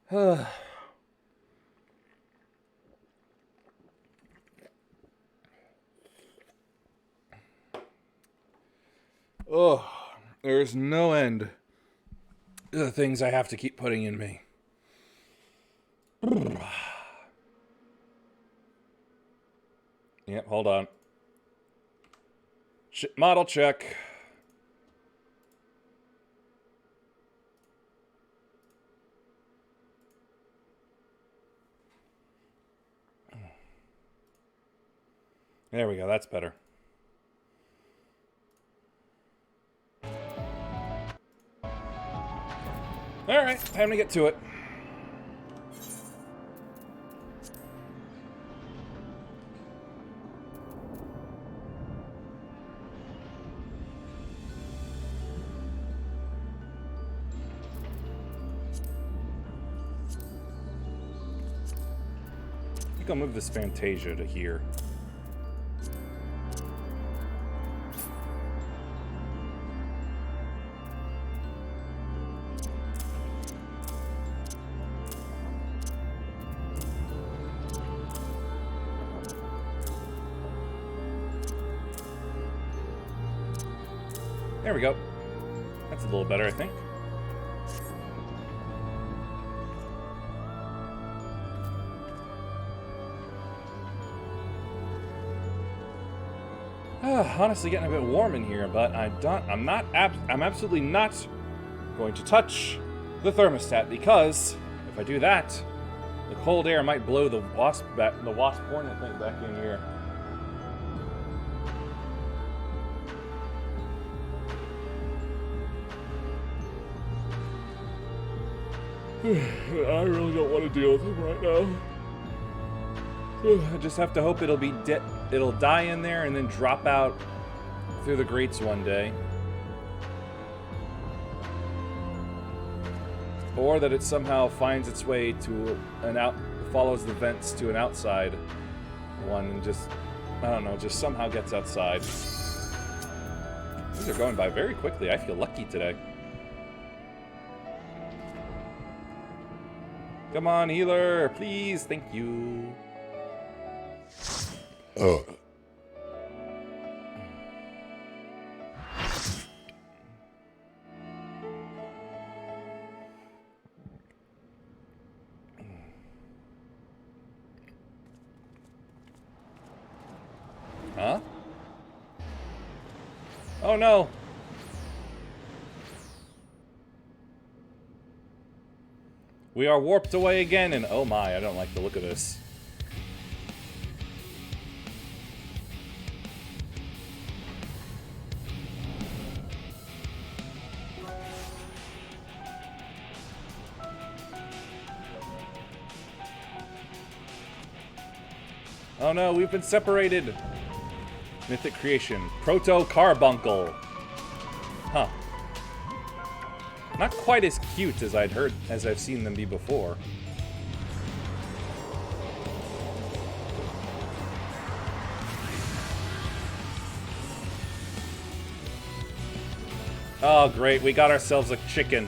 Whew. Oh, there's no end to the things I have to keep putting in me. Yep, hold on. Model check. There we go, that's better. Alright, time to get to it. think I'll move this Fantasia to here. There we go. That's a little better, I think. Honestly, getting a bit warm in here, but I'm absolutely not going to touch the thermostat, because if I do that, the cold air might blow the wasp hornet thing back in here. I really don't want to deal with him right now. I just have to hope it'll die in there and then drop out through the grates one day. Or that it somehow finds its way to follows the vents to an outside one and just, I don't know, just somehow gets outside. These are going by very quickly. I feel lucky today. Come on, healer, please, thank you. Oh. Huh? Oh no. We are warped away again, and oh my, I don't like the look of this. Oh no, we've been separated. Mythic creation. Proto-carbuncle. Huh. Not quite as cute as I've seen them be before. Oh great, we got ourselves a chicken.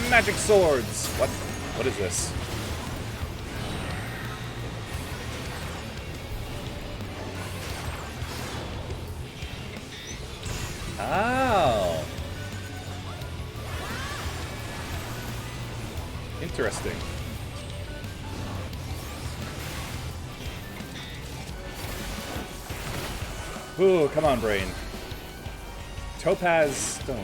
Magic swords! What? What is this? Oh. Interesting. Ooh, come on, brain. Topaz stones.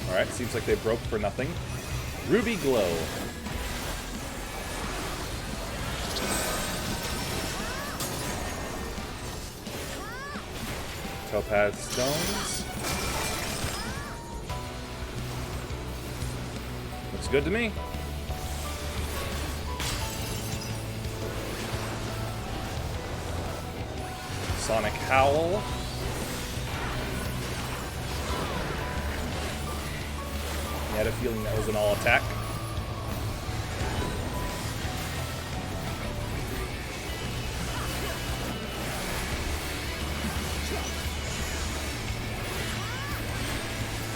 Alright, seems like they broke for nothing. Ruby glow. Topaz stones. Looks good to me. Sonic Howl. I had a feeling that was an all attack.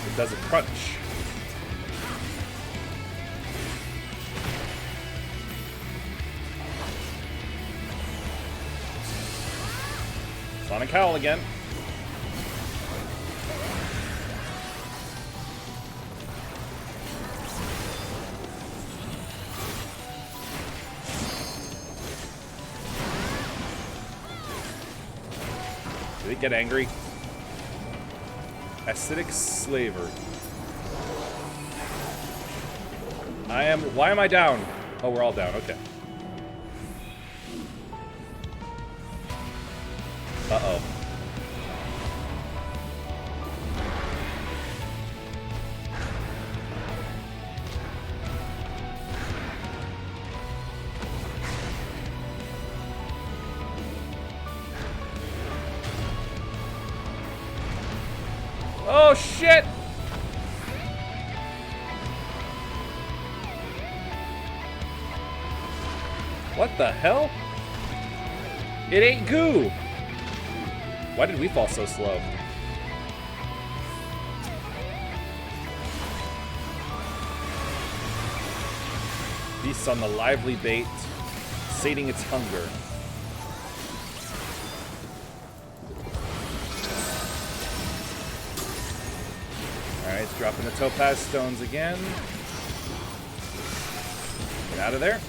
It does a crunch. Sonic Howl again. Did it get angry? Acidic slaver. Why am I down? Oh, we're all down, okay. Uh-oh. Oh, shit! What the hell? It ate goo! Why did we fall so slow? Beasts on the lively bait, sating its hunger. Alright, it's dropping the topaz stones again. Get out of there.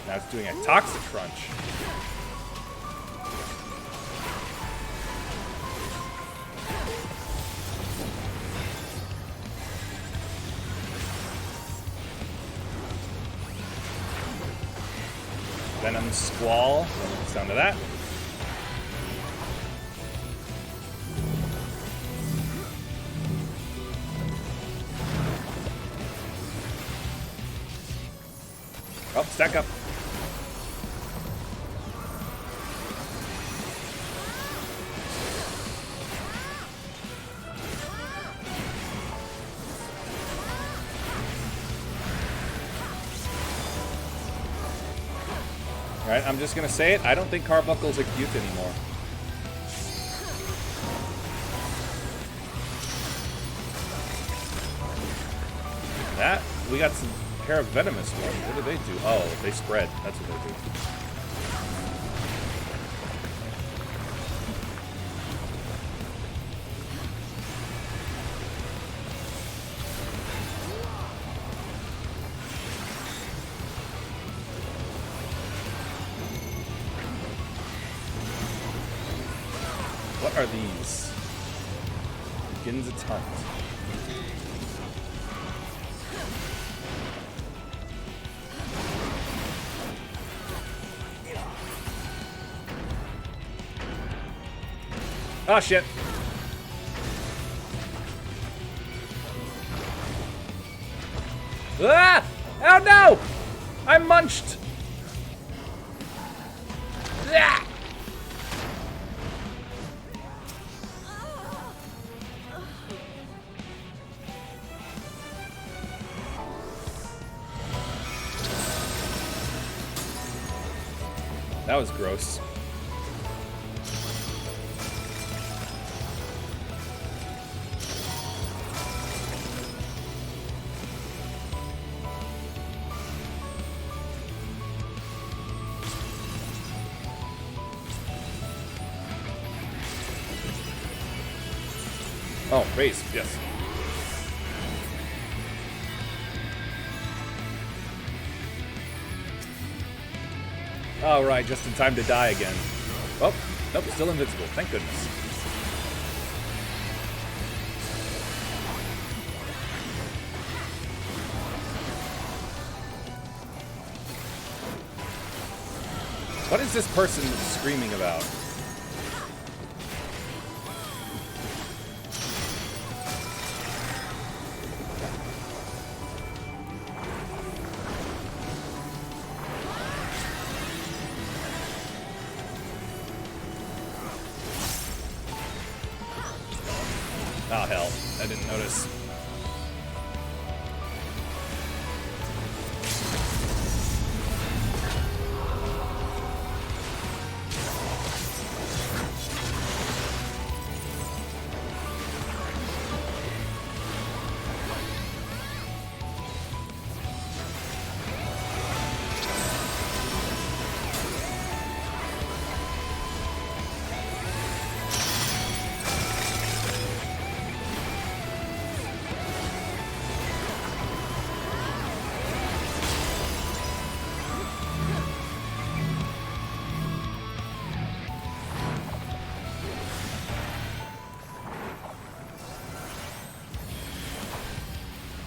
Now it's doing a toxic crunch. Venom Squall. It's down to that. Oh, stack up. Alright, I'm just gonna say it. I don't think Carbuckle's a cute anymore. That, we got some pair of venomous ones. What do they do? Oh, they spread. That's what they do. What are these? Begins its hunt. Oh shit. Ah! Oh no! I'm munched! Ah! That was gross. Oh, raise, yes. All right, just in time to die again. Oh, nope, still invincible. Thank goodness. What is this person screaming about? Oh, hell. I didn't notice.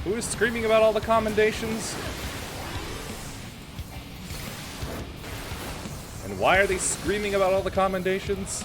Who is screaming about all the commendations? And why are they screaming about all the commendations?